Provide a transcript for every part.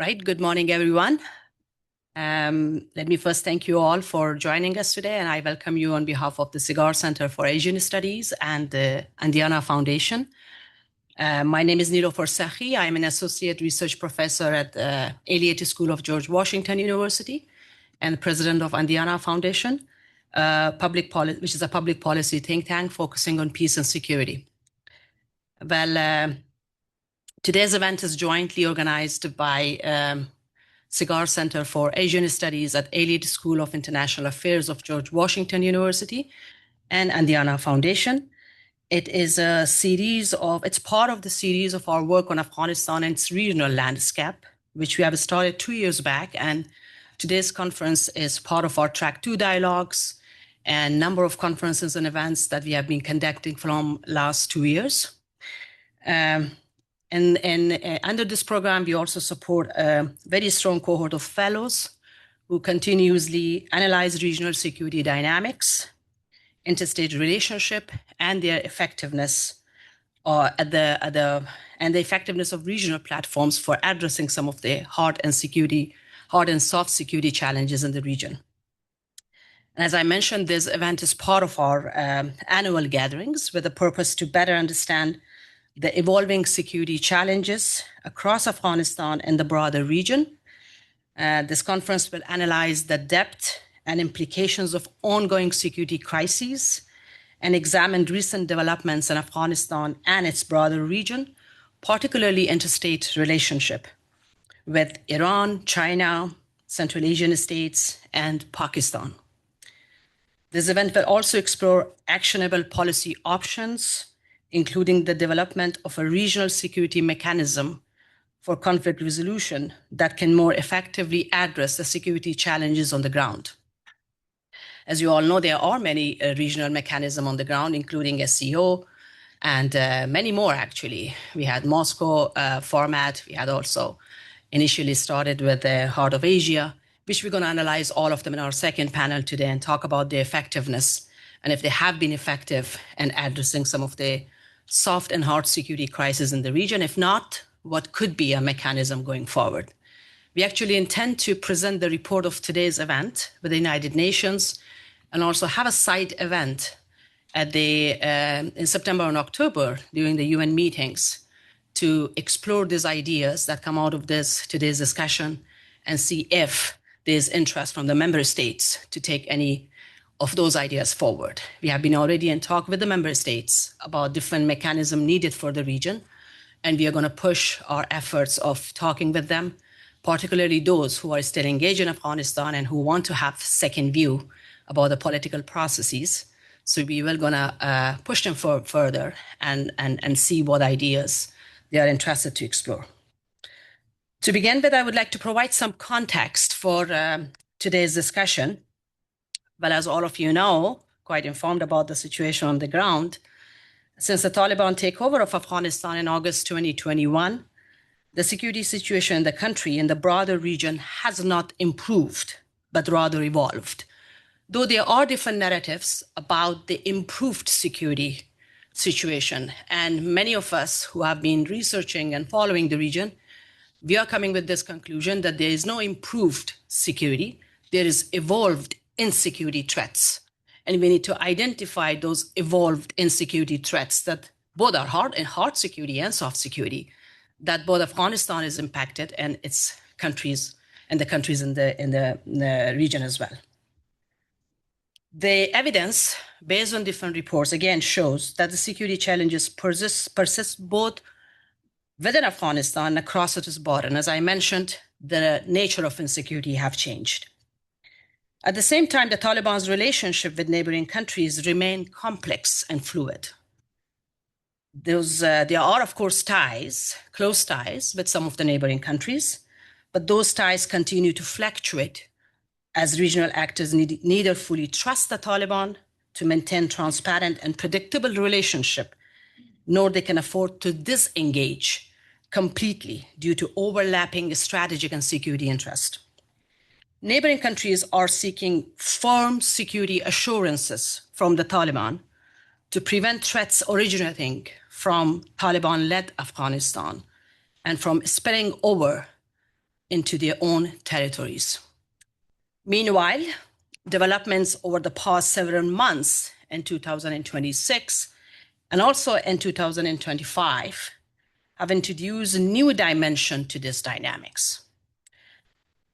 Right. Good morning, everyone. Let me first thank you all for joining us today, and I welcome you on behalf of the Cigar Center for Asian Studies and the Andiana Foundation. My name is Nilofer Sakhi. I'm an associate research professor at the Eliot School of George Washington University and president of Andiana Foundation, which is a public policy think tank focusing on peace and security. Well, today's event is jointly organized by Cigar Center for Asian Studies at Eliot School of International Affairs of George Washington University and Andiana Foundation. It's part of the series of our work on Afghanistan and its regional landscape, which we have started 2 years back. And today's conference is part of our Track 2 dialogues and number of conferences and events that we have been conducting from last 2 years. Under this program, we also support a very strong cohort of fellows who continuously analyze regional security dynamics, interstate relationship, and their effectiveness, and the effectiveness of regional platforms for addressing some of the hard and soft security challenges in the region. And as I mentioned, this event is part of our annual gatherings with the purpose to better understand the evolving security challenges across Afghanistan and the broader region. This conference will analyze the depth and implications of ongoing security crises and examine recent developments in Afghanistan and its broader region, particularly interstate relationship with Iran, China, Central Asian states, and Pakistan. This event will also explore actionable policy options, including the development of a regional security mechanism for conflict resolution that can more effectively address the security challenges on the ground. As you all know, there are many regional mechanisms on the ground, including SCO and many more, actually. We had Moscow format. We had also initially started with the Heart of Asia, which we're going to analyze all of them in our second panel today and talk about the effectiveness and if they have been effective in addressing some of the soft and hard security crisis in the region. If not, what could be a mechanism going forward? We actually intend to present the report of today's event with the United Nations and also have a side event at in September and October during the UN meetings to explore these ideas that come out of today's discussion and see if there's interest from the member states to take any of those ideas forward. We have been already in talk with the member states about different mechanisms needed for the region, and we are going to push our efforts of talking with them, particularly those who are still engaged in Afghanistan and who want to have second view about the political processes. So we will going to push them further and see what ideas they are interested to explore. To begin with, I would like to provide some context for today's discussion. Well, as all of you know, quite informed about the situation on the ground, since the Taliban takeover of Afghanistan in August 2021, the security situation in the country and the broader region has not improved, but rather evolved. Though there are different narratives about the improved security situation, and many of us who have been researching and following the region, we are coming with this conclusion that there is no improved security, there is evolved insecurity threats. And we need to identify those evolved insecurity threats that both are hard security and soft security, that both Afghanistan is impacted and its countries and the countries in the region as well. The evidence based on different reports again shows that the security challenges persist both within Afghanistan and across its border. And as I mentioned, the nature of insecurity have changed. At the same time, the Taliban's relationship with neighboring countries remain complex and fluid. There are, of course, close ties with some of the neighboring countries, but those ties continue to fluctuate as regional actors neither fully trust the Taliban to maintain transparent and predictable relationship, nor they can afford to disengage completely due to overlapping strategic and security interest. Neighboring countries are seeking firm security assurances from the Taliban to prevent threats originating from Taliban-led Afghanistan and from spilling over into their own territories. Meanwhile, developments over the past several months in 2026 and also in 2025 have introduced a new dimension to this dynamics.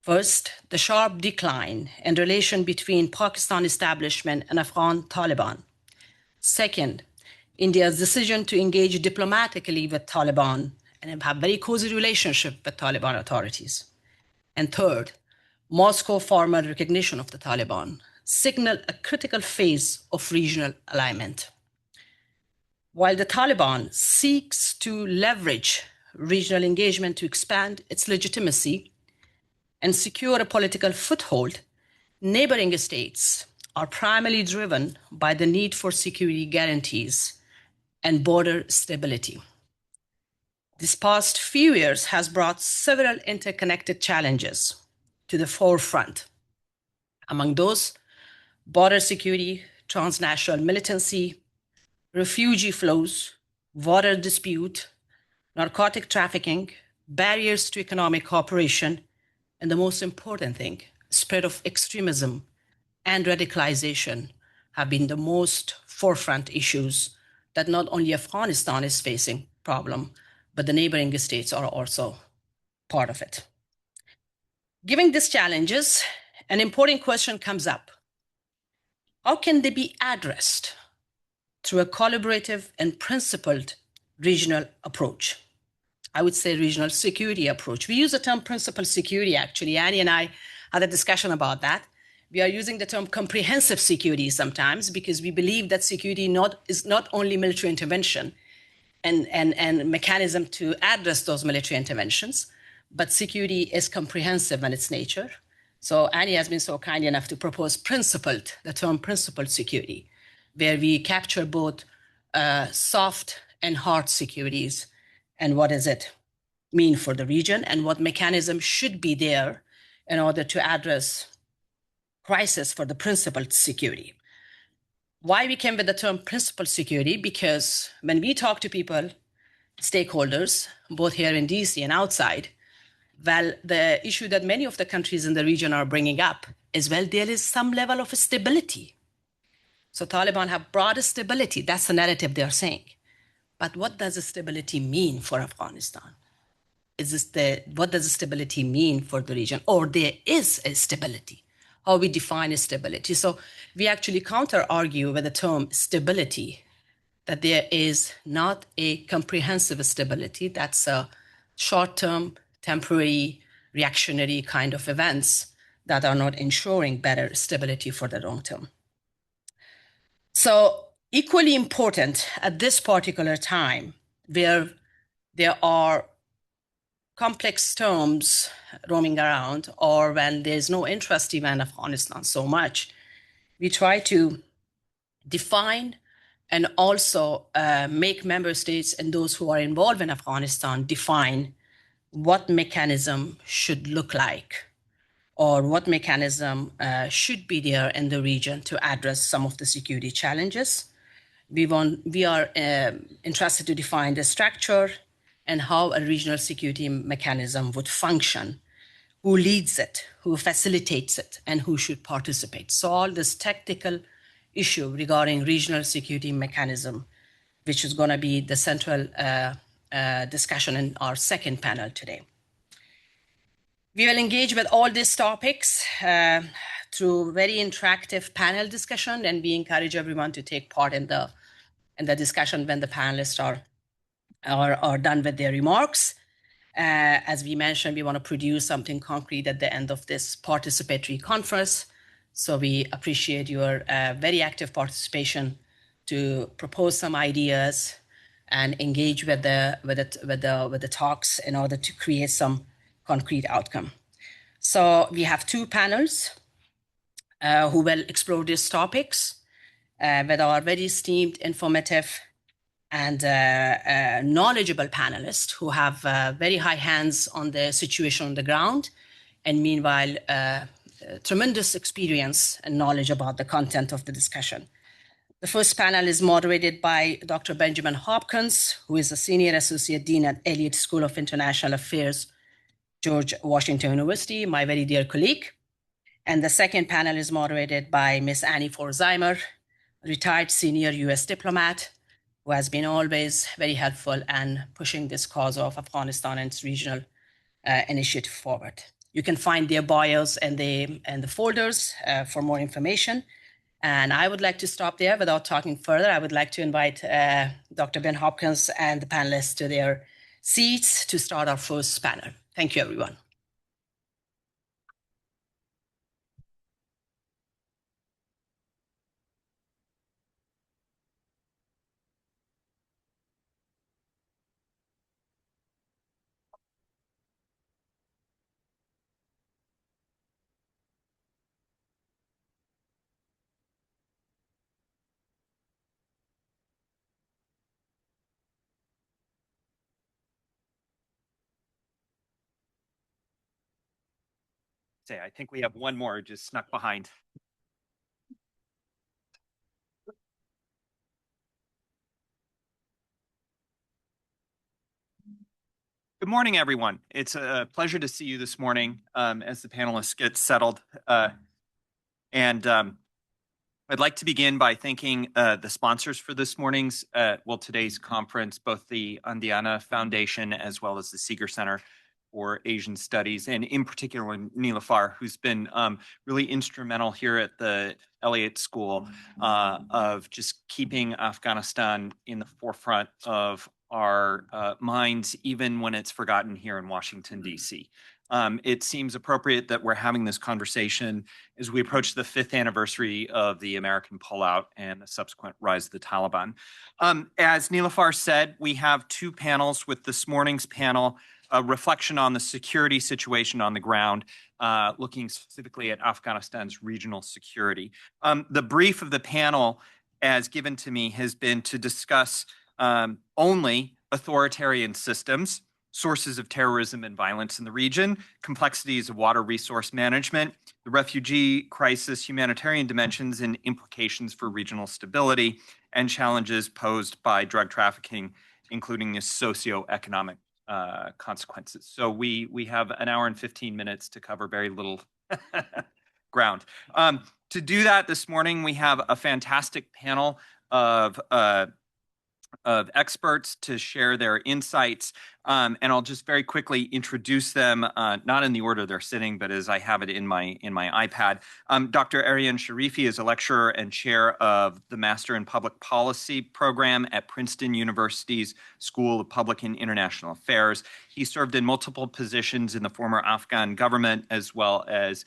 First, the sharp decline in relation between Pakistan establishment and Afghan Taliban. Second, India's decision to engage diplomatically with Taliban and have very cozy relationship with Taliban authorities. And third, Moscow's formal recognition of the Taliban signal a critical phase of regional alignment. While the Taliban seeks to leverage regional engagement to expand its legitimacy and secure a political foothold, neighboring states are primarily driven by the need for security guarantees and border stability. This past few years has brought several interconnected challenges to the forefront. Among those, border security, transnational militancy, refugee flows, water dispute, narcotic trafficking, barriers to economic cooperation, and the most important thing, spread of extremism and radicalization have been the most forefront issues that not only Afghanistan is facing problem, but the neighboring states are also part of it. Given these challenges, an important question comes up. How can they be addressed through a collaborative and principled regional approach? I would say regional security approach. We use the term principled security, actually. Annie and I had a discussion about that. We are using the term comprehensive security sometimes because we believe that security is not only military intervention and mechanism to address those military interventions, but security is comprehensive in its nature. So Annie has been so kind enough to propose the term principled security, where we capture both soft and hard securities and what does it mean for the region and what mechanism should be there in order to address crisis for the principled security. Why we came with the term principled security? Because when we talk to people, stakeholders, both here in DC and outside, well, the issue that many of the countries in the region are bringing up is, well, there is some level of stability. So Taliban have brought stability. That's the narrative they're saying. But what does stability mean for Afghanistan? What does stability mean for the region? Or there is a stability. How we define stability. So we actually counter-argue with the term stability, that there is not a comprehensive stability. That's a short-term, temporary, reactionary kind of events that are not ensuring better stability for the long term. So equally important at this particular time, where there are complex terms roaming around, or when there's no interest even in Afghanistan so much, we try to define and also make member states and those who are involved in Afghanistan define what mechanism should look like, or what mechanism should be there in the region to address some of the security challenges. We are interested to define the structure and how a regional security mechanism would function, who leads it, who facilitates it, and who should participate. So all this technical issue regarding regional security mechanism, which is going to be the central discussion in our second panel today. We will engage with all these topics through very interactive panel discussion, and we encourage everyone to take part in the discussion when the panelists are done with their remarks. As we mentioned, we want to produce something concrete at the end of this participatory conference. So we appreciate your very active participation to propose some ideas and engage with the talks in order to create some concrete outcome. So we have two panels who will explore these topics with our very esteemed, informative, and knowledgeable panelists who have very high hands on the situation on the ground, and meanwhile, tremendous experience and knowledge about the content of the discussion. The first panel is moderated by Dr. Benjamin Hopkins, who is a Senior Associate Dean at Elliott School of International Affairs George Washington University, my very dear colleague. And the second panel is moderated by Ms. Annie Forzheimer, retired senior US diplomat, who has been always very helpful and pushing this cause of Afghanistan and its regional initiative forward. You can find their bios and the folders for more information. And I would like to stop there without talking further. I would like to invite Dr. Ben Hopkins and the panelists to their seats to start our first panel. Thank you, everyone. I think we have one more just snuck behind. Good morning, everyone. It's a pleasure to see you this morning as the panelists get settled. I'd like to begin by thanking the sponsors for this morning's, today's conference, both the Andiana Foundation as well as the Seeger Center for Asian Studies, and in particular Nilüfer, who's been really instrumental here at the Elliott School of just keeping Afghanistan in the forefront of our minds, even when it's forgotten here in Washington, D.C. It seems appropriate that we're having this conversation as we approach the 5th anniversary of the American pullout and the subsequent rise of the Taliban. As Nilüfer said, we have two panels, with this morning's panel a reflection on the security situation on the ground, looking specifically at Afghanistan's regional security. The brief of the panel, as given to me, has been to discuss only authoritarian systems, sources of terrorism and violence in the region, complexities of water resource management, the refugee crisis, humanitarian dimensions, and implications for regional stability, and challenges posed by drug trafficking, including the socioeconomic consequences. So we have an hour and 15 minutes to cover very little ground. To do that this morning, we have a fantastic panel of experts to share their insights. And I'll just very quickly introduce them, not in the order they're sitting, but as I have it in my iPad. Dr. Aryan Sharifi is a lecturer and chair of the Master in Public Policy program at Princeton University's School of Public and International Affairs. He served in multiple positions in the former Afghan government, as well as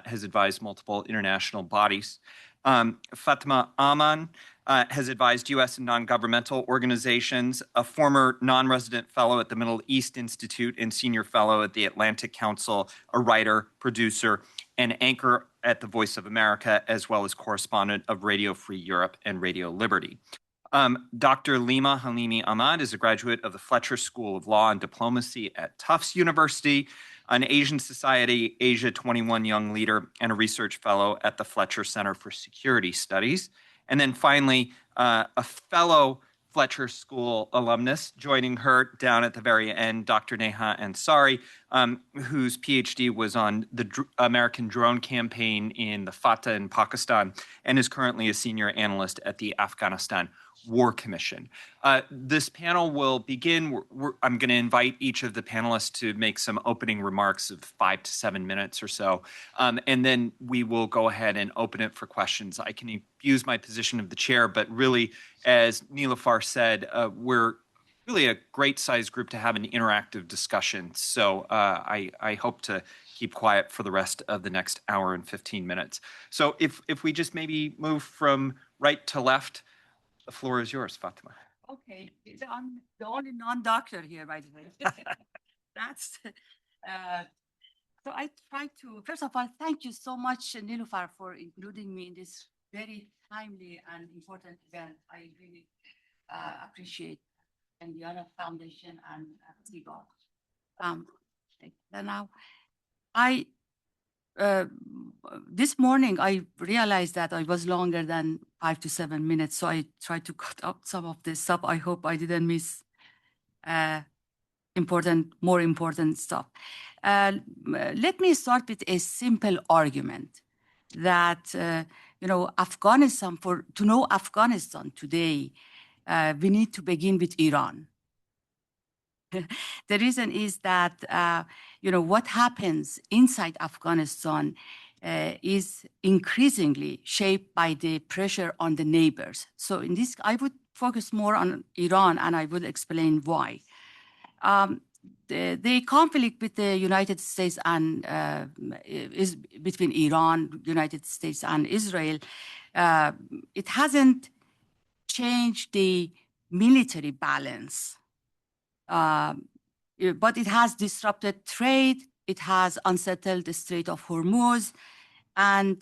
has advised multiple international bodies. Fatima Aman has advised U.S. and non-governmental organizations, a former non-resident fellow at the Middle East Institute and senior fellow at the Atlantic Council, a writer, producer, and anchor at the Voice of America, as well as correspondent of Radio Free Europe and Radio Liberty. Dr. Lima Halimi Ahmad is a graduate of the Fletcher School of Law and Diplomacy at Tufts University, an Asian Society Asia 21 Young Leader, and a research fellow at the Fletcher Center for Security Studies. And then finally, a fellow Fletcher School alumnus joining her down at the very end, Dr. Neha Ansari, whose PhD was on the American drone campaign in the Fatah in Pakistan and is currently a senior analyst at the Afghanistan War Commission. This panel will begin. I'm going to invite each of the panelists to make some opening remarks of 5 to 7 minutes or so, and then we will go ahead and open it for questions. I can use my position of the chair, but really, as Nilüfer said, we're really a great-sized group to have an interactive discussion. So I hope to keep quiet for the rest of the next hour and 15 minutes. So if we just maybe move from right to left. The floor is yours, Fatima. Okay, I'm the only non-doctor here, by the way. That's so I try to, first of all, thank you so much, Nilüfer, for including me in this very timely and important event. I really appreciate and the other foundation and Seagull. Now, this morning, I realized that I was longer than 5 to 7 minutes, so I tried to cut out some of this stuff. I hope I didn't miss more important stuff. Let me start with a simple argument that, Afghanistan, to know Afghanistan today, we need to begin with Iran. The reason is that, what happens inside Afghanistan is increasingly shaped by the pressure on the neighbors. So in this, I would focus more on Iran, and I will explain why. The conflict with the United States and is between Iran, United States, and Israel. It hasn't changed the military balance, but it has disrupted trade. It has unsettled the Strait of Hormuz, and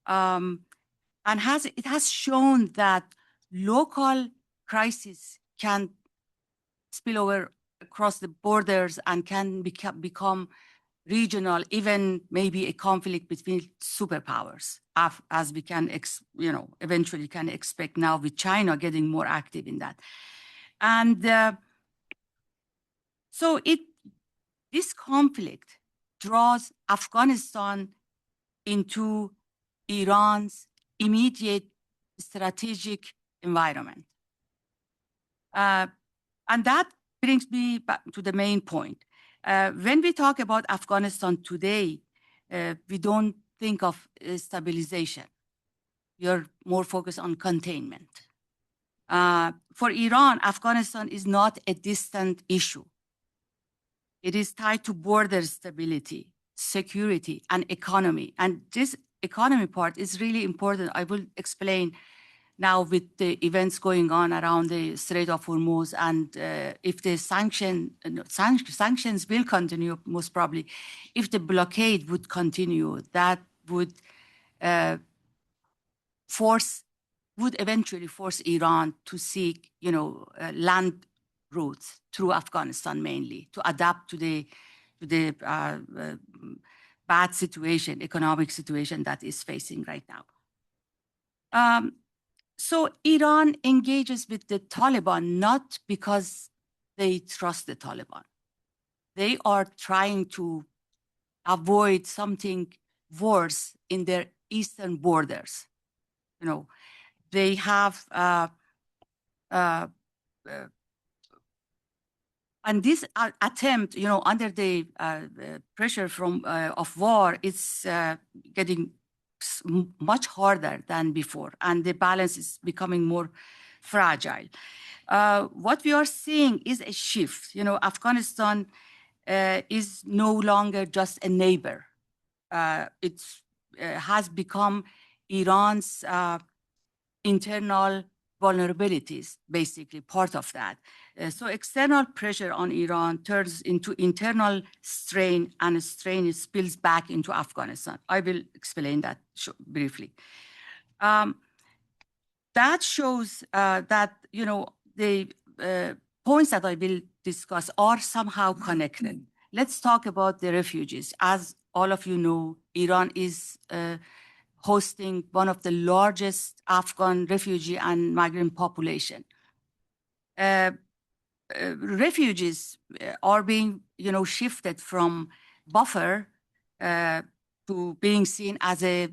it has shown that local crises can spill over across the borders and can become regional, even maybe a conflict between superpowers, as we can, eventually can expect now with China getting more active in that. And so this conflict draws Afghanistan into Iran's immediate strategic environment. And that brings me back to the main point. When we talk about Afghanistan today, we don't think of stabilization. We are more focused on containment. For Iran, Afghanistan is not a distant issue. It is tied to border stability, security, and economy. And this economy part is really important. I will explain now with the events going on around the Strait of Hormuz, and if the sanctions will continue, most probably, if the blockade would continue, that would eventually force Iran to seek, land routes through Afghanistan mainly, to adapt to the bad situation, economic situation that is facing right now. So Iran engages with the Taliban not because they trust the Taliban. They are trying to avoid something worse in their eastern borders. They have, and this attempt, under the pressure of war, it's getting much harder than before, and the balance is becoming more fragile. What we are seeing is a shift. Afghanistan is no longer just a neighbor. It has become Iran's internal vulnerabilities, basically part of that. So external pressure on Iran turns into internal strain, and strain spills back into Afghanistan. I will explain that briefly. That shows that, the points that I will discuss are somehow connected. Let's talk about the refugees. As all of you know, Iran is hosting one of the largest Afghan refugee and migrant population. Refugees are being, shifted from buffer to being seen as a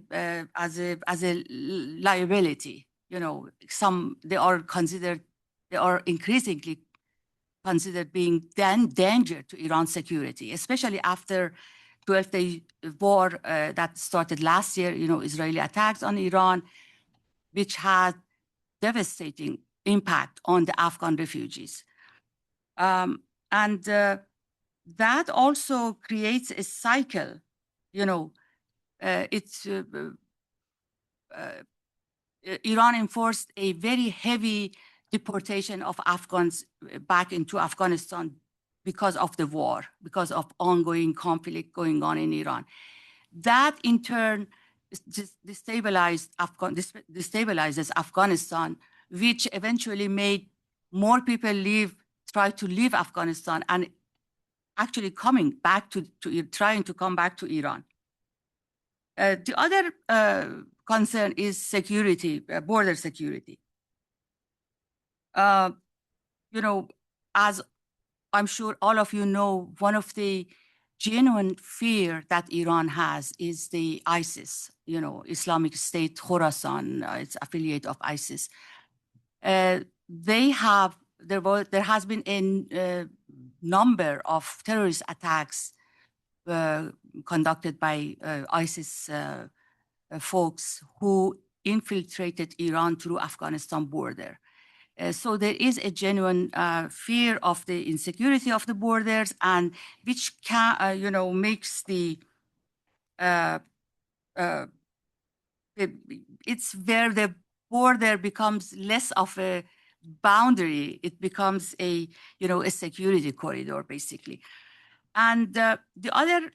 liability. They are increasingly considered being danger to Iran's security, especially after 12-day war that started last year. Israeli attacks on Iran, which had devastating impact on the Afghan refugees. And that also creates a cycle. Iran enforced a very heavy deportation of Afghans back into Afghanistan because of the war, because of ongoing conflict going on in Iran. That in turn destabilizes Afghanistan, which eventually made more people try to leave Afghanistan and actually trying to come back to Iran. The other concern is security, border security. As I'm sure all of you know, one of the genuine fear that Iran has is the ISIS, Islamic State Khorasan, it's affiliate of ISIS. There has been a number of terrorist attacks conducted by ISIS folks who infiltrated Iran through Afghanistan border. So there is a genuine fear of the insecurity of the borders, and which can, makes it's where the border becomes less of a boundary. It becomes a security corridor, basically. And the other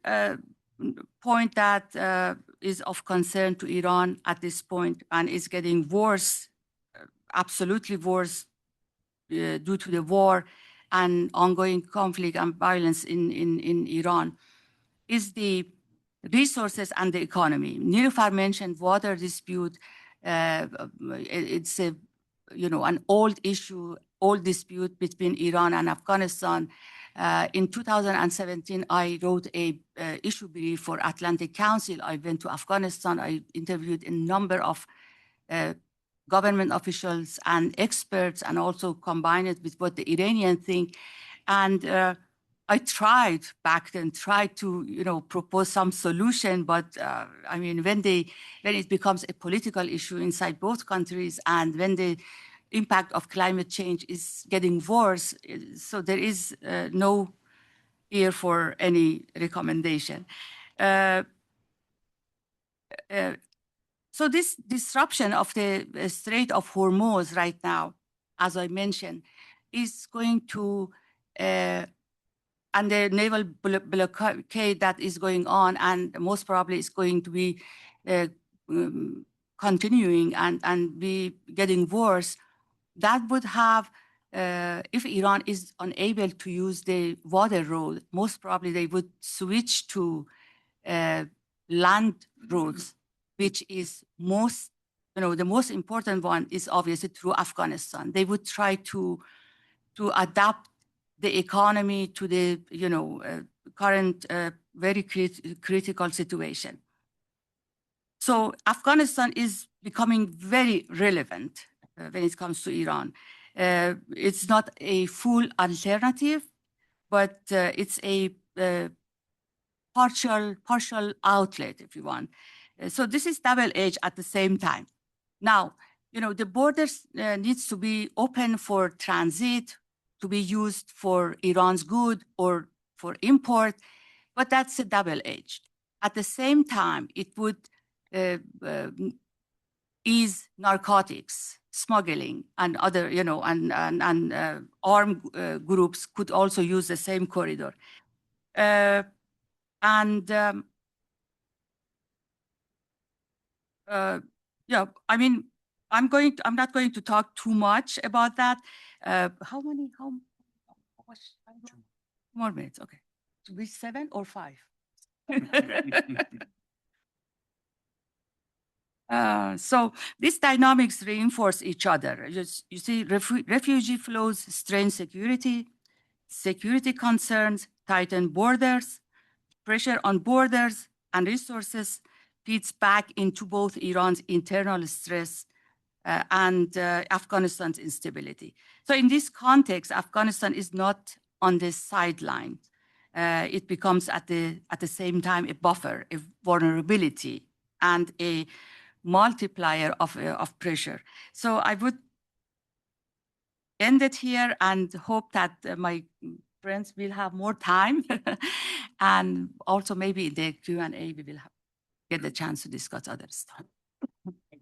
point that is of concern to Iran at this point and is getting worse, absolutely worse, due to the war and ongoing conflict and violence in Iran, is the resources and the economy. Nilüfer mentioned water dispute. It's an old issue, old dispute between Iran and Afghanistan. In 2017, I wrote a issue brief for Atlantic Council. I went to Afghanistan. I interviewed a number of government officials and experts, and also combined it with what the Iranians think. And I tried back then, to propose some solution, but I mean, when it becomes a political issue inside both countries, and when the impact of climate change is getting worse, so there is no ear for any recommendation. So this disruption of the Strait of Hormuz right now, as I mentioned, is going to, and the naval blockade that is going on, and most probably is going to be continuing and be getting worse, that would have, if Iran is unable to use the water road, most probably they would switch to land roads, which is the most important one is obviously through Afghanistan. They would try to adapt the economy to the current very critical situation. So Afghanistan is becoming very relevant when it comes to Iran. It's not a full alternative, but it's a partial outlet, if you want. So this is double-edged at the same time. Now, the borders needs to be open for transit, to be used for Iran's good or for import, but that's a double-edged. At the same time, it would ease narcotics, smuggling, and other, and armed groups could also use the same corridor. Yeah, I mean, I'm not going to talk too much about that. How much? 2 more minutes, okay. To be 7 or 5? So these dynamics reinforce each other. You see, refugee flows strain security concerns tighten borders, pressure on borders and resources feeds back into both Iran's internal stress and Afghanistan's instability. So in this context, Afghanistan is not on the sideline. It becomes at the same time a buffer, a vulnerability, and a multiplier of pressure. So I would end it here and hope that my friends will have more time. And also maybe in the Q&A, we will get the chance to discuss other stuff.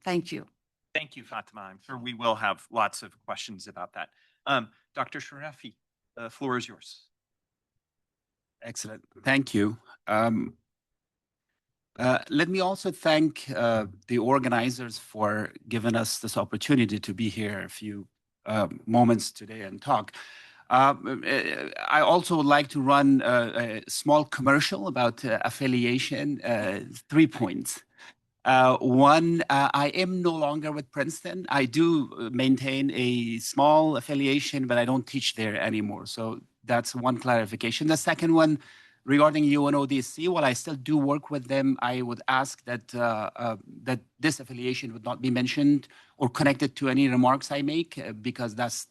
Thank you. Thank you, Fatima. I'm sure we will have lots of questions about that. Dr. Sharifi, the floor is yours. Excellent. Thank you. Let me also thank the organizers for giving us this opportunity to be here a few moments today and talk. I also would like to run a small commercial about affiliation, 3 points. One, I am no longer with Princeton. I do maintain a small affiliation, but I don't teach there anymore. So that's one clarification. The second one, regarding UNODC, while I still do work with them, I would ask that that this affiliation would not be mentioned or connected to any remarks I make, because that's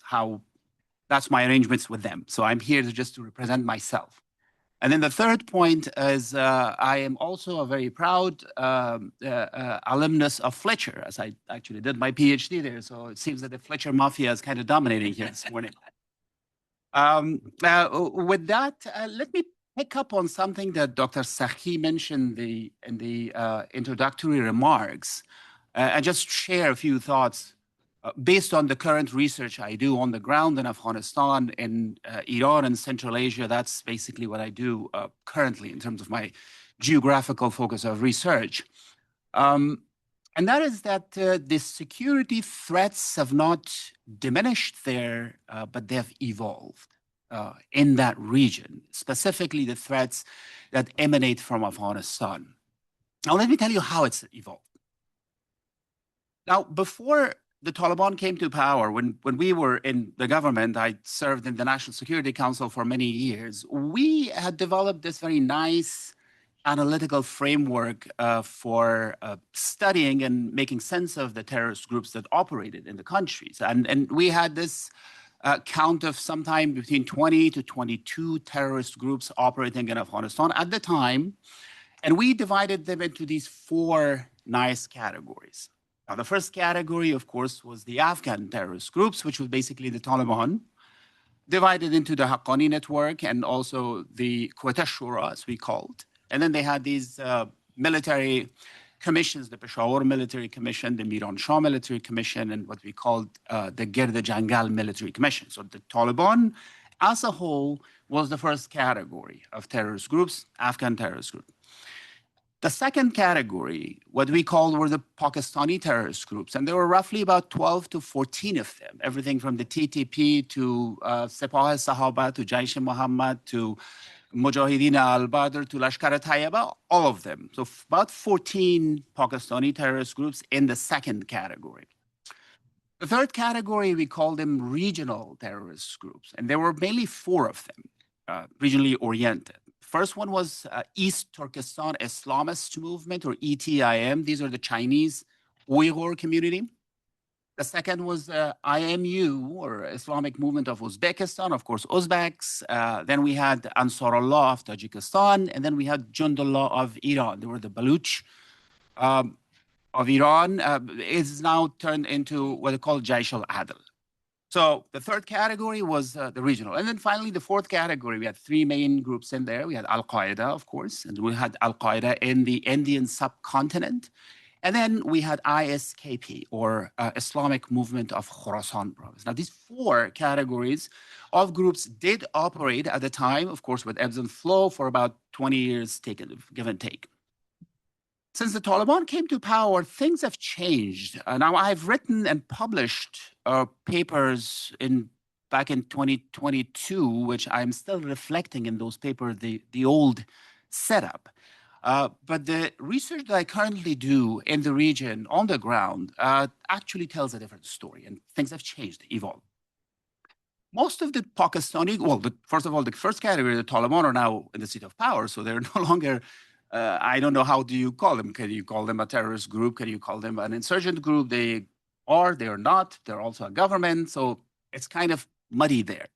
my arrangements with them. So I'm here just to represent myself. And then the third point is I am also a very proud alumnus of Fletcher, as I actually did my PhD there. So it seems that the Fletcher mafia is kind of dominating here this morning. With that, let me pick up on something that Dr. Sakhi mentioned in the introductory remarks, and just share a few thoughts based on the current research I do on the ground in Afghanistan, in Iran, and Central Asia. That's basically what I do currently in terms of my geographical focus of research. And that is that the security threats have not diminished there, but they have evolved in that region, specifically the threats that emanate from Afghanistan. Now, let me tell you how it's evolved. Now, before the Taliban came to power, when we were in the government, I served in the National Security Council for many years. We had developed this very nice analytical framework for studying and making sense of the terrorist groups that operated in the countries. And we had this count of sometime between 20 to 22 terrorist groups operating in Afghanistan at the time. And we divided them into these four nice categories. Now, the first category, of course, was the Afghan terrorist groups, which was basically the Taliban, divided into the Haqqani network and also the Quetta Shura, as we called. And then they had these military commissions, the Peshawar Military Commission, the Miran Shah Military Commission, and what we called the Gird Jangal Military Commission. So the Taliban, as a whole, was the first category of terrorist groups, Afghan terrorist groups. The second category, what we called, were the Pakistani terrorist groups, and there were roughly about 12 to 14 of them, everything from the TTP to Sepah-e-Sahaba to Jaish-e-Mohammed to Mujahideen al-Badr to Lashkar-e-Tayyiba, all of them. So about 14 Pakistani terrorist groups in the second category. The third category, we call them regional terrorist groups, and there were mainly four of them, regionally oriented. First one was East Turkestan Islamist Movement, or ETIM. These are the Chinese Uyghur community. The second was IMU, or Islamic Movement of Uzbekistan, of course, Uzbeks. Then we had Ansarullah of Tajikistan, and then we had Jundullah of Iran. They were the Baluch of Iran. Is now turned into what they call Jaish al-Adl. So the third category was the regional. And then finally, the fourth category, we had three main groups in there. We had Al-Qaeda, of course, and we had Al-Qaeda in the Indian subcontinent. And then we had ISKP, or Islamic Movement of Khorasan Province. Now, these four categories of groups did operate at the time, of course, with ebbs and flow for about 20 years, give and take. Since the Taliban came to power, things have changed. Now, I've written and published papers back in 2022, which I'm still reflecting in those papers, the old setup. But the research that I currently do in the region, on the ground, actually tells a different story, and things have changed, evolved. Most of the Pakistani, well, first of all, the first category, the Taliban, are now in the seat of power, so they're no longer, I don't know, how do you call them? Can you call them a terrorist group? Can you call them an insurgent group? They are not. They're also a government, so it's kind of muddy there.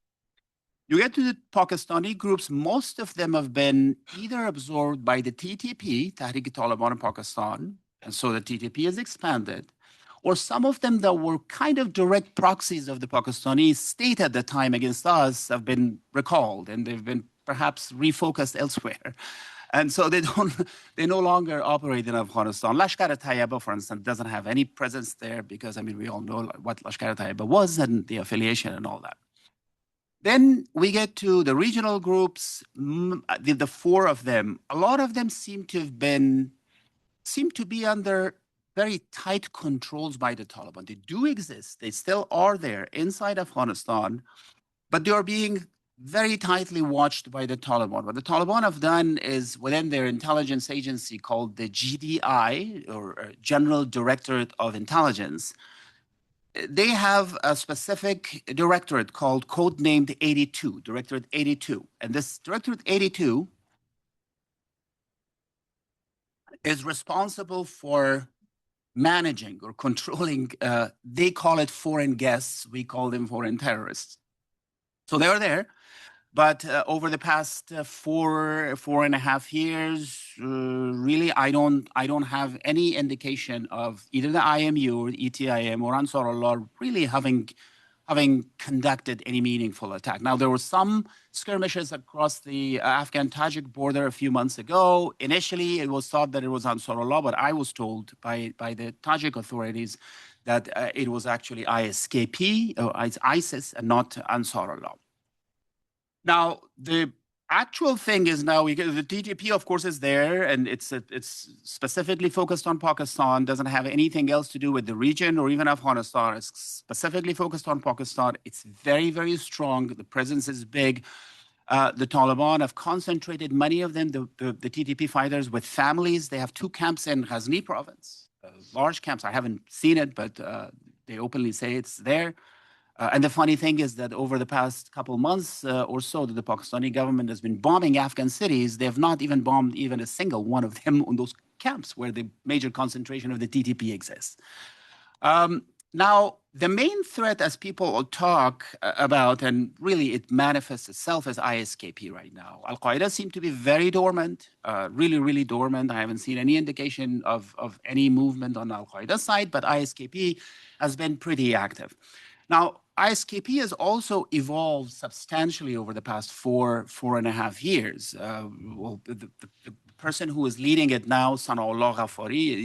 You get to the Pakistani groups, most of them have been either absorbed by the TTP, Tehrik-e-Taliban in Pakistan, and so the TTP has expanded, or some of them that were kind of direct proxies of the Pakistani state at the time against us have been recalled, and they've been perhaps refocused elsewhere. And so they no longer operate in Afghanistan. Lashkar-e-Tayyiba, for instance, doesn't have any presence there because, I mean, we all know what Lashkar-e-Tayyiba was and the affiliation and all that. Then we get to the regional groups, the four of them. A lot of them seem to be under very tight controls by the Taliban. They do exist. They still are there inside Afghanistan, but they are being very tightly watched by the Taliban. What the Taliban have done is, within their intelligence agency called the GDI, or General Directorate of Intelligence, they have a specific directorate called codenamed 82, Directorate 82. And this Directorate 82 is responsible for managing or controlling, they call it foreign guests, we call them foreign terrorists. So they are there, but over the past 4.5 years, really, I don't have any indication of either the IMU or the ETIM or Ansar Allah really having conducted any meaningful attack. Now, there were some skirmishes across the Afghan-Tajik border a few months ago. Initially, it was thought that it was Ansar Allah, but I was told by the Tajik authorities that it was actually ISKP, or ISIS, and not Ansar Allah. Now, the actual thing is now the TTP, of course, is there, and it's specifically focused on Pakistan, doesn't have anything else to do with the region or even Afghanistan. It's specifically focused on Pakistan. It's very, very strong. The presence is big. The Taliban have concentrated, many of them, the TTP fighters, with families. They have 2 camps in Ghazni province, large camps. I haven't seen it, but they openly say it's there. And the funny thing is that over the past couple months or so that the Pakistani government has been bombing Afghan cities, they have not even bombed even a single one of them on those camps where the major concentration of the TTP exists. Now, the main threat, as people talk about, and really it manifests itself as ISKP right now. Al-Qaeda seem to be very dormant, really, really dormant. I haven't seen any indication of any movement on Al-Qaeda's side, but ISKP has been pretty active. Now, ISKP has also evolved substantially over the past 4.5 years. Well, the person who is leading it now, Sanaullah Ghafari,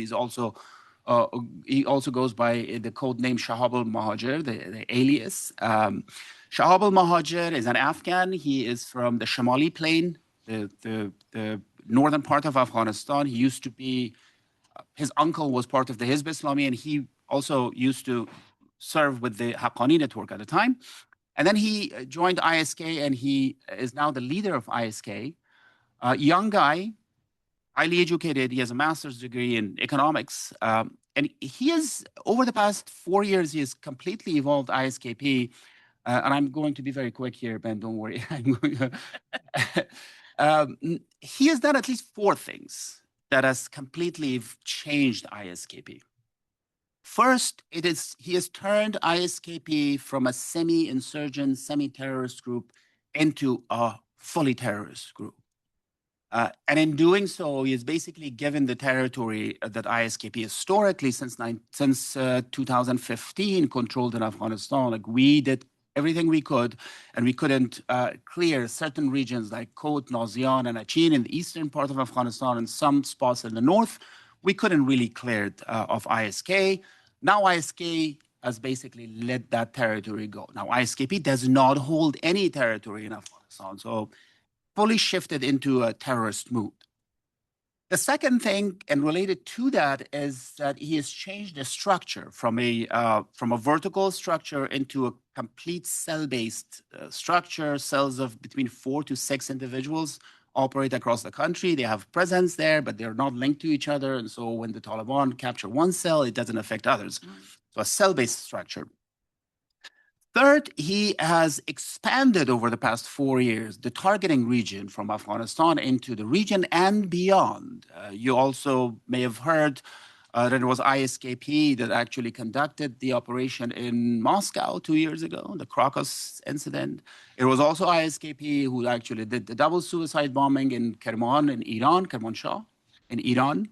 he also goes by the code name Shahab al-Mahajir, the alias. Shahab al-Mahajir is an Afghan. He is from the Shamali Plain, the northern part of Afghanistan. He used to be, his uncle was part of the Hizb Islami, and he also used to serve with the Haqqani network at the time. And then he joined ISK, and he is now the leader of ISK. Young guy, highly educated. He has a master's degree in economics. And he has, over the past 4 years, he has completely evolved ISKP. And I'm going to be very quick here, Ben, don't worry. He has done at least 4 things that has completely changed ISKP. First, he has turned ISKP from a semi-insurgent, semi-terrorist group into a fully terrorist group. And in doing so, he has basically given the territory that ISKP historically, since 2015, controlled in Afghanistan. Like, we did everything we could, and we couldn't clear certain regions like Kot, Nazian, and Achin in the eastern part of Afghanistan, and some spots in the north. We couldn't really clear it of ISK. Now ISK has basically let that territory go. Now ISKP does not hold any territory in Afghanistan, so fully shifted into a terrorist mood. The second thing, and related to that, is that he has changed the structure from a vertical structure into a complete cell-based structure. Cells of between 4 to 6 individuals operate across the country. They have presence there, but they're not linked to each other. And so when the Taliban capture one cell, it doesn't affect others. So a cell-based structure. Third, he has expanded over the past 4 years the targeting region from Afghanistan into the region and beyond. You also may have heard that it was ISKP that actually conducted the operation in Moscow 2 years ago, the Crocus incident. It was also ISKP who actually did the double suicide bombing in Kerman in Iran, Kermanshah in Iran.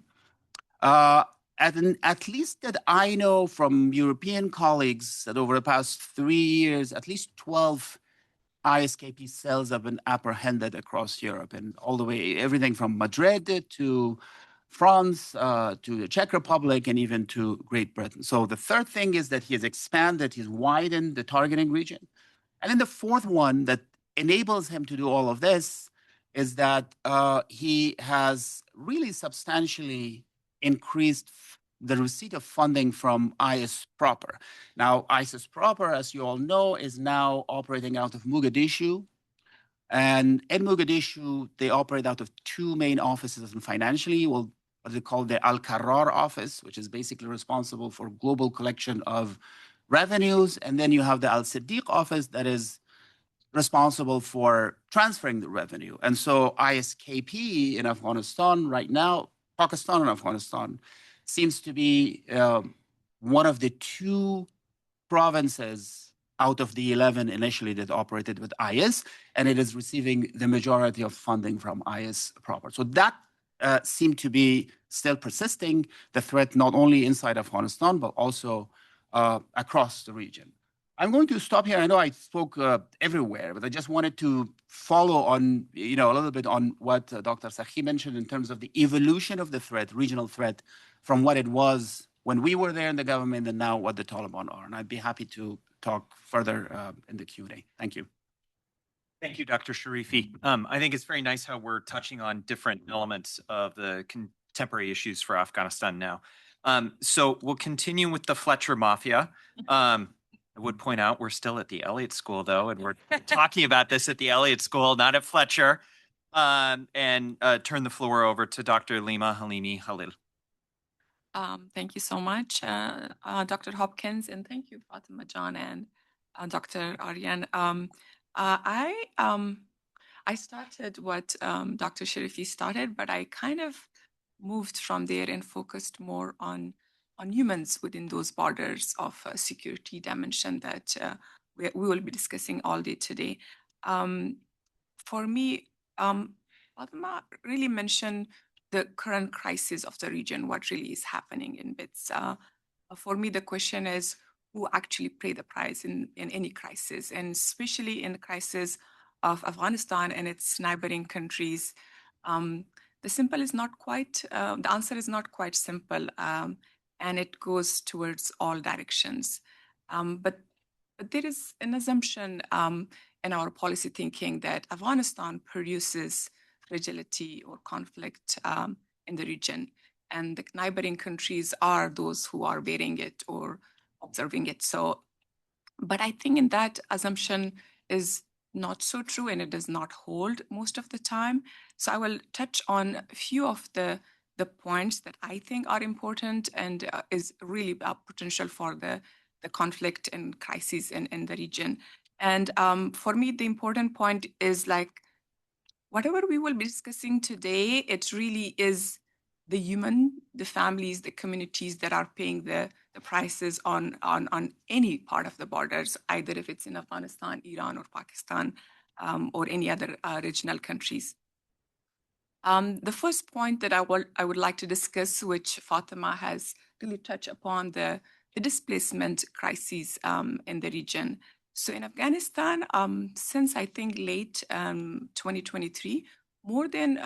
At least that I know from European colleagues that over the past 3 years, at least 12 ISKP cells have been apprehended across Europe, and all the way, everything from Madrid to France, to the Czech Republic, and even to Great Britain. So the third thing is that he has expanded, he's widened the targeting region. And then the fourth one that enables him to do all of this is that he has really substantially increased the receipt of funding from IS proper. Now, ISIS proper, as you all know, is now operating out of Mogadishu. And in Mogadishu, they operate out of 2 main offices, and financially, well, what they call the Al-Qarrar office, which is basically responsible for global collection of revenues, and then you have the Al Siddiq office that is responsible for transferring the revenue. And so ISKP in Afghanistan right now, Pakistan and Afghanistan, seems to be one of the two provinces out of the 11 initially that operated with IS, and it is receiving the majority of funding from IS proper. So that seemed to be still persisting, the threat not only inside Afghanistan, but also across the region. I'm going to stop here. I know I spoke everywhere, but I just wanted to follow on, a little bit on what Dr. Sakhi mentioned in terms of the evolution of the threat, regional threat, from what it was when we were there in the government and now what the Taliban are. And I'd be happy to talk further in the Q&A. Thank you. Thank you, Dr. Sharifi. I think it's very nice how we're touching on different elements of the contemporary issues for Afghanistan now. So we'll continue with the Fletcher Mafia. I would point out we're still at the Elliott School, though, and we're talking about this at the Elliott School, not at Fletcher. And turn the floor over to Dr. Lima Halimi Halil. Thank you so much, Dr. Hopkins, and thank you, Fatima John and Dr. Aryan. I started what Dr. Sharifi started, but I kind of moved from there and focused more on humans within those borders of security dimension that we will be discussing all day today. For me, Fatima really mentioned the current crisis of the region, what really is happening in bits. For me, the question is who actually pay the price in any crisis, and especially in the crisis of Afghanistan and its neighboring countries. The answer is not quite simple, and it goes towards all directions. But there is an assumption in our policy thinking that Afghanistan produces fragility or conflict in the region, and the neighboring countries are those who are bearing it or observing it. But I think in that assumption is not so true, and it does not hold most of the time. So I will touch on a few of the points that I think are important and is really a potential for the conflict and crises in the region. And for me, the important point is whatever we will be discussing today, it really is the families, the communities that are paying the prices on any part of the borders, either if it's in Afghanistan, Iran, or Pakistan, or any other regional countries. The first point that I would like to discuss, which Fatima has really touched upon, the displacement crises in the region. So in Afghanistan, since I think late 2023, more than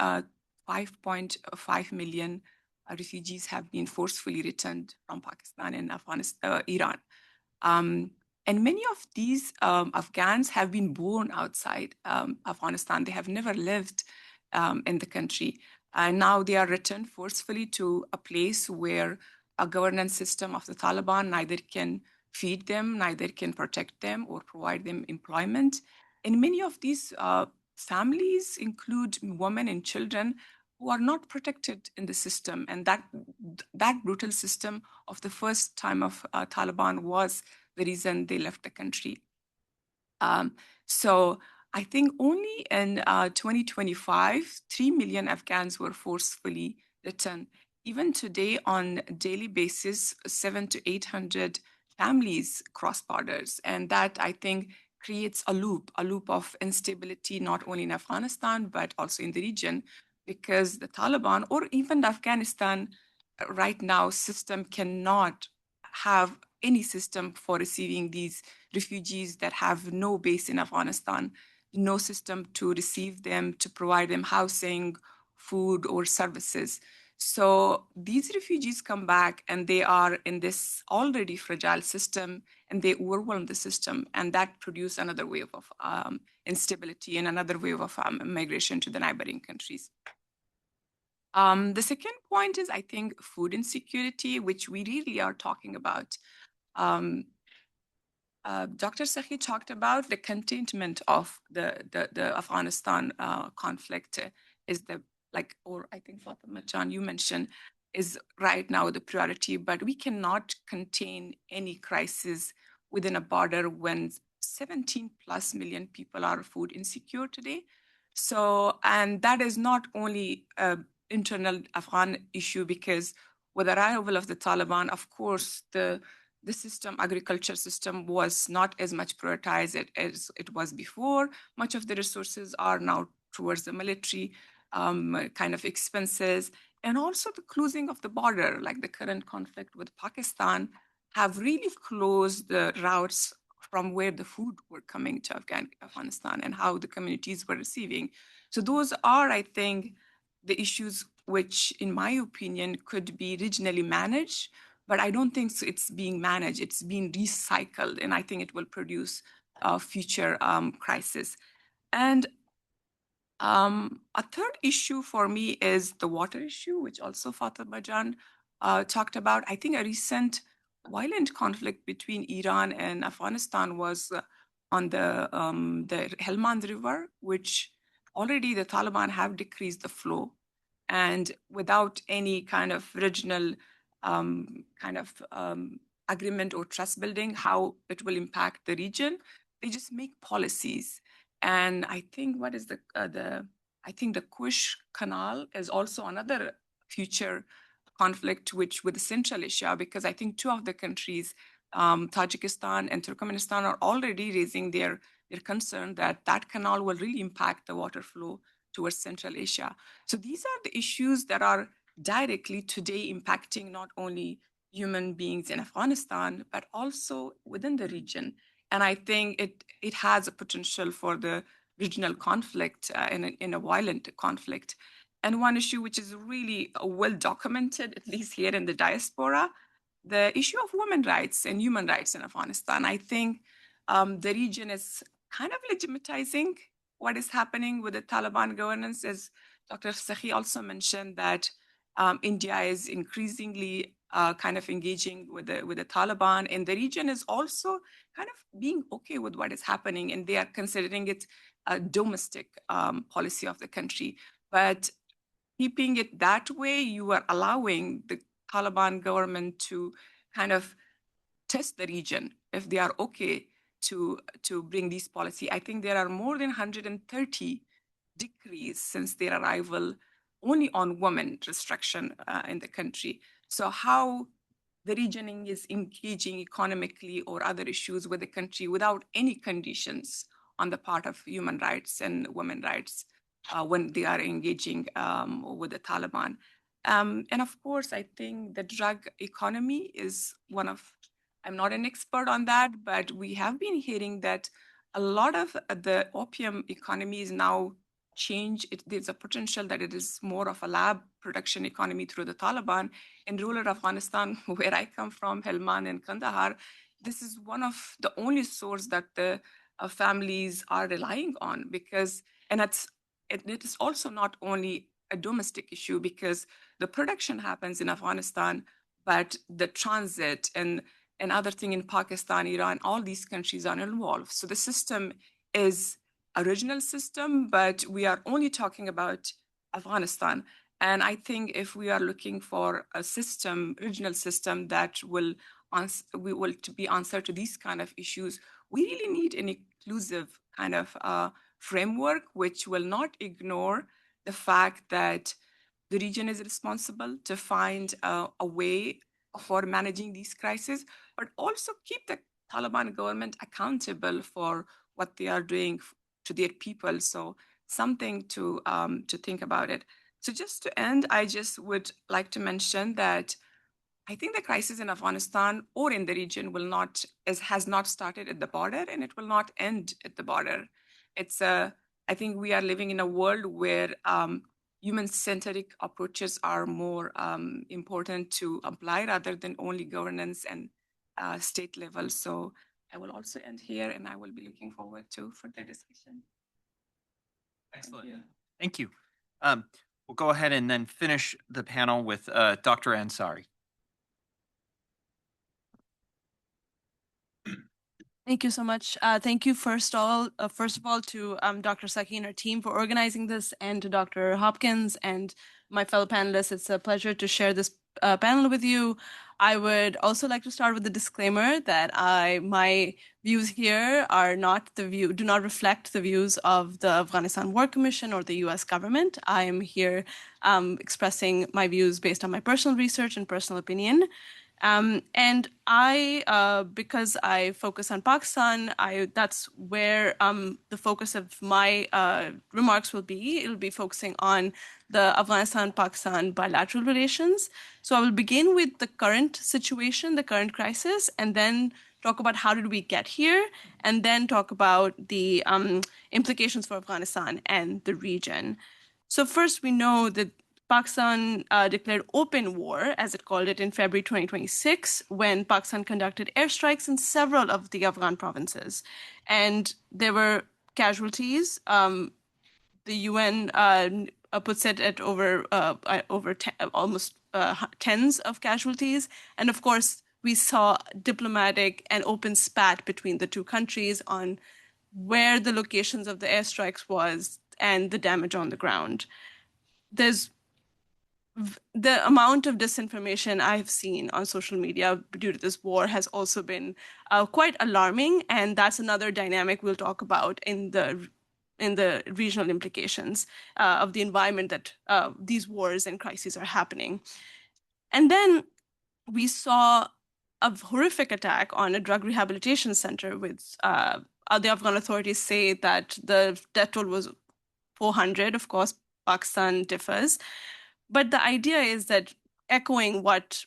5.5 million refugees have been forcefully returned from Pakistan and Iran. And many of these Afghans have been born outside Afghanistan. They have never lived in the country. And now they are returned forcefully to a place where a governance system of the Taliban neither can feed them, neither can protect them or provide them employment. And many of these families include women and children who are not protected in the system. And that brutal system of the first time of Taliban was the reason they left the country. So I think only in 2025, 3 million Afghans were forcefully returned. Even today, on a daily basis, 700 to 800 families cross borders. And that, I think, creates a loop of instability, not only in Afghanistan, but also in the region, because the Taliban or even the Afghanistan right now system cannot have any system for receiving these refugees that have no base in Afghanistan, no system to receive them, to provide them housing, food, or services. So these refugees come back and they are in this already fragile system and they overwhelm the system, and that produces another wave of instability and another wave of migration to the neighboring countries. The second point is, I think, food insecurity, which we really are talking about. Dr. Sakhi talked about the containment of the Afghanistan conflict is or I think Fatima John, you mentioned, is right now the priority, but we cannot contain any crisis within a border when 17 plus million people are food insecure today. So, and that is not only an internal Afghan issue, because with the arrival of the Taliban, of course, the system, agriculture system, was not as much prioritized as it was before. Much of the resources are now towards the military kind of expenses, and also the closing of the border, like the current conflict with Pakistan, have really closed the routes from where the food were coming to Afghanistan and how the communities were receiving. So those are, I think, the issues which, in my opinion, could be regionally managed, but I don't think it's being managed. It's being recycled, and I think it will produce future crisis. And a third issue for me is the water issue, which also Fatima Jan talked about. I think a recent violent conflict between Iran and Afghanistan was on the Helmand River, which already the Taliban have decreased the flow. And without any kind of regional agreement or trust building, how it will impact the region, they just make policies. And I think what is I think the Kush Canal is also another future conflict with Central Asia, because I think two of the countries, Tajikistan and Turkmenistan, are already raising their concern that that canal will really impact the water flow towards Central Asia. So these are the issues that are directly today impacting not only human beings in Afghanistan, but also within the region. And I think it has a potential for the regional conflict in a violent conflict. And one issue which is really well documented, at least here in the diaspora, the issue of women's rights and human rights in Afghanistan. I think the region is kind of legitimatizing what is happening with the Taliban governance. As Dr. Sakhi also mentioned, that India is increasingly kind of engaging with the Taliban, and the region is also kind of being okay with what is happening, and they are considering it a domestic policy of the country. But keeping it that way, you are allowing the Taliban government to kind of test the region if they are okay to bring these policy. I think there are more than 130 decrees since their arrival only on women restriction in the country. So how the regioning is engaging economically or other issues with the country without any conditions on the part of human rights and women's rights when they are engaging with the Taliban. And of course, I think the drug economy is one of, I'm not an expert on that, but we have been hearing that a lot of the opium economy is now changed. There's a potential that it is more of a lab production economy through the Taliban. In rural Afghanistan, where I come from, Helmand and Kandahar, this is one of the only source that the families are relying on, because, and it is also not only a domestic issue, because the production happens in Afghanistan, but the transit and other thing in Pakistan, Iran, all these countries are involved. So the system is a regional system, but we are only talking about Afghanistan. And I think if we are looking for a system, regional system that will to be answer to these kind of issues, we really need an inclusive kind of framework which will not ignore the fact that the region is responsible to find a way for managing these crises, but also keep the Taliban government accountable for what they are doing to their people. So something to think about it. So just to end, I just would like to mention that I think the crisis in Afghanistan or in the region has not started at the border, and it will not end at the border. I think we are living in a world where human-centric approaches are more important to apply rather than only governance and state level. So I will also end here, and I will be looking forward to further discussion. Excellent. Thank you. We'll go ahead and then finish the panel with Dr. Ansari. Thank you so much. Thank you first of all to Dr. Sakhi and her team for organizing this, and to Dr. Hopkins and my fellow panelists. It's a pleasure to share this panel with you. I would also like to start with the disclaimer that my views here do not reflect the views of the Afghanistan War Commission or the US government. I am here expressing my views based on my personal research and personal opinion. And because I focus on Pakistan, that's where the focus of my remarks will be. It'll be focusing on the Afghanistan-Pakistan bilateral relations. So I will begin with the current situation, the current crisis, and then talk about how did we get here, and then talk about the implications for Afghanistan and the region. So first, we know that Pakistan declared open war, as it called it, in February 2026, when Pakistan conducted airstrikes in several of the Afghan provinces. And there were casualties. The UN puts it at almost tens of casualties. And of course, we saw diplomatic and open spat between the two countries on where the locations of the airstrikes was and the damage on the ground. The amount of disinformation I've seen on social media due to this war has also been quite alarming, and that's another dynamic we'll talk about in the regional implications of the environment that these wars and crises are happening. And then we saw a horrific attack on a drug rehabilitation center with the Afghan authorities say that the death toll was 400. Of course, Pakistan differs. But the idea is that, echoing what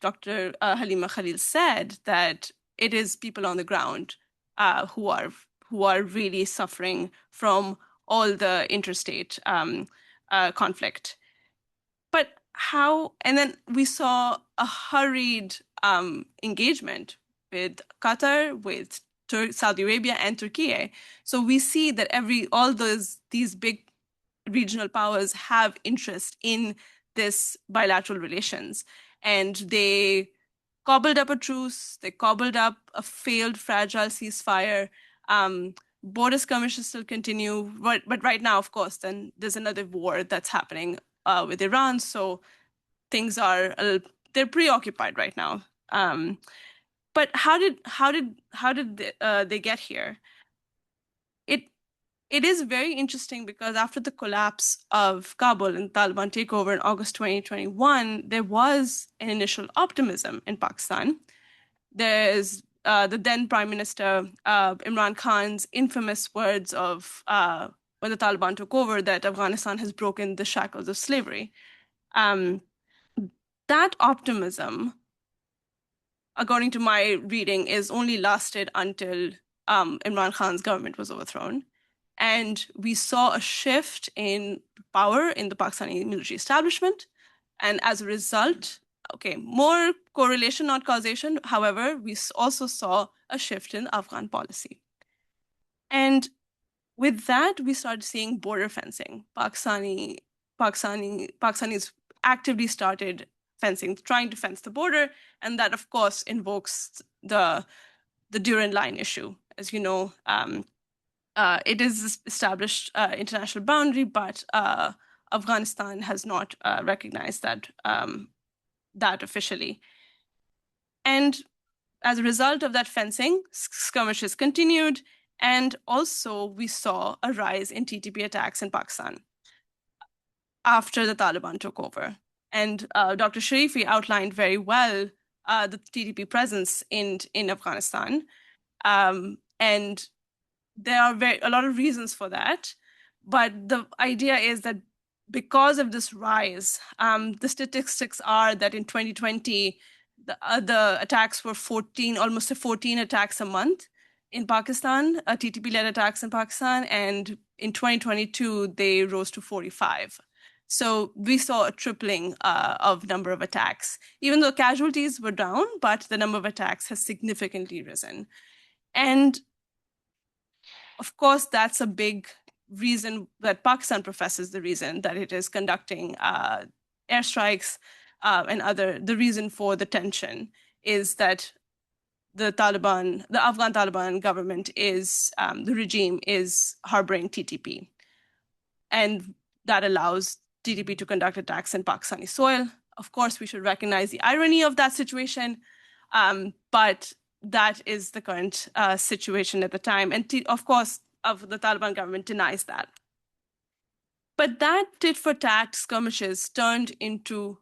Dr. Halima Khalil said, that it is people on the ground who are really suffering from all the interstate conflict. But how? And then we saw a hurried engagement with Qatar, with Saudi Arabia, and Turkey. So we see that all these big regional powers have interest in this bilateral relations, and they cobbled up a truce, they cobbled up a failed fragile ceasefire. Border skirmishes still continue, but right now, of course, then there's another war that's happening with Iran, so things they're preoccupied right now. But how did they get here? It is very interesting because after the collapse of Kabul and Taliban takeover in August 2021, there was an initial optimism in Pakistan. There's the then Prime Minister Imran Khan's infamous words of when the Taliban took over that Afghanistan has broken the shackles of slavery. That optimism, according to my reading, is only lasted until Imran Khan's government was overthrown. And we saw a shift in power in the Pakistani military establishment. And as a result, more correlation, not causation. However, we also saw a shift in Afghan policy. And with that, we started seeing border fencing. Pakistanis actively started fencing, trying to fence the border. And that, of course, invokes the Durand Line issue. As you know, it is established international boundary, but Afghanistan has not recognized that officially. And as a result of that fencing, skirmishes continued, and also we saw a rise in TTP attacks in Pakistan after the Taliban took over. And Dr. Sharifi outlined very well the TTP presence in Afghanistan. And there are a lot of reasons for that. But the idea is that because of this rise, the statistics are that in 2020, the attacks were almost 14 attacks a month in Pakistan, TTP-led attacks in Pakistan. And in 2022, they rose to 45. So we saw a tripling of number of attacks, even though casualties were down, but the number of attacks has significantly risen. And of course, that's a big reason that Pakistan professes the reason that it is conducting airstrikes and the reason for the tension is that the Afghan Taliban government the regime is harboring TTP. And that allows TTP to conduct attacks in Pakistani soil. Of course, we should recognize the irony of that situation, but that is the current situation at the time. And of course, the Taliban government denies that. But that tit for tat skirmishes turned into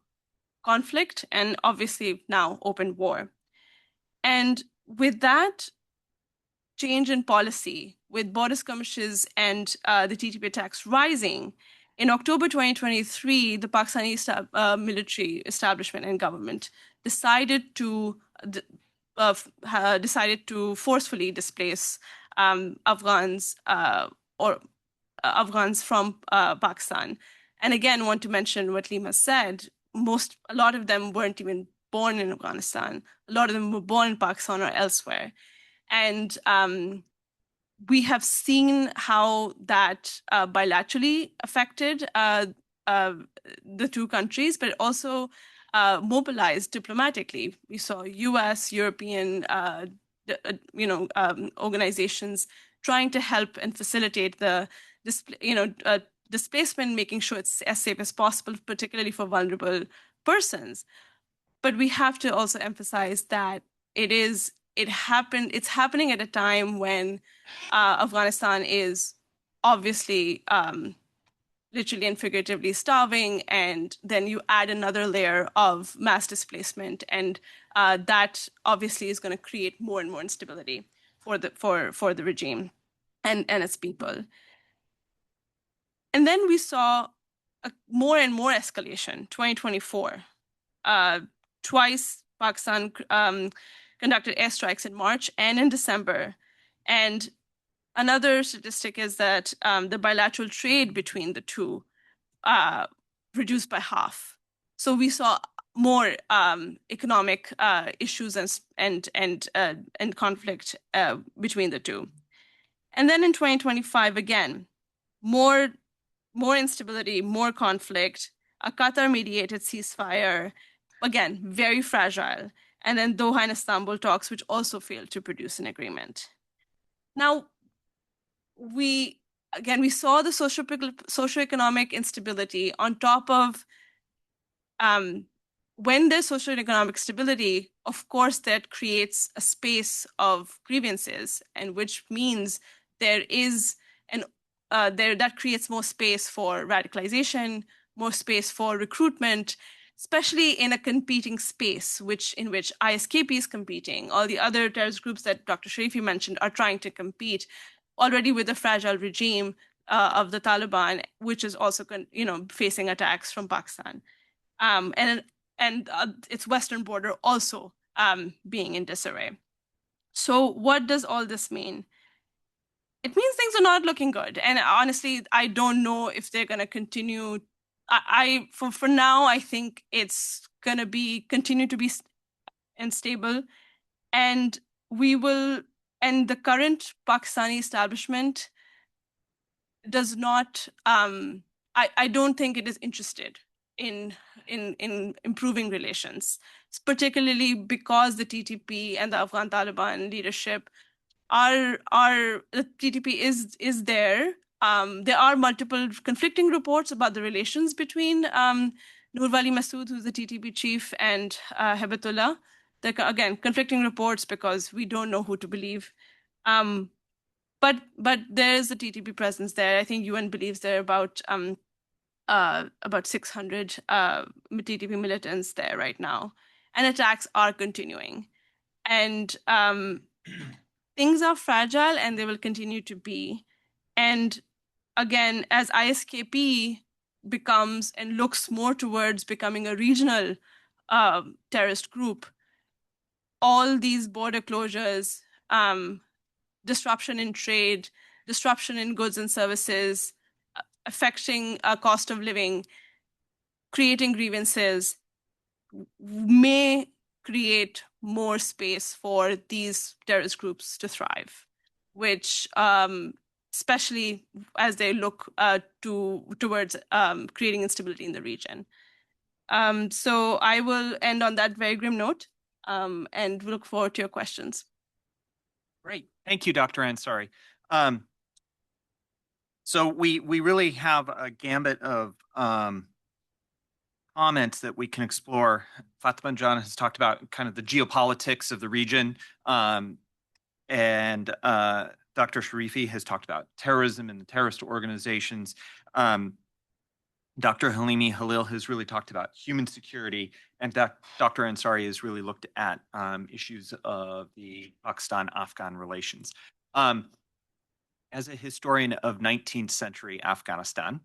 conflict and obviously now open war. And with that change in policy, with border skirmishes and the TTP attacks rising, in October 2023, the Pakistani military establishment and government decided to forcefully displace Afghans Afghans from Pakistan. And again, want to mention what Lima said. A lot of them weren't even born in Afghanistan. A lot of them were born in Pakistan or elsewhere. And we have seen how that bilaterally affected the two countries, but also mobilized diplomatically. We saw U.S., European, organizations trying to help and facilitate the displacement, making sure it's as safe as possible, particularly for vulnerable persons. But we have to also emphasize that it's happening at a time when Afghanistan is obviously literally and figuratively starving, and then you add another layer of mass displacement, and that obviously is going to create more and more instability for the regime and its people. And then we saw more and more escalation. 2024, twice Pakistan conducted airstrikes in March and in December. And another statistic is that the bilateral trade between the two reduced by half. So we saw more economic issues and conflict between the two. And then in 2025, again, more instability, more conflict, a Qatar-mediated ceasefire, again, very fragile, and then Doha and Istanbul talks, which also failed to produce an agreement. Now, we saw the socioeconomic instability on top of when there's socioeconomic stability, of course, that creates a space of grievances, and which means there is that creates more space for radicalization, more space for recruitment, especially in a competing space, in which ISKP is competing. All the other terrorist groups that Dr. Sharifi mentioned are trying to compete already with the fragile regime of the Taliban, which is also facing attacks from Pakistan, and its western border also being in disarray. So what does all this mean? It means things are not looking good. And honestly, I don't know if they're going to continue. For now, I think it's going to continue to be unstable. And the current Pakistani establishment does not, I don't think it is interested in improving relations, particularly because the TTP and the Afghan Taliban leadership the TTP is there. There are multiple conflicting reports about the relations between Nurwali Masood, who's the TTP chief, and Hebatullah. Again, conflicting reports because we don't know who to believe. But there is a TTP presence there. I think UN believes there are about 600 TTP militants there right now, and attacks are continuing. And things are fragile, and they will continue to be. And again, as ISKP becomes and looks more towards becoming a regional terrorist group, all these border closures, disruption in trade, disruption in goods and services, affecting cost of living, creating grievances, may create more space for these terrorist groups to thrive, which especially as they look towards creating instability in the region. So I will end on that very grim note and look forward to your questions. Great. Thank you, Dr. Ansari. So we really have a gambit of comments that we can explore. Fatima John has talked about kind of the geopolitics of the region, and Dr. Sharifi has talked about terrorism and the terrorist organizations. Dr. Halimi Halil has really talked about human security, and Dr. Ansari has really looked at issues of the Pakistan-Afghan relations. As a historian of 19th century Afghanistan,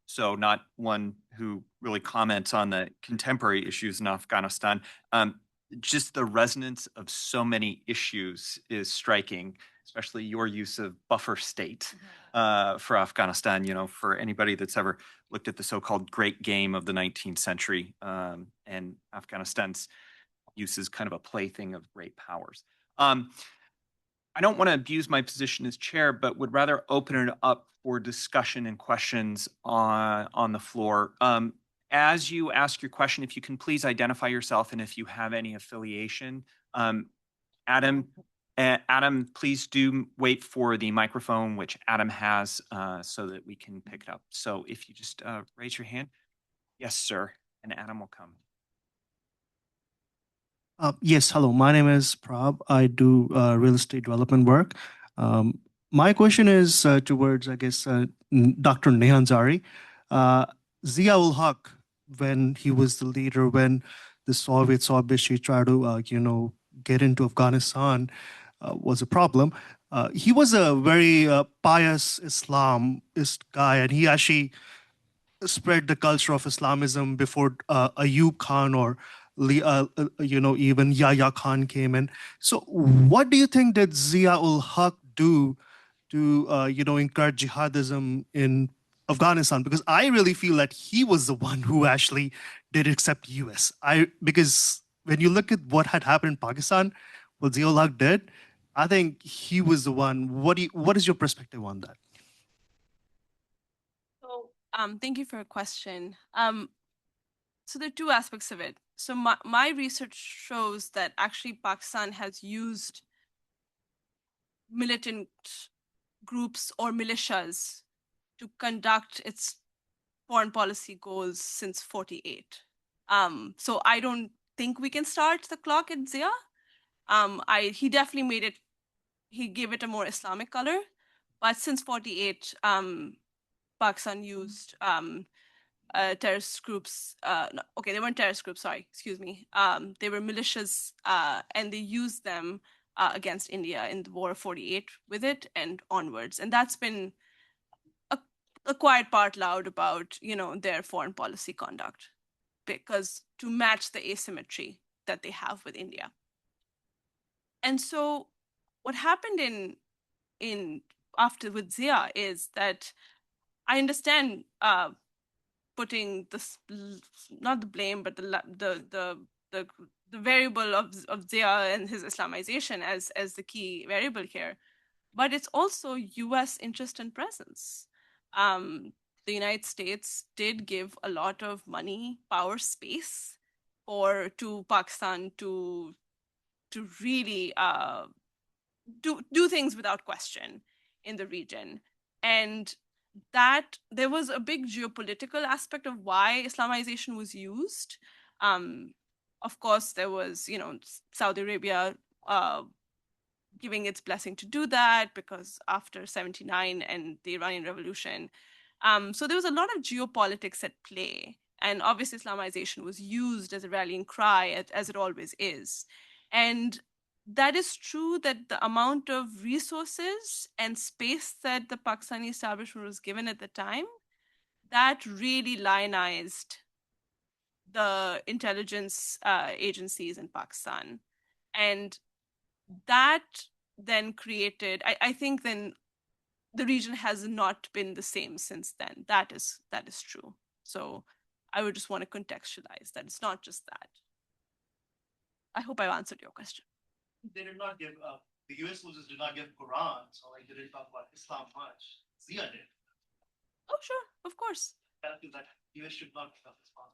so not one who really comments on the contemporary issues in Afghanistan, just the resonance of so many issues is striking, especially your use of buffer state for Afghanistan. You know, for anybody that's ever looked at the so-called great game of the 19th century, and Afghanistan's use as kind of a plaything of great powers. I don't want to abuse my position as chair, but would rather open it up for discussion and questions on the floor. As you ask your question, if you can please identify yourself and if you have any affiliation. Adam, please do wait for the microphone, which Adam has, so that we can pick it up. So if you just raise your hand. Yes, sir. And Adam will come. Yes, hello. My name is Prab. I do real estate development work. My question is towards, I guess, Dr. Nehanzari. Zia-ul Haq, when he was the leader, when the Soviets obviously tried to, get into Afghanistan, was a problem. He was a very pious Islamist guy, and he actually spread the culture of Islamism before Ayub Khan or even Yahya Khan came in. So, what do you think did Zia-ul Haq do to encourage jihadism in Afghanistan? Because I really feel that he was the one who actually did accept US. Because when you look at what had happened in Pakistan, what Zia-ul Haq did, I think he was the one. What is your perspective on that? So, thank you for your question. So there are two aspects of it. So my research shows that actually Pakistan has used militant groups or militias to conduct its foreign policy goals since 48. So I don't think we can start the clock at Zia. He definitely he gave it a more Islamic color, but since 48, Pakistan used terrorist groups. Okay, they weren't terrorist groups. Sorry, excuse me. They were militias, and they used them against India in the War of 48 with it and onwards. And that's been a quiet part loud about their foreign policy conduct, because to match the asymmetry that they have with India. And so, what happened in after with Zia is that I understand putting this, not the blame, but the variable of Zia and his Islamization as the key variable here. But it's also US interest and presence. The United States did give a lot of money, power, space to Pakistan to really do things without question in the region. And that there was a big geopolitical aspect of why Islamization was used. Of course, there was, Saudi Arabia giving its blessing to do that because after 79 and the Iranian Revolution. So there was a lot of geopolitics at play. And obviously, Islamization was used as a rallying cry, as it always is. And that is true that the amount of resources and space that the Pakistani establishment was given at the time, that really lionized the intelligence agencies in Pakistan. And that then created, I think then the region has not been the same since then. That is true. So I would just want to contextualize that it's not just that. I hope I've answered your question. They did not give the US soldiers did not give Quran, so they didn't talk about Islam much. Zia did. Oh, sure, of course. That US should not give Islam.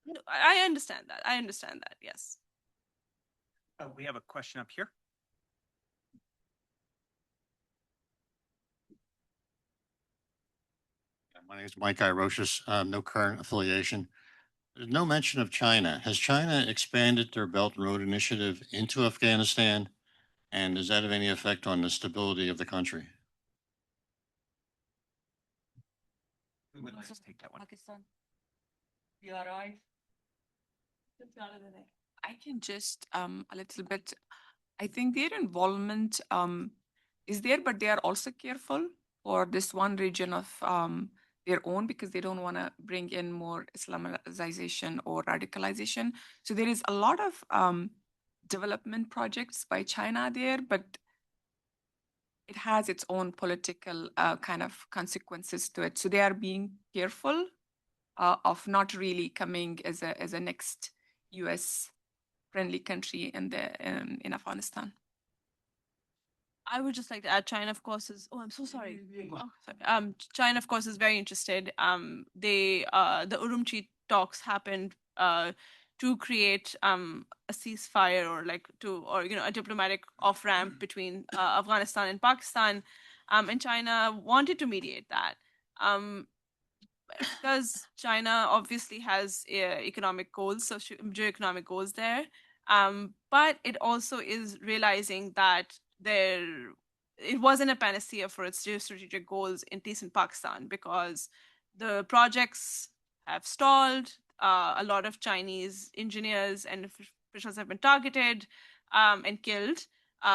No, I understand that. Yes. We have a question up here. My name is Mike Iroshis, no current affiliation. There's no mention of China. Has China expanded their Belt and Road Initiative into Afghanistan? And does that have any effect on the stability of the country? Who would like to take that one? Pakistan. PRI. I can just a little bit. I think their involvement is there, but they are also careful for this one region of their own because they don't want to bring in more Islamization or radicalization. So there is a lot of development projects by China there, but it has its own political kind of consequences to it. So they are being careful of not really coming as a next U.S. friendly country in Afghanistan. I would just like to add, China, of course, is. Oh, I'm so sorry. Oh, sorry. China, of course, is very interested. The Urumqi talks happened to create a ceasefire or a diplomatic off ramp between Afghanistan and Pakistan, and China wanted to mediate that. Because China obviously has economic goals, socio-economic goals there, but it also is realizing that it wasn't a panacea for its geostrategic goals, at least in Pakistan, because the projects have stalled. A lot of Chinese engineers and officials have been targeted and killed.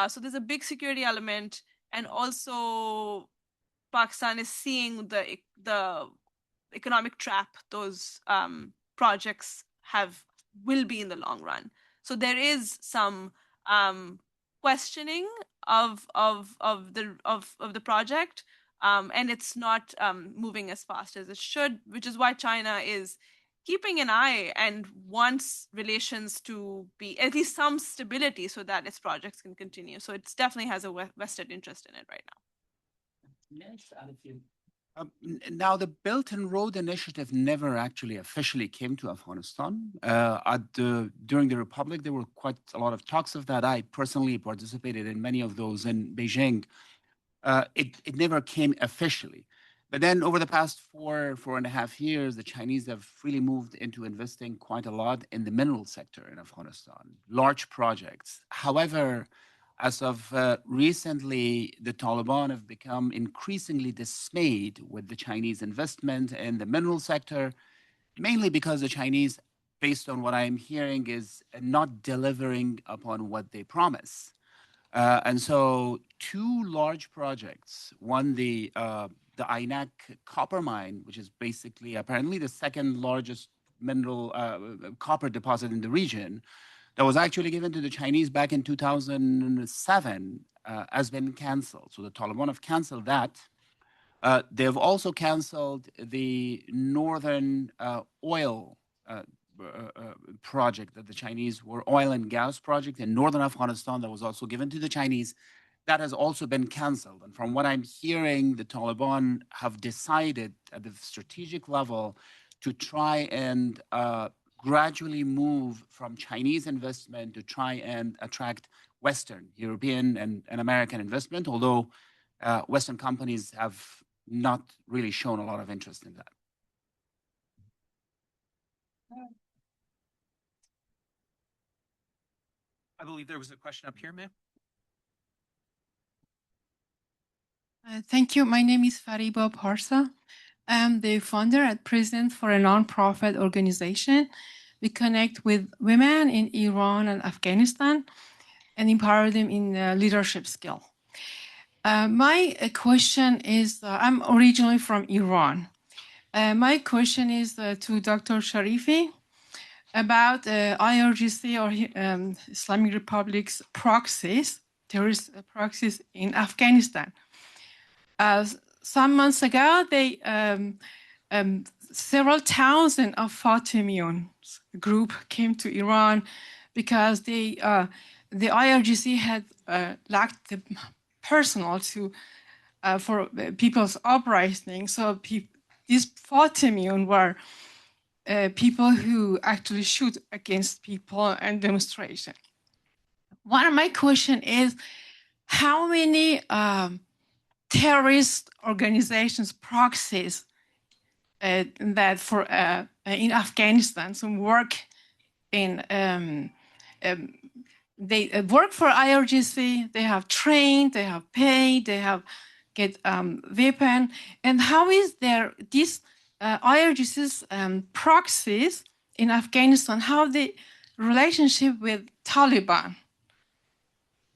So there's a big security element, and also Pakistan is seeing the economic trap those projects will be in the long run. So there is some questioning of the project, and it's not moving as fast as it should, which is why China is keeping an eye and wants relations to be at least some stability so that its projects can continue. So it definitely has a vested interest in it right now. Now, the Belt and Road Initiative never actually officially came to Afghanistan. During the Republic, there were quite a lot of talks of that. I personally participated in many of those in Beijing. It never came officially. But then over the past 4.5 years, the Chinese have really moved into investing quite a lot in the mineral sector in Afghanistan, large projects. However, as of recently, the Taliban have become increasingly dismayed with the Chinese investment in the mineral sector, mainly because the Chinese, based on what I'm hearing, is not delivering upon what they promise. And so two large projects, one, the Ainak copper mine, which is basically apparently the second largest mineral copper deposit in the region, that was actually given to the Chinese back in 2007, has been canceled. So the Taliban have canceled that. They've also canceled the northern oil project that the Chinese were oil and gas project in northern Afghanistan that was also given to the Chinese. That has also been canceled. And from what I'm hearing, the Taliban have decided at the strategic level to try and gradually move from Chinese investment to try and attract Western, European, and American investment, although Western companies have not really shown a lot of interest in that. I believe there was a question up here, ma'am. Thank you. My name is Fariba Parsa. I'm the founder and president for a nonprofit organization. We connect with women in Iran and Afghanistan and empower them in leadership skill. My question is, I'm originally from Iran. My question is to Dr. Sharifi about IRGC or Islamic Republic's proxies, terrorist proxies in Afghanistan. Some months ago, several thousand of Fatimian group came to Iran because the IRGC had lacked the personnel for people's uprising. So these Fatimian were people who actually shoot against people and demonstration. One of my question is, how many terrorist organizations, proxies that for in Afghanistan, some work in they work for IRGC. They have trained, they have paid, they have get weapon. And how is there this IRGC's proxies in Afghanistan? How the relationship with Taliban?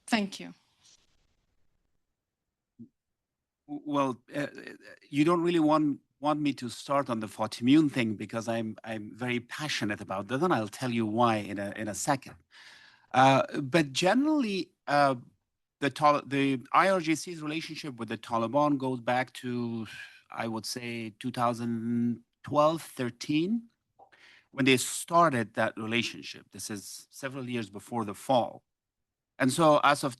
Thank you. Well, you don't really want me to start on the Fatimiyun thing because I'm very passionate about that, and I'll tell you why in a second. But generally, the IRGC's relationship with the Taliban goes back to, I would say, 2012, 13, when they started that relationship. This is several years before the fall. And so as of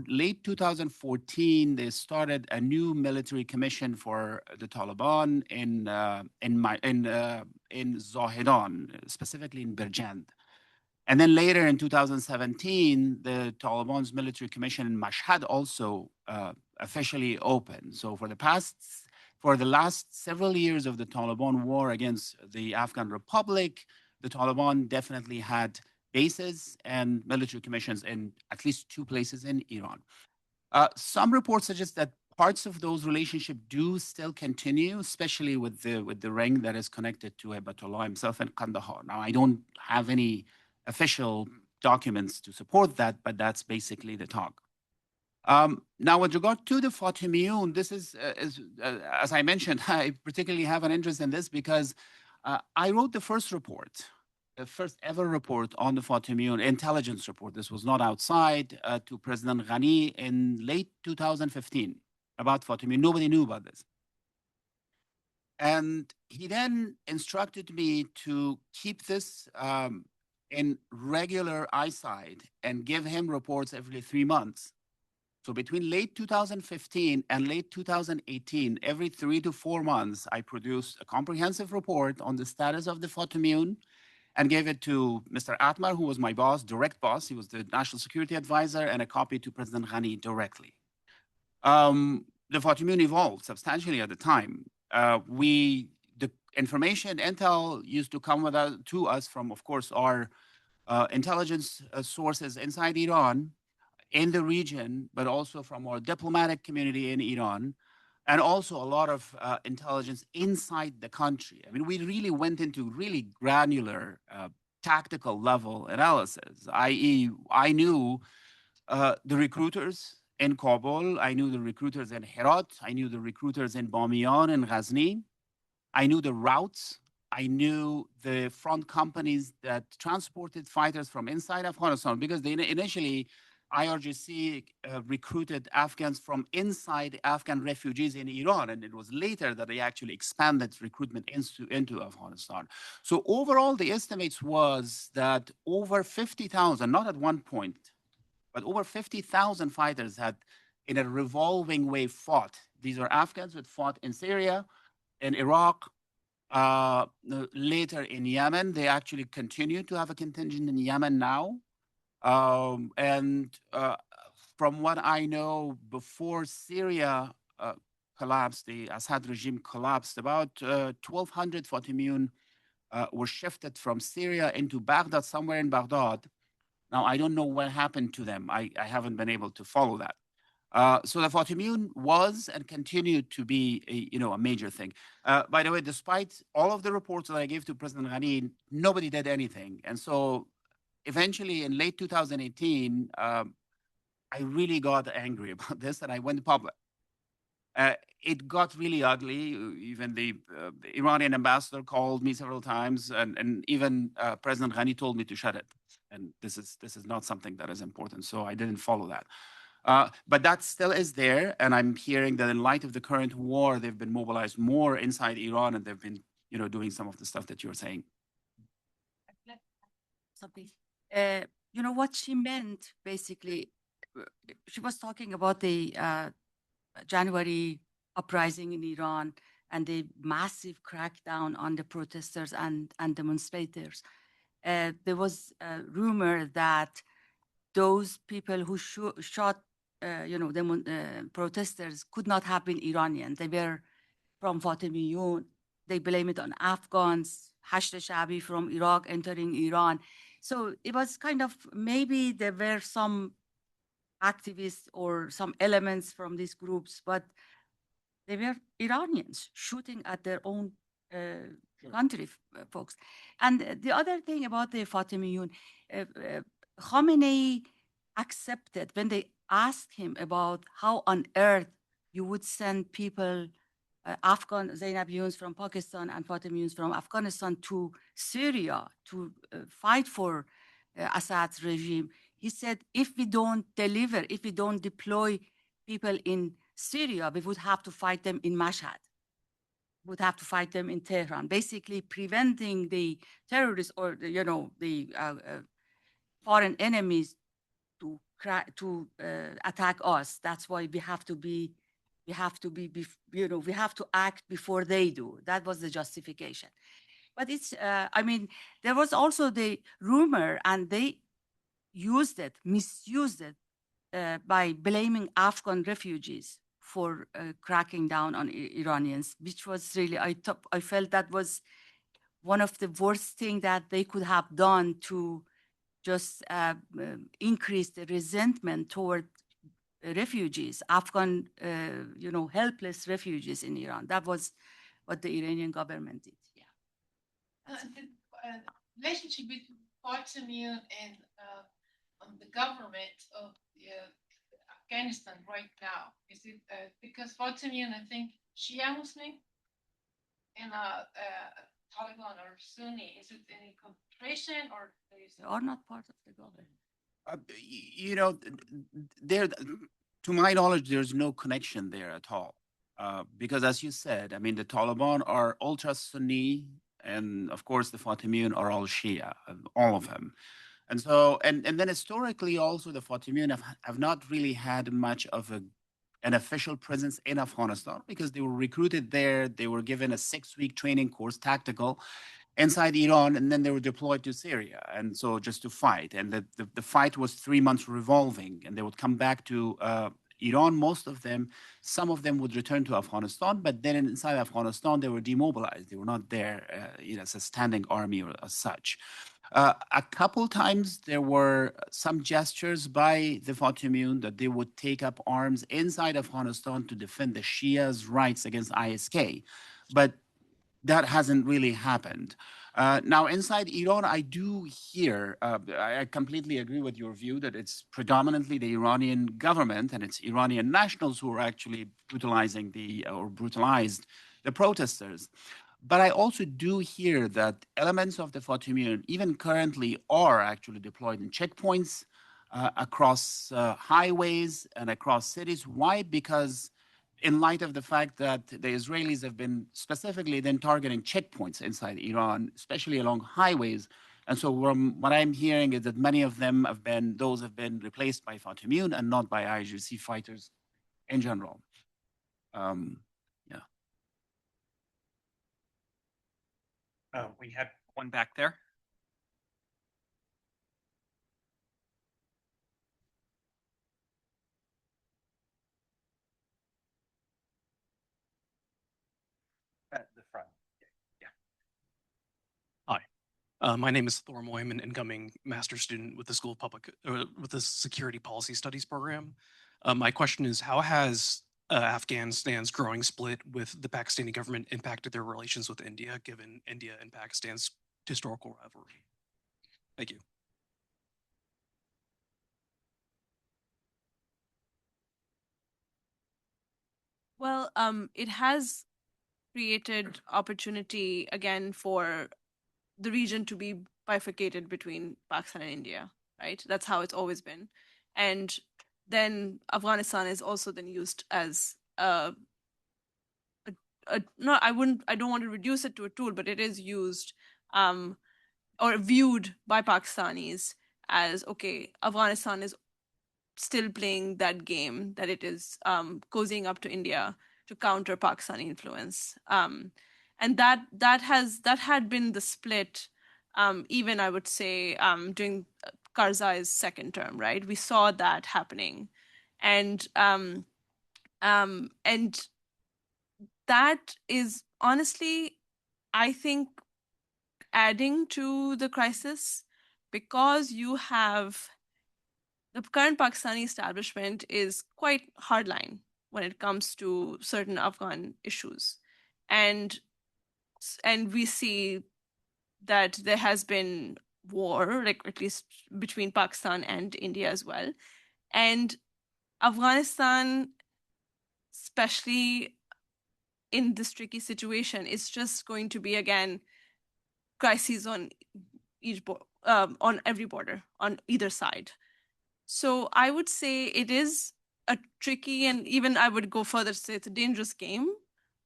late 2014, they started a new military commission for the Taliban in Zahedan, specifically in Birjand. And then later in 2017, the Taliban's military commission in Mashhad also officially opened. So for the last several years of the Taliban war against the Afghan Republic, the Taliban definitely had bases and military commissions in at least 2 places in Iran. Some reports suggest that parts of those relationships do still continue, especially with the ring that is connected to Hibatullah himself in Kandahar. Now, I don't have any official documents to support that, but that's basically the talk. Now, with regard to the Fatimiyun, this is, as I mentioned, I particularly have an interest in this because I wrote the first report, the first ever report on the Fatimiyun, intelligence report. This was not outside, to President Ghani in late 2015 about Fatimiyun. Nobody knew about this. And he then instructed me to keep this in regular eyesight and give him reports every 3 months. So between late 2015 and late 2018, every 3 to 4 months, I produced a comprehensive report on the status of the Fatimiyun and gave it to Mr. Atmar, who was my boss, direct boss. He was the national security advisor, and a copy to President Ghani directly. The Fatimiyun evolved substantially at the time. The information, intel used to come to us from, of course, our intelligence sources inside Iran, in the region, but also from our diplomatic community in Iran, and also a lot of intelligence inside the country. I mean, we really went into really granular tactical level analysis, i.e., I knew the recruiters in Kabul, I knew the recruiters in Herat, I knew the recruiters in Bamiyan and Ghazni, I knew the routes, I knew the front companies that transported fighters from inside Afghanistan, because they initially, IRGC recruited Afghans from inside Afghan refugees in Iran, and it was later that they actually expanded recruitment into Afghanistan. So overall, the estimates was that over 50,000, not at one point, but over 50,000 fighters had, in a revolving way, fought. These are Afghans who fought in Syria, in Iraq, later in Yemen. They actually continue to have a contingent in Yemen now. From what I know, before Syria collapsed, the Assad regime collapsed, about 1,200 Fatimiyun were shifted from Syria into Baghdad, somewhere in Baghdad. Now, I don't know what happened to them. I haven't been able to follow that. So the Fatimiyun was and continued to be a major thing. By the way, despite all of the reports that I gave to President Ghani, nobody did anything. And so eventually in late 2018, I really got angry about this and I went public. It got really ugly. Even the Iranian ambassador called me several times, and even President Ghani told me to shut it. And this is not something that is important, so I didn't follow that. But that still is there, and I'm hearing that in light of the current war, they've been mobilized more inside Iran, and they've been, doing some of the stuff that you're saying. Something. What she meant, basically, she was talking about the January uprising in Iran and the massive crackdown on the protesters and demonstrators. There was a rumor that those people who shot, protesters could not have been Iranian. They were from Fatimiyun they blame it on Afghans, Hashd Shabi from Iraq entering Iran. So it was kind of, maybe there were some activists or some elements from these groups, but they were Iranians shooting at their own country folks. And the other thing about the Fatimiyun, Khamenei accepted when they asked him about how on earth you would send people, Afghan Zainabiyuns from Pakistan and Fatimiyuns from Afghanistan to Syria to fight for Assad's regime. He said, if we don't deliver, if we don't deploy people in Syria, we would have to fight them in Mashhad. We would have to fight them in Tehran, basically preventing the terrorists or the foreign enemies to attack us. That's why we have to act before they do. That was the justification. But it's, I mean, there was also the rumor, and they misused it by blaming Afghan refugees for cracking down on Iranians, which was really, I felt that was one of the worst things that they could have done to just increase the resentment toward refugees, Afghan, helpless refugees in Iran. That was what the Iranian government did. Yeah. The relationship between Fatimiyun and the government of Afghanistan right now, is it because Fatimiyun, I think, Shia Muslim and Taliban or Sunni? Is it any concentration, or they are not part of the government? To my knowledge, there's no connection there at all. Because as you said, I mean, the Taliban are ultra Sunni, and of course the Fatimiyun are all Shia, all of them. And so, and then historically also the Fatimiyun have not really had much of an official presence in Afghanistan, because they were recruited there. They were given a 6-week training course, tactical, inside Iran, and then they were deployed to Syria. And so just to fight. And the fight was 3 months revolving, and they would come back to Iran, most of them. Some of them would return to Afghanistan, but then inside Afghanistan, they were demobilized. They were not there as a standing army or as such. A couple times there were some gestures by the Fatimiyun that they would take up arms inside Afghanistan to defend the Shias' rights against ISK. But that hasn't really happened. Now, inside Iran, I do hear, I completely agree with your view that it's predominantly the Iranian government and it's Iranian nationals who are actually brutalizing or brutalized the protesters. But I also do hear that elements of the Fatimiyun, even currently, are actually deployed in checkpoints across highways and across cities. Why? Because in light of the fact that the Israelis have been specifically then targeting checkpoints inside Iran, especially along highways. And so what I'm hearing is that many of them have been replaced by Fatimiyun and not by IRGC fighters in general. We had one back there. At the front. Yeah. Hi, my name is Thor Moy. I'm an incoming master's student with the School of with the Security Policy Studies program. My question is, how has Afghanistan's growing split with the Pakistani government impacted their relations with India, given India and Pakistan's historical rivalry? Thank you. Well, it has created opportunity again for the region to be bifurcated between Pakistan and India, right? That's how it's always been. And then Afghanistan is also then used as I don't want to reduce it to a tool, but it is used or viewed by Pakistanis as, okay, Afghanistan is still playing that game, that it is cozying up to India to counter Pakistani influence. And that had been the split, even I would say during Karzai's second term, right? We saw that happening, and that is honestly I think, adding to the crisis, because you have the current Pakistani establishment is quite hardline when it comes to certain Afghan issues. And we see that there has been war, like at least between Pakistan and India as well. And Afghanistan, especially in this tricky situation, is just going to be, again, crises on on every border, on either side. So I would say it is a tricky, and even I would go further to say it's a dangerous game,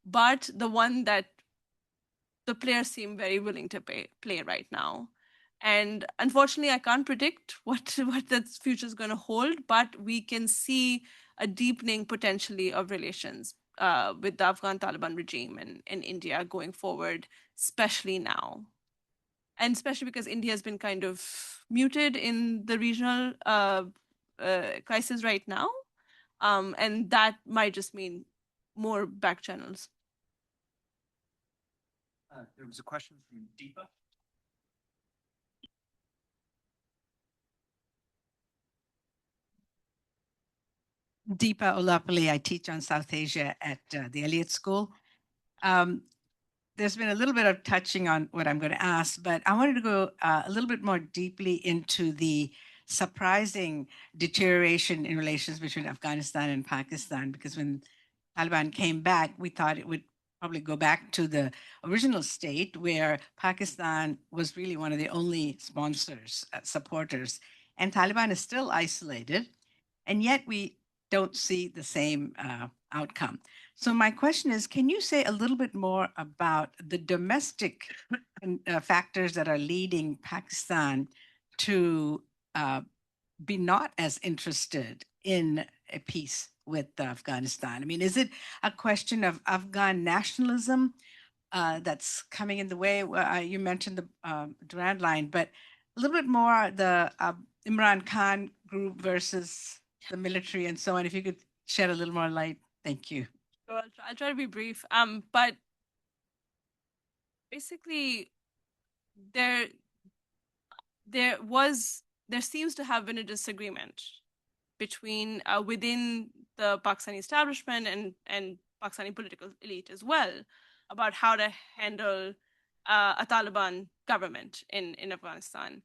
but the one that the players seem very willing to play right now. And unfortunately, I can't predict what the future is going to hold, but we can see a deepening potentially of relations with the Afghan Taliban regime and India going forward, especially now. And especially because India has been kind of muted in the regional crisis right now. And that might just mean more back channels. There was a question from Deepa. Deepa Olapalli. I teach on South Asia at the Elliott School. There's been a little bit of touching on what I'm going to ask, but I wanted to go a little bit more deeply into the surprising deterioration in relations between Afghanistan and Pakistan, because when Taliban came back, we thought it would probably go back to the original state where Pakistan was really one of the only sponsors, supporters, and Taliban is still isolated, and yet we don't see the same outcome. So my question is, can you say a little bit more about the domestic factors that are leading Pakistan to be not as interested in a peace with Afghanistan? I mean, is it a question of Afghan nationalism that's coming in the way? You mentioned the Durand Line, but a little bit more the Imran Khan group versus the military and so on. If you could shed a little more light, thank you. So I'll try to be brief. But basically, there seems to have been a disagreement between within the Pakistani establishment and Pakistani political elite as well about how to handle a Taliban government in Afghanistan.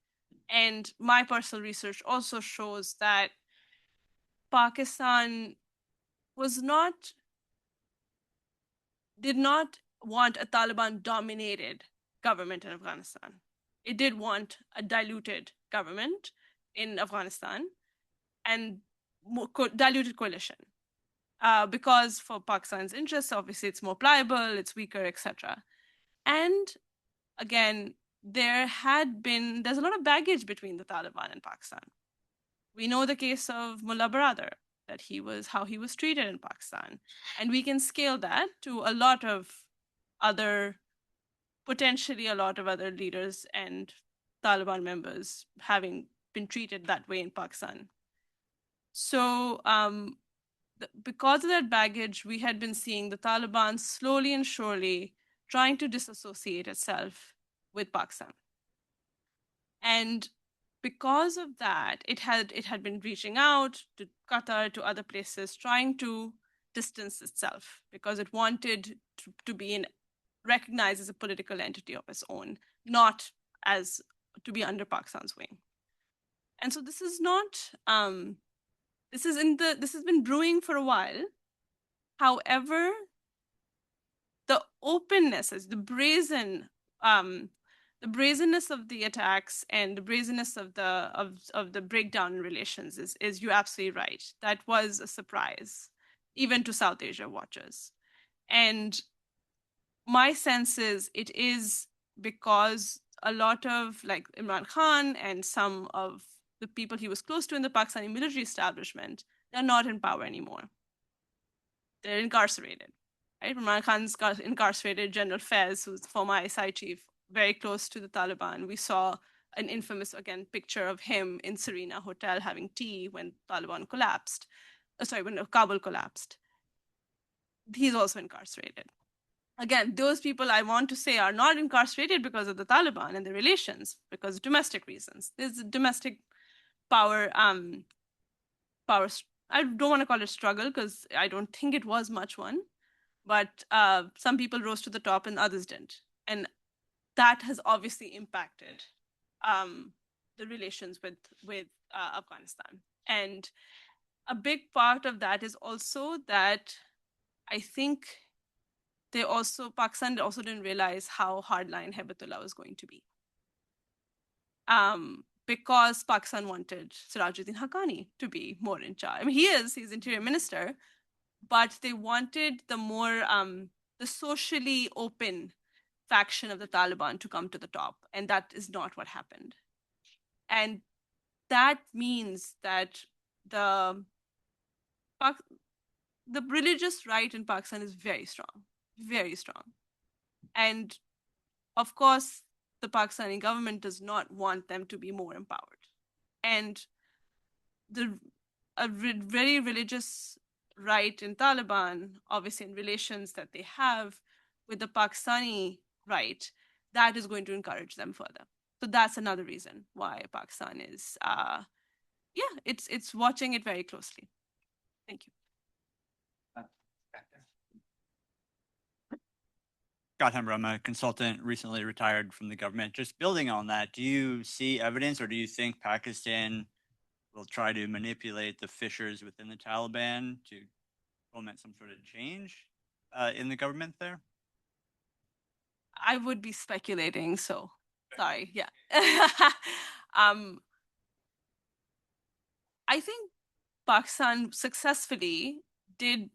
And my personal research also shows that Pakistan did not want a Taliban-dominated government in Afghanistan. It did want a diluted government in Afghanistan and diluted coalition. Because for Pakistan's interests, obviously it's more pliable, it's weaker, etc. And again, there's a lot of baggage between the Taliban and Pakistan. We know the case of Mullah Baradar, how he was treated in Pakistan. And we can scale that to potentially a lot of other leaders and Taliban members having been treated that way in Pakistan. So because of that baggage, we had been seeing the Taliban slowly and surely trying to disassociate itself with Pakistan. And because of that, it had been reaching out to Qatar, to other places, trying to distance itself because it wanted to be recognized as a political entity of its own, not as to be under Pakistan's wing. And so this is not this has been brewing for a while. However, the openness, the brazenness of the attacks and the brazenness of the breakdown in relations is you're absolutely right. That was a surprise, even to South Asia watchers. And my sense is it is because a lot of, like, Imran Khan and some of the people he was close to in the Pakistani military establishment, they're not in power anymore. They're incarcerated. Right? Imran Khan's incarcerated. General Faiz, who's the former ISI chief, very close to the Taliban. We saw an infamous, again, picture of him in Serena Hotel having tea when Taliban when Kabul collapsed. He's also incarcerated. again, those people I want to say are not incarcerated because of the Taliban and the relations, because of domestic reasons. There's a domestic power, I don't want to call it struggle because I don't think it was much one, but some people rose to the top and others didn't. And that has obviously impacted the relations with Afghanistan. And a big part of that is also that I think Pakistan also didn't realize how hardline Haibatullah was going to be. Because Pakistan wanted Sirajuddin Haqqani to be more in charge. I mean, he's interior minister, but they wanted the more, the socially open faction of the Taliban to come to the top. And that is not what happened. And that means that the religious right in Pakistan is very strong, very strong. And of course, the Pakistani government does not want them to be more empowered. And a very religious right in Taliban, obviously in relations that they have with the Pakistani right, that is going to encourage them further. So that's another reason why Pakistan is, it's watching it very closely. Thank you. Gautam, I'm a consultant, recently retired from the government. Just building on that, do you see evidence or do you think Pakistan will try to manipulate the fissures within the Taliban to implement some sort of change in the government there? I would be speculating, so sorry. Yeah. I think Pakistan successfully did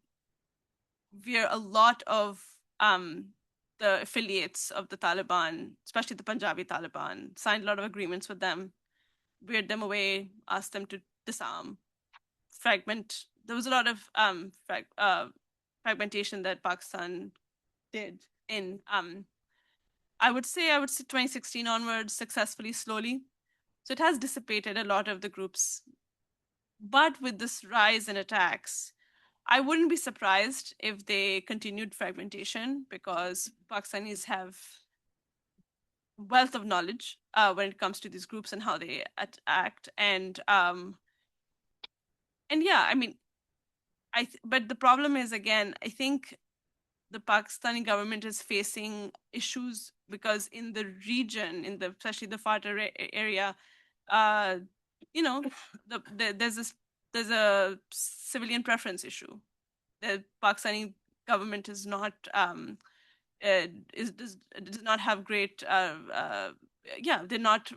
veer a lot of the affiliates of the Taliban, especially the Punjabi Taliban, signed a lot of agreements with them, veered them away, asked them to disarm, fragment. There was a lot of fragmentation that Pakistan did in, I would say 2016 onwards, successfully, slowly. So it has dissipated a lot of the groups. But with this rise in attacks, I wouldn't be surprised if they continued fragmentation because Pakistanis have wealth of knowledge when it comes to these groups and how they act. And yeah, I mean, but the problem is, again, I think the Pakistani government is facing issues because in the region, especially the FATA area, there's a civilian preference issue. The Pakistani government is not does not have great they're not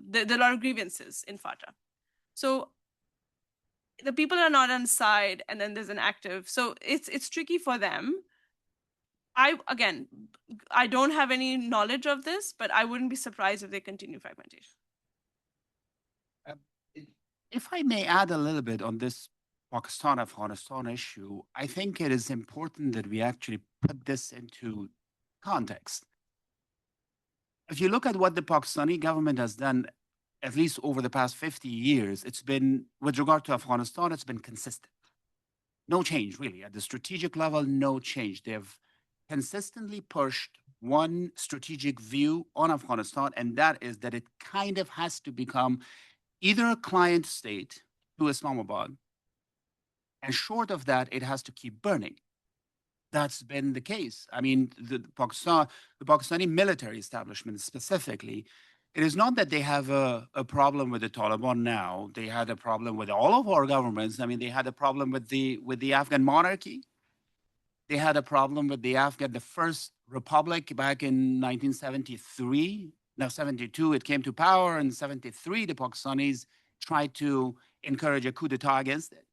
there are a lot of grievances in FATA. So the people are not on side, and then there's an active. So it's tricky for them. I don't have any knowledge of this, but I wouldn't be surprised if they continue fragmentation. If I may add a little bit on this Pakistan-Afghanistan issue, I think it is important that we actually put this into context. If you look at what the Pakistani government has done, at least over the past 50 years, it's been, with regard to Afghanistan, it's been consistent. No change, really. At the strategic level, no change. They've consistently pushed one strategic view on Afghanistan, and that is that it kind of has to become either a client state to Islamabad, and short of that, it has to keep burning. That's been the case. I mean, the Pakistani military establishment specifically, it is not that they have a problem with the Taliban now. They had a problem with all of our governments. I mean, they had a problem with the Afghan monarchy. They had a problem with the first republic back in 1973. Now, 72, it came to power. In 73, the Pakistanis tried to encourage a coup d'etat against it.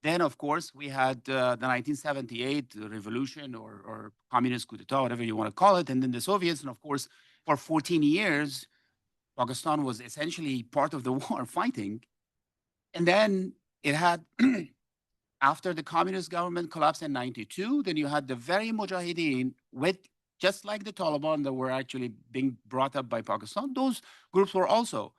Then, of course, we had the 1978 revolution or communist coup d'etat, whatever you want to call it, and then the Soviets. And of course, for 14 years, Pakistan was essentially part of the war fighting. And then it had, after the communist government collapsed in 92, then you had the very Mujahideen with, just like the Taliban that were actually being brought up by Pakistan, those groups were also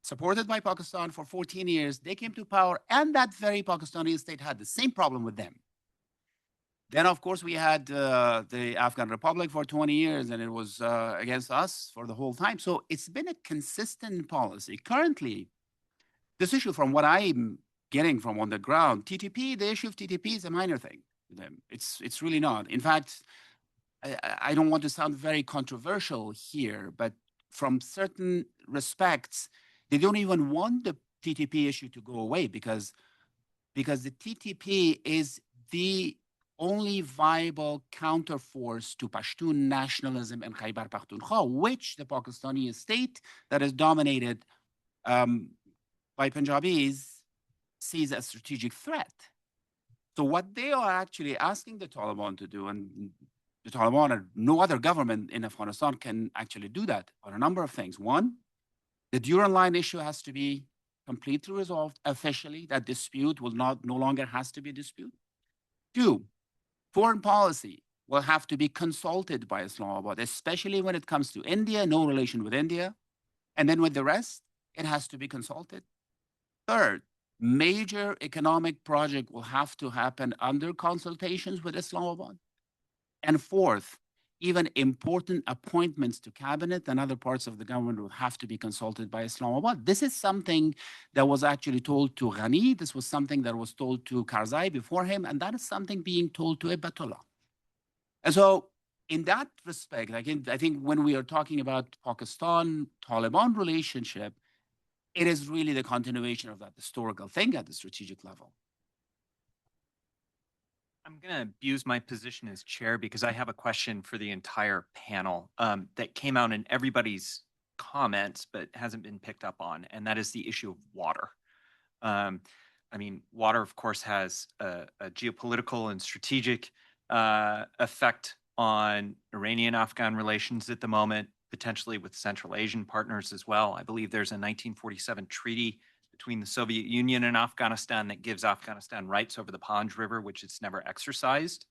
supported by Pakistan for 14 years. They came to power, and that very Pakistani state had the same problem with them. Then, of course, we had the Afghan Republic for 20 years, and it was against us for the whole time. So it's been a consistent policy. Currently, this issue, from what I'm getting from on the ground, TTP, the issue of TTP is a minor thing to them. It's really not. In fact, I don't want to sound very controversial here, but from certain respects, they don't even want the TTP issue to go away because the TTP is the only viable counterforce to Pashtun nationalism in Khyber Pakhtunkhwa, which the Pakistani state that is dominated by Punjabis sees as a strategic threat. So what they are actually asking the Taliban to do, and the Taliban or no other government in Afghanistan can actually do that, are a number of things. One, the Durand line issue has to be completely resolved officially. That dispute will no longer has to be a dispute. Two, foreign policy will have to be consulted by Islamabad, especially when it comes to India, no relation with India. And then with the rest, it has to be consulted. Third, major economic project will have to happen under consultations with Islamabad. And fourth, even important appointments to cabinet and other parts of the government will have to be consulted by Islamabad. This is something that was actually told to Ghani. This was something that was told to Karzai before him, and that is something being told to Ebatullah. And so in that respect, I think when we are talking about Pakistan-Taliban relationship, it is really the continuation of that historical thing at the strategic level. I'm going to abuse my position as chair because I have a question for the entire panel that came out in everybody's comments but hasn't been picked up on, and that is the issue of water. I mean, water, of course, has a geopolitical and strategic effect on Iranian-Afghan relations at the moment, potentially with Central Asian partners as well. I believe there's a 1947 treaty between the Soviet Union and Afghanistan that gives Afghanistan rights over the Panj River, which it's never exercised.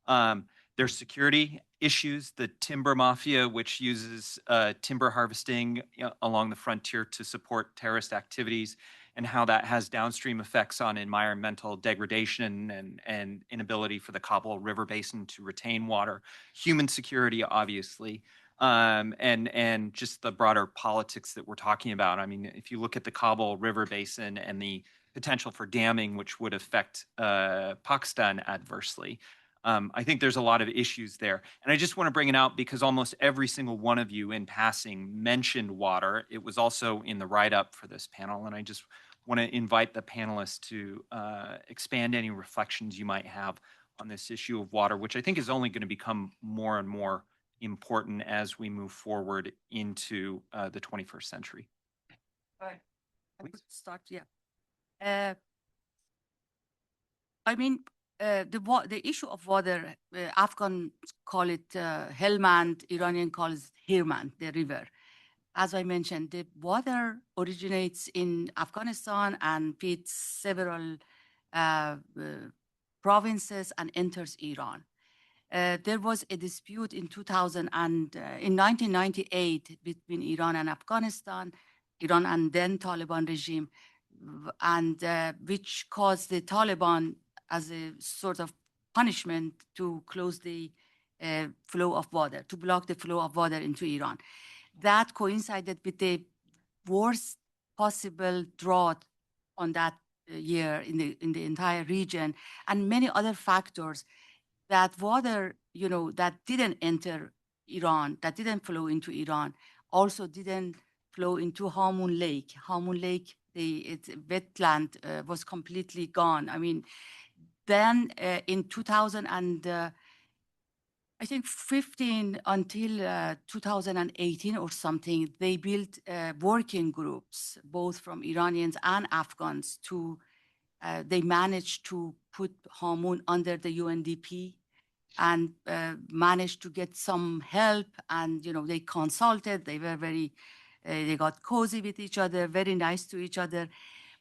There's security issues, the timber mafia, which uses timber harvesting along the frontier to support terrorist activities, and how that has downstream effects on environmental degradation and inability for the Kabul River Basin to retain water. Human security, obviously. And just the broader politics that we're talking about. I mean, if you look at the Kabul River Basin and the potential for damming, which would affect Pakistan adversely, I think there's a lot of issues there. And I just want to bring it out because almost every single one of you in passing mentioned water. It was also in the write-up for this panel, and I just want to invite the panelists to expand any reflections you might have on this issue of water, which I think is only going to become more and more important as we move forward into the 21st century. All right. I could start, yeah. I mean, the issue of water, Afghans call it Helmand, Iranian calls Hirmand, the river. As I mentioned, the water originates in Afghanistan and feeds several provinces and enters Iran. There was a dispute in 1998 between Iran and Afghanistan, Iran and then Taliban regime, and which caused the Taliban as a sort of punishment to close the flow of water, to block the flow of water into Iran. That coincided with the worst possible drought on that year in the entire region, and many other factors. That water, that didn't enter Iran, that didn't flow into Iran, also didn't flow into Hamun Lake. Hamun Lake, its wetland was completely gone. I mean, then in 2000 and I think 15 until 2018 or something, they built working groups, both from Iranians and Afghans, they managed to put Hamun under the UNDP and managed to get some help. And, they consulted, they were they got cozy with each other, very nice to each other.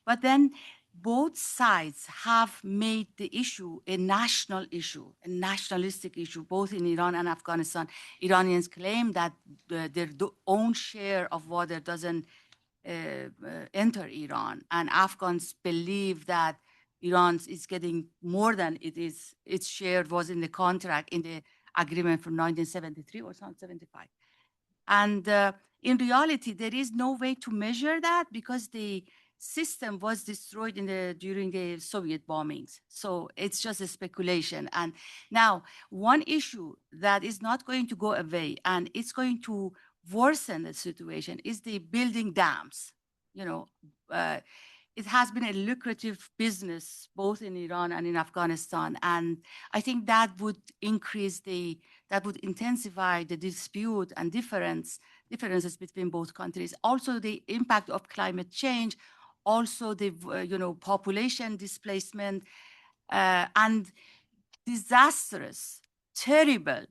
But then both sides have made the issue a national issue, a nationalistic issue, both in Iran and Afghanistan. Iranians claim that their own share of water doesn't enter Iran. And Afghans believe that, Iran is getting more than its share was in the contract, in the agreement from 1973 or 75. And in reality, there is no way to measure that because the system was destroyed during the Soviet bombings. So it's just a speculation. And now, one issue that is not going to go away and it's going to worsen the situation is the building dams. It has been a lucrative business both in Iran and in Afghanistan. And I think that would intensify the dispute and differences between both countries. Also, the impact of climate change, also the population displacement, and disastrous, terrible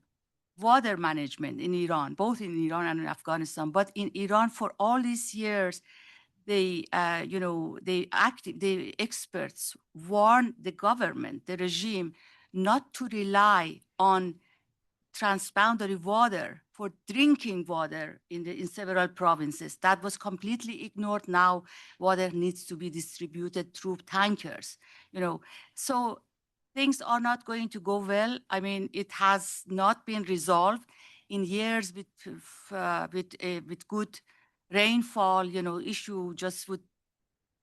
water management in Iran, both in Iran and in Afghanistan. But in Iran, for all these years, the experts warned the government, the regime, not to rely on transboundary water for drinking water in several provinces. That was completely ignored. Now water needs to be distributed through tankers. So things are not going to go well. I mean, it has not been resolved in years with good rainfall. Issue just would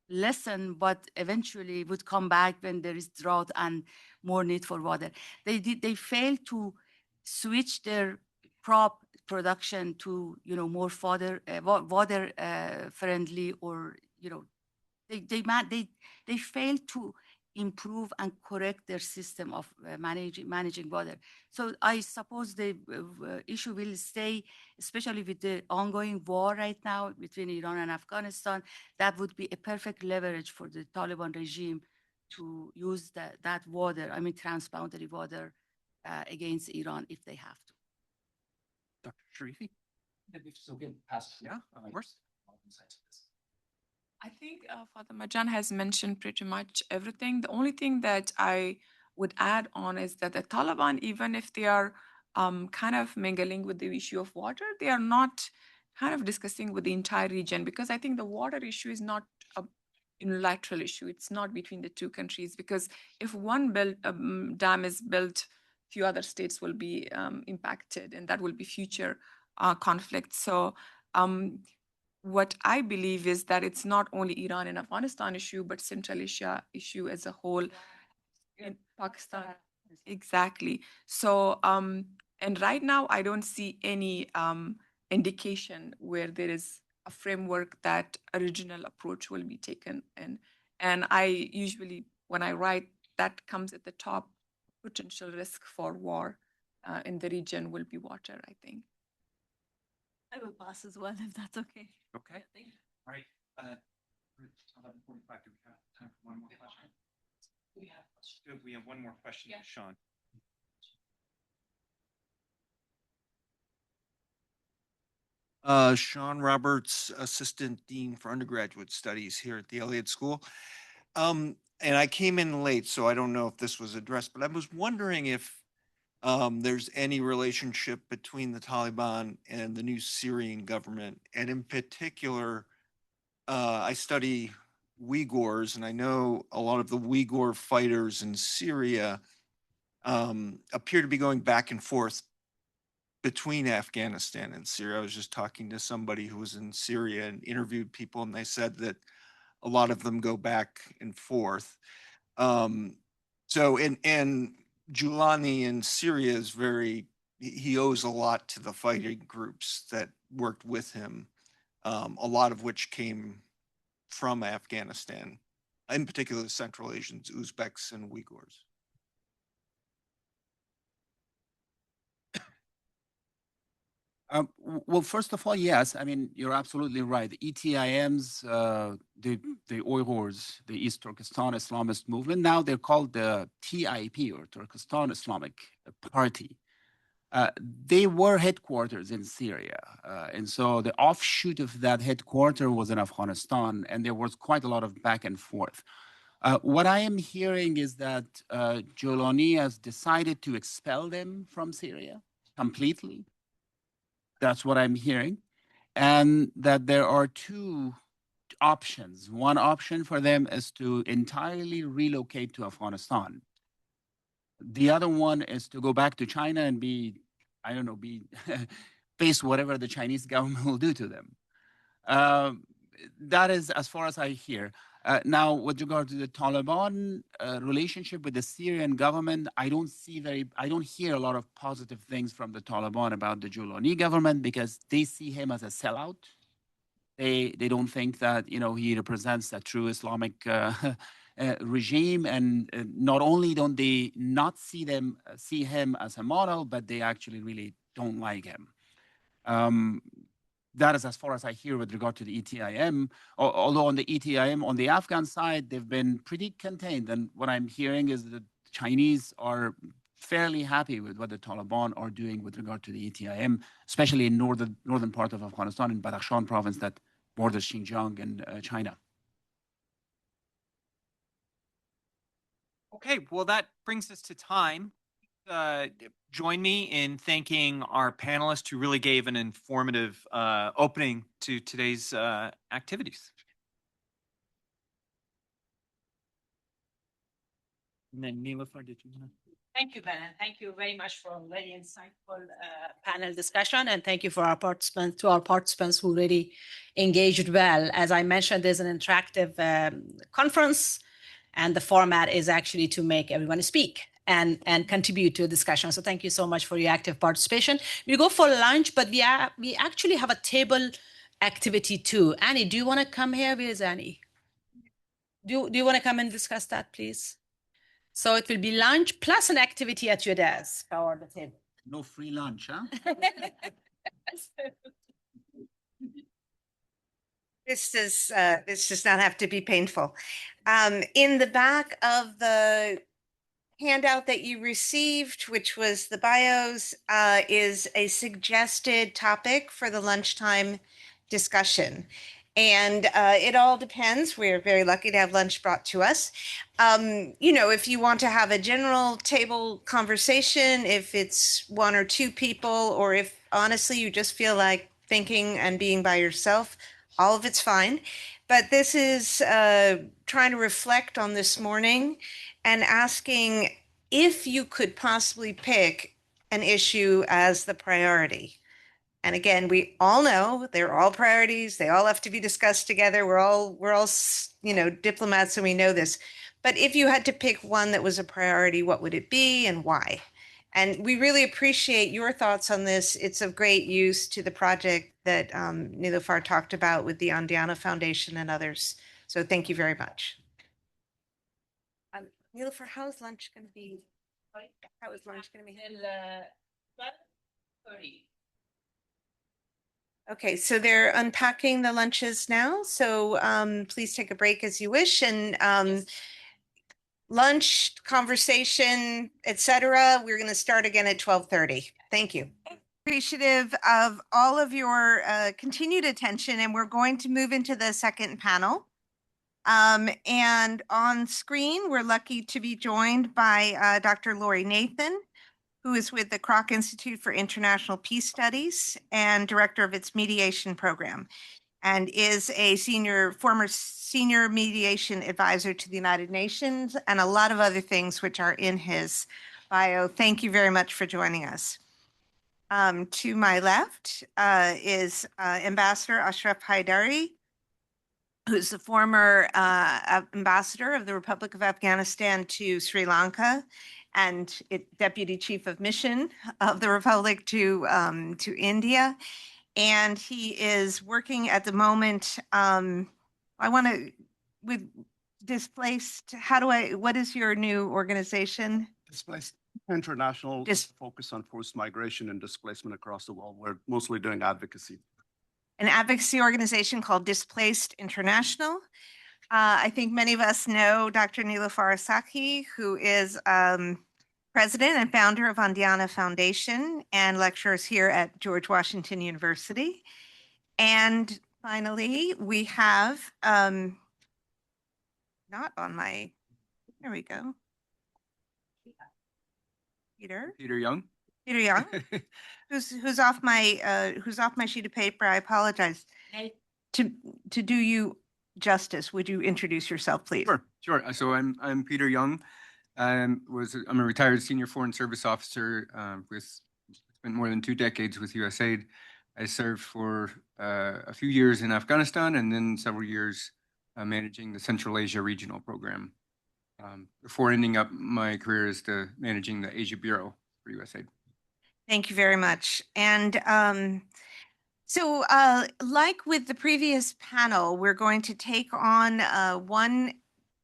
lessen, but eventually would come back when there is drought and more need for water. They failed to switch their crop production to more water friendly, or they failed to improve and correct their system of managing water. So I suppose the issue will stay, especially with the ongoing war right now between Iran and Afghanistan. That would be a perfect leverage for the Taliban regime to use that water, I mean transboundary water, against Iran if they have to. Dr. Sharifi? Yeah, of course. I think Father Majan has mentioned pretty much everything. The only thing that I would add on is that the Taliban, even if they are kind of mingling with the issue of water, they are not kind of discussing with the entire region, because I think the water issue is not a unilateral issue. It's not between the two countries, because if one dam is built, few other states will be impacted, and that will be future conflicts. So what I believe is that it's not only Iran and Afghanistan issue, but Central Asia issue as a whole, in Pakistan. Exactly. So, and right now I don't see any indication where there is a framework that a regional approach will be taken. And I usually, when I write, that comes at the top. Potential risk for war in the region will be water, I think. I will pass as well, if that's okay. Okay. Thank you. All right. 11:45. Do we have time for one more question? We have one more question, Sean. Sean Roberts, Assistant Dean for Undergraduate Studies here at the Elliott School. And I came in late, so I don't know if this was addressed, but I was wondering if there's any relationship between the Taliban and the new Syrian government. And in particular, I study Uyghurs, and I know a lot of the Uyghur fighters in Syria appear to be going back and forth between Afghanistan and Syria. I was just talking to somebody who was in Syria and interviewed people, and they said that a lot of them go back and forth. So, and Julani in Syria is he owes a lot to the fighting groups that worked with him, a lot of which came from Afghanistan, in particular Central Asians, Uzbeks, and Uyghurs. Well, first of all, yes. I mean, you're absolutely right. The ETIMs, the Uyghurs, the East Turkestan Islamist movement, now they're called the TIP, or Turkestan Islamic Party. They were headquarters in Syria. And so the offshoot of that headquarter was in Afghanistan, and there was quite a lot of back and forth. What I am hearing is that Jolani has decided to expel them from Syria completely. That's what I'm hearing. And that there are two options. One option for them is to entirely relocate to Afghanistan. The other one is to go back to China and be, I don't know, face whatever the Chinese government will do to them. That is as far as I hear. Now, with regard to the Taliban relationship with the Syrian government, I don't hear a lot of positive things from the Taliban about the Julani government because they see him as a sellout. They don't think that he represents a true Islamic regime, and not only don't they not see him as a model, but they actually really don't like him. That is as far as I hear with regard to the ETIM. Although on the ETIM, on the Afghan side, they've been pretty contained. And what I'm hearing is that the Chinese are fairly happy with what the Taliban are doing with regard to the ETIM, especially in northern part of Afghanistan, in Badakhshan province that borders Xinjiang and China. Okay, well, that brings us to time. Join me in thanking our panelists who really gave an informative opening to today's activities. And then Niloufar, did you want to? Thank you, Ben, and thank you very much for a very insightful panel discussion, and thank you for our participants who really engaged well. As I mentioned, there's an interactive conference, and the format is actually to make everyone speak and contribute to a discussion. So thank you so much for your active participation. We go for lunch, but we actually have a table activity too. Annie, do you want to come here? Where is Annie? Do you want to come and discuss that, please? So it will be lunch plus an activity at your desk or the table. No free lunch, huh? This does not have to be painful. In the back of the handout that you received, which was the bios, is a suggested topic for the lunchtime discussion. And it all depends. We're very lucky to have lunch brought to us. If you want to have a general table conversation, if it's one or two people, or if honestly you just feel like thinking and being by yourself, all of it's fine. But this is trying to reflect on this morning and asking if you could possibly pick an issue as the priority. And again, we all know they're all priorities. They all have to be discussed together. We're all diplomats, and we know this. But if you had to pick one that was a priority, what would it be and why? And we really appreciate your thoughts on this. It's of great use to the project that Niloufar talked about with the Andiana Foundation and others. So thank you very much. Niloufar, how is lunch going to be? How is lunch going to be? 12:30. Okay, so they're unpacking the lunches now. So please take a break as you wish. And yes. Lunch, conversation, etc. We're going to start again at 12:30. Thank you. Appreciative of all of your continued attention, and we're going to move into the second panel. And on screen, we're lucky to be joined by Dr. Lori Nathan, who is with the Kroc Institute for International Peace Studies and director of its mediation program, and is a former senior mediation advisor to the United Nations and a lot of other things which are in his bio. Thank you very much for joining us. To my left is Ambassador Ashraf Haidari, who's the former ambassador of the Republic of Afghanistan to Sri Lanka and deputy chief of mission of the Republic to India. And he is working at the moment. With Displaced, what is your new organization? Displaced International focus on forced migration and displacement across the world. We're mostly doing advocacy. An advocacy organization called Displaced International. I think many of us know Dr. Niloufar Saki, who is president and founder of Andiana Foundation and lectures here at George Washington University. And finally, we have, there we go. Peter Young. Peter Young, who's off my sheet of paper. I apologize. To do you justice. Would you introduce yourself, please? Sure. So I'm Peter Young. I'm a retired senior foreign service officer spent more than 2 decades with USAID. I served for a few years in Afghanistan and then several years managing the Central Asia Regional Program before ending up my career as managing the Asia Bureau for USAID. Thank you very much. And so like with the previous panel, we're going to take on one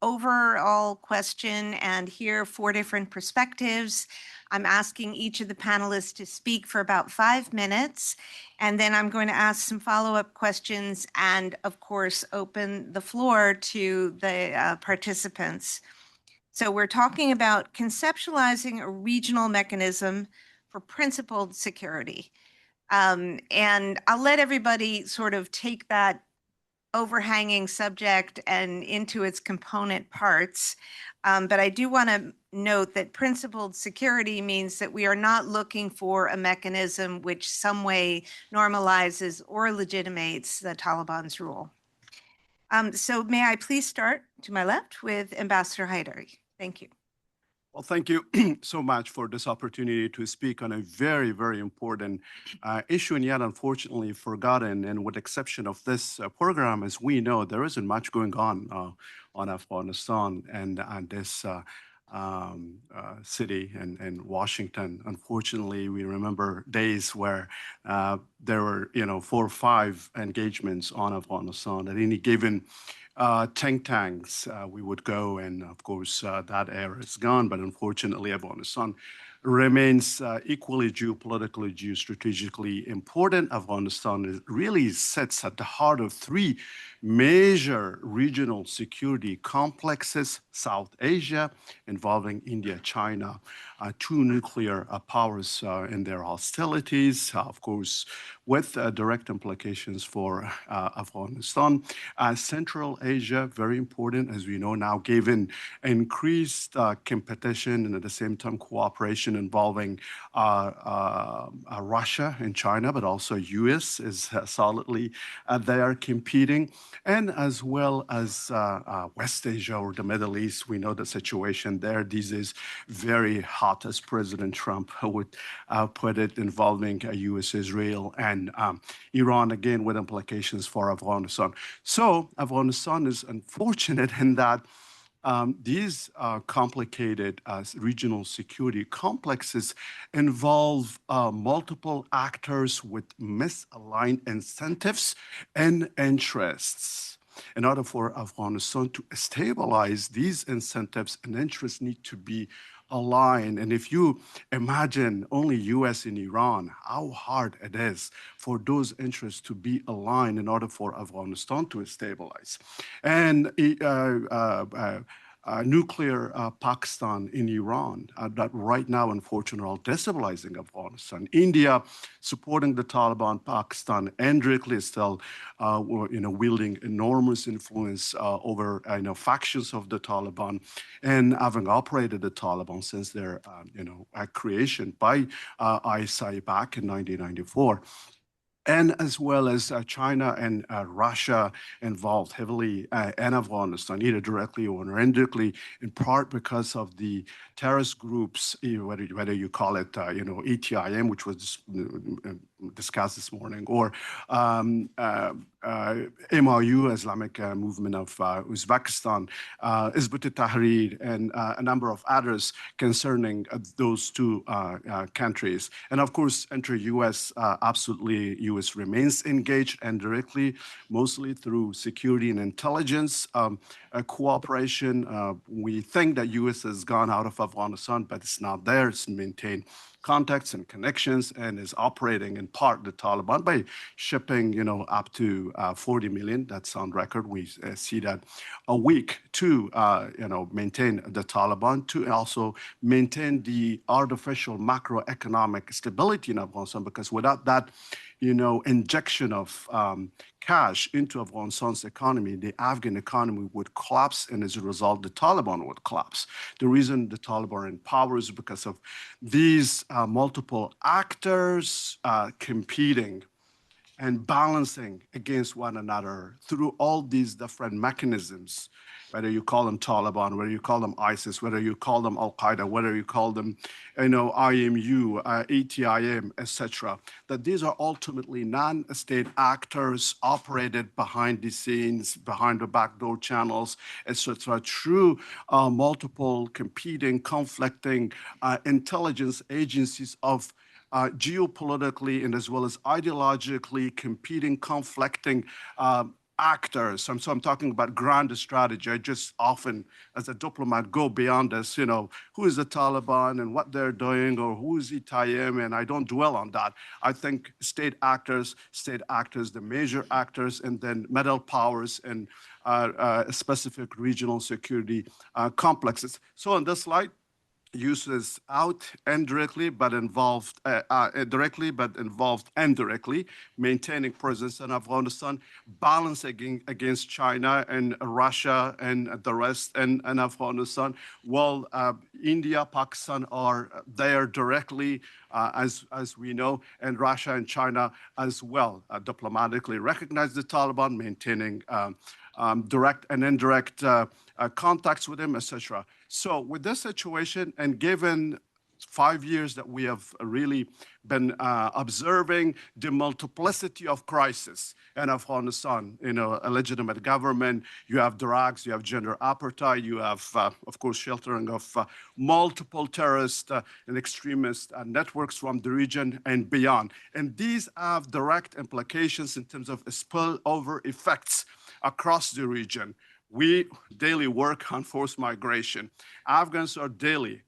overall question and hear 4 different perspectives. I'm asking each of the panelists to speak for about 5 minutes, and then I'm going to ask some follow-up questions and, of course, open the floor to the participants. So we're talking about conceptualizing a regional mechanism for principled security. And I'll let everybody sort of take that overhanging subject and into its component parts. But I do want to note that principled security means that we are not looking for a mechanism which some way normalizes or legitimates the Taliban's rule. So may I please start to my left with Ambassador Haidari. Thank you. Well, thank you so much for this opportunity to speak on a very, very important issue, and yet unfortunately forgotten. And with the exception of this program, as we know, there isn't much going on Afghanistan and this city and Washington. Unfortunately, we remember days where there were 4 or 5 engagements on Afghanistan at any given think tanks. We would go, and of course that era is gone, but unfortunately Afghanistan remains equally geopolitically, geostrategically important. Afghanistan really sits at the heart of 3 major regional security complexes: South Asia, involving India, China, 2 nuclear powers in their hostilities, of course, with direct implications for Afghanistan. Central Asia, very important, as we know now, given increased competition and at the same time cooperation involving Russia and China, but also US is solidly there competing. And as well as West Asia or the Middle East, we know the situation there these days very hot, as President Trump would put it, involving US, Israel, and Iran, again, with implications for Afghanistan. So Afghanistan is unfortunate in that these complicated regional security complexes involve multiple actors with misaligned incentives and interests. In order for Afghanistan to stabilize, these incentives and interests need to be aligned. And if you imagine only US and Iran, how hard it is for those interests to be aligned in order for Afghanistan to stabilize. And nuclear Pakistan in Iran that right now, unfortunately, are destabilizing Afghanistan. India supporting the Taliban, Pakistan indirectly still, wielding enormous influence over, factions of the Taliban, and having operated the Taliban since their, creation by ISI back in 1994. And as well as China and Russia involved heavily in Afghanistan, either directly or indirectly, in part because of the terrorist groups, whether you call it, ETIM, which was discussed this morning, or MRU, Islamic Movement of Uzbekistan, Hizb ut-Tahrir, and a number of others concerning those 2 countries. And of course, inter-US, absolutely, US remains engaged indirectly, mostly through security and intelligence cooperation. We think that US has gone out of Afghanistan, but it's not there. It's maintained contacts and connections and is operating in part the Taliban by shipping, up to 40 million. That's on record. We see that a week to, maintain the Taliban, to also maintain the artificial macroeconomic stability in Afghanistan, because without that, injection of cash into Afghanistan's economy, the Afghan economy would collapse, and as a result, the Taliban would collapse. The reason the Taliban are in power is because of these multiple actors competing and balancing against one another through all these different mechanisms, whether you call them Taliban, whether you call them ISIS, whether you call them Al-Qaeda, whether you call them, IMU, ATIM, etc., that these are ultimately non-state actors operated behind the scenes, behind the backdoor channels, etc., through multiple competing, conflicting intelligence agencies of geopolitically and as well as ideologically competing, conflicting actors. So I'm talking about grand strategy. I just often, as a diplomat, go beyond this, who is the Taliban and what they're doing, or who is ETIM, and I don't dwell on that. I think state actors, the major actors, and then middle powers and specific regional security complexes. So on this slide, uses out indirectly but involved directly but involved indirectly, maintaining presence in Afghanistan, balancing against China and Russia and the rest in Afghanistan, while India, Pakistan are there directly, as we know, and Russia and China as well, diplomatically recognize the Taliban, maintaining direct and indirect contacts with them, etc. So with this situation, and given 5 years that we have really been observing the multiplicity of crises in Afghanistan, a legitimate government, you have drugs, you have gender apartheid, you have, of course, sheltering of multiple terrorist and extremist networks from the region and beyond. And these have direct implications in terms of spillover effects across the region. We daily work on forced migration. Afghans are daily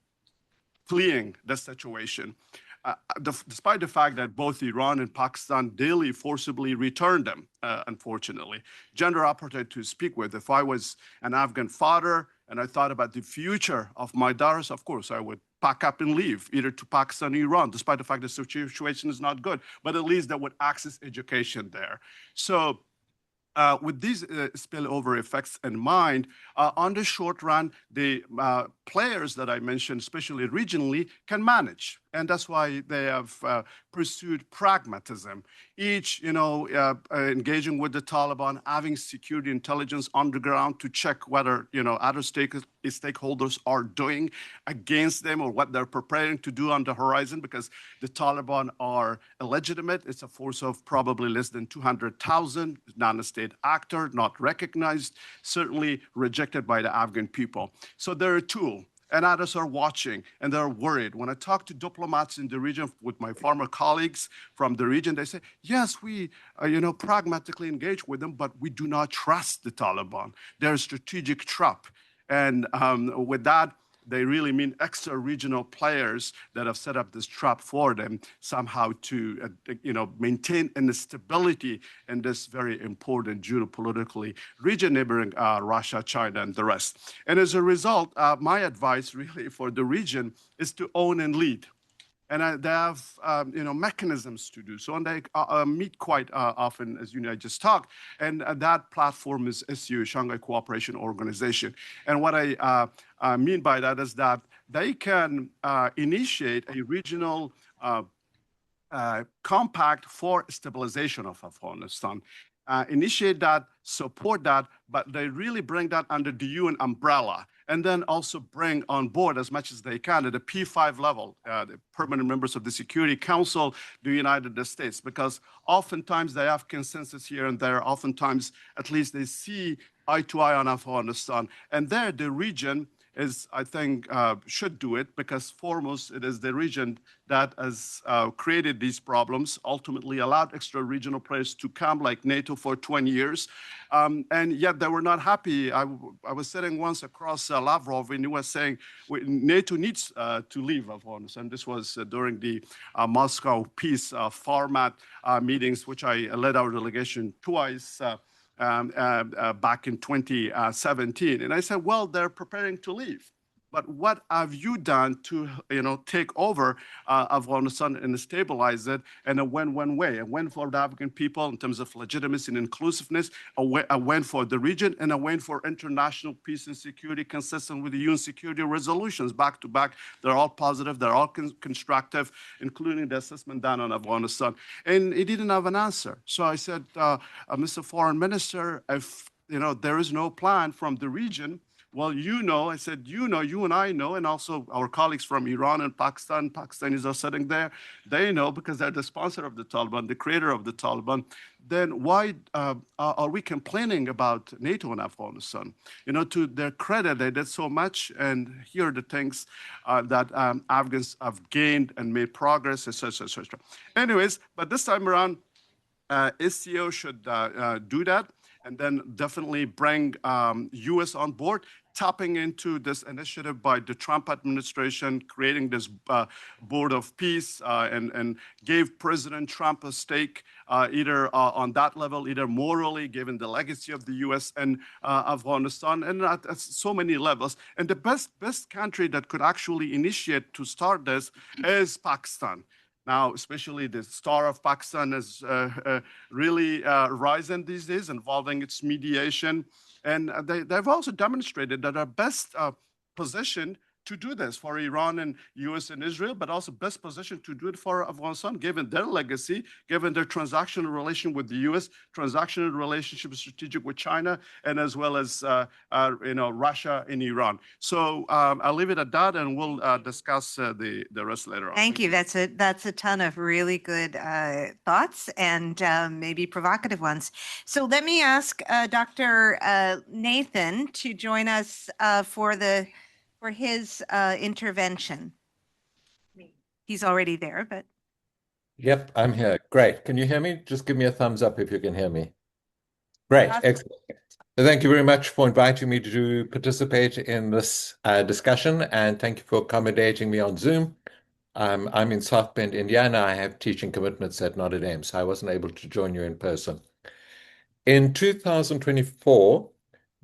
fleeing the situation, despite the fact that both Iran and Pakistan daily forcibly return them, unfortunately. Gender apartheid to speak with. If I was an Afghan father and I thought about the future of my daughters, of course, I would pack up and leave, either to Pakistan or Iran, despite the fact the situation is not good, but at least they would access education there. So with these spillover effects in mind, on the short run, the players that I mentioned, especially regionally, can manage. And that's why they have pursued pragmatism. Each, engaging with the Taliban, having security intelligence on the ground to check whether, other stakeholders are doing against them or what they're preparing to do on the horizon, because the Taliban are illegitimate. It's a force of probably less than 200,000, non-state actor, not recognized, certainly rejected by the Afghan people. So they're a tool. And others are watching and they're worried. When I talk to diplomats in the region with my former colleagues from the region, they say, yes, we, pragmatically engage with them, but we do not trust the Taliban. They're a strategic trap. And with that, they really mean extra regional players that have set up this trap for them somehow to, maintain instability in this very important geopolitically region neighboring Russia, China, and the rest. And as a result, my advice really for the region is to own and lead. And they have, mechanisms to do so, and they meet quite often, as I just talked. And that platform is SCO, Shanghai Cooperation Organization. And what I mean by that is that they can initiate a regional compact for stabilization of Afghanistan. Initiate that, support that, but they really bring that under the UN umbrella, and then also bring on board as much as they can at the P5 level, the permanent members of the Security Council, the United States, because oftentimes they have consensus here and there. Oftentimes, at least they see eye to eye on Afghanistan. And there, the region is, I think, should do it, because foremost, it is the region that has created these problems, ultimately allowed extra regional players to come, like NATO, for 20 years. And yet they were not happy. I was sitting once across Lavrov, and he was saying, NATO needs to leave Afghanistan. This was during the Moscow peace format meetings, which I led our delegation twice, back in 2017. And I said, well, they're preparing to leave. but what have you done to, take over Afghanistan and stabilize it in a win-win way? A win for the Afghan people in terms of legitimacy and inclusiveness, a win for the region, and a win for international peace and security consistent with the UN security resolutions back to back. They're all positive, they're all constructive, including the assessment done on Afghanistan. And he didn't have an answer. So I said, Mr. Foreign Minister, if there is no plan from the region, well, I said, you and I know, and also our colleagues from Iran and Pakistan, Pakistanis are sitting there, they know because they're the sponsor of the Taliban, the creator of the Taliban. Then why are we complaining about NATO and Afghanistan? To their credit, they did so much, and here are the things that Afghans have gained and made progress, etc., etc. Anyways, but this time around, SCO should do that, and then definitely bring U.S. on board, tapping into this initiative by the Trump administration, creating this board of peace, and gave President Trump a stake either on that level, either morally, given the legacy of the U.S. and Afghanistan, and at so many levels. And the best country that could actually initiate to start this is Pakistan. Now, especially the star of Pakistan is really rising these days, involving its mediation. And they've also demonstrated that are best positioned to do this for Iran and US and Israel, but also best positioned to do it for Afghanistan, given their legacy, given their transactional relation with the US, transactional relationship strategic with China, and as well as Russia and Iran. So I'll leave it at that, and we'll discuss the rest later on. Thank you. That's a ton of really good thoughts and maybe provocative ones. So let me ask Dr. Nathan to join us for his intervention. He's already there, but. Yep, I'm here. Great. Can you hear me? Just give me a thumbs up if you can hear me. Great. Excellent. Thank you very much for inviting me to participate in this discussion, and thank you for accommodating me on Zoom. I'm in South Bend, Indiana. I have teaching commitments at Notre Dame, so I wasn't able to join you in person. In 2024,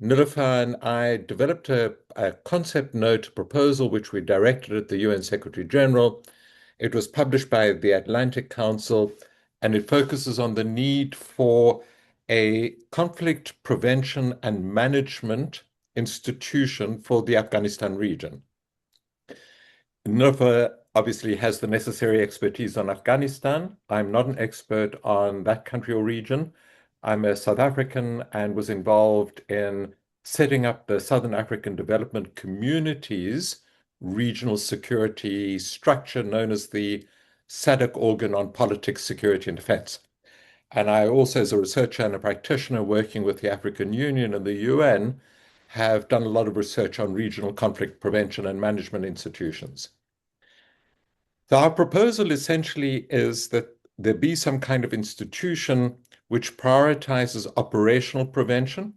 Niloufar and I developed a concept note proposal, which we directed at the UN Secretary General. It was published by the Atlantic Council, and it focuses on the need for a conflict prevention and management institution for the Afghanistan region. Niloufar obviously has the necessary expertise on Afghanistan. I'm not an expert on that country or region. I'm a South African and was involved in setting up the Southern African Development Community's regional security structure known as the SADC organ on politics, security, and defense. And I also, as a researcher and a practitioner working with the African Union and the UN, have done a lot of research on regional conflict prevention and management institutions. So our proposal essentially is that there be some kind of institution which prioritizes operational prevention.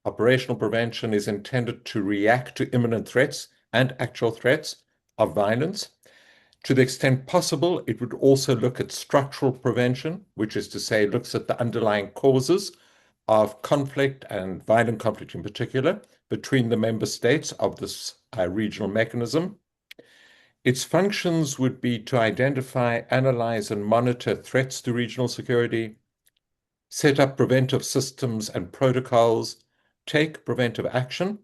Operational prevention is intended to react to imminent threats and actual threats of violence. To the extent possible, it would also look at structural prevention, which is to say, looks at the underlying causes of conflict and violent conflict in particular between the member states of this regional mechanism. Its functions would be to identify, analyze, and monitor threats to regional security, set up preventive systems and protocols, take preventive action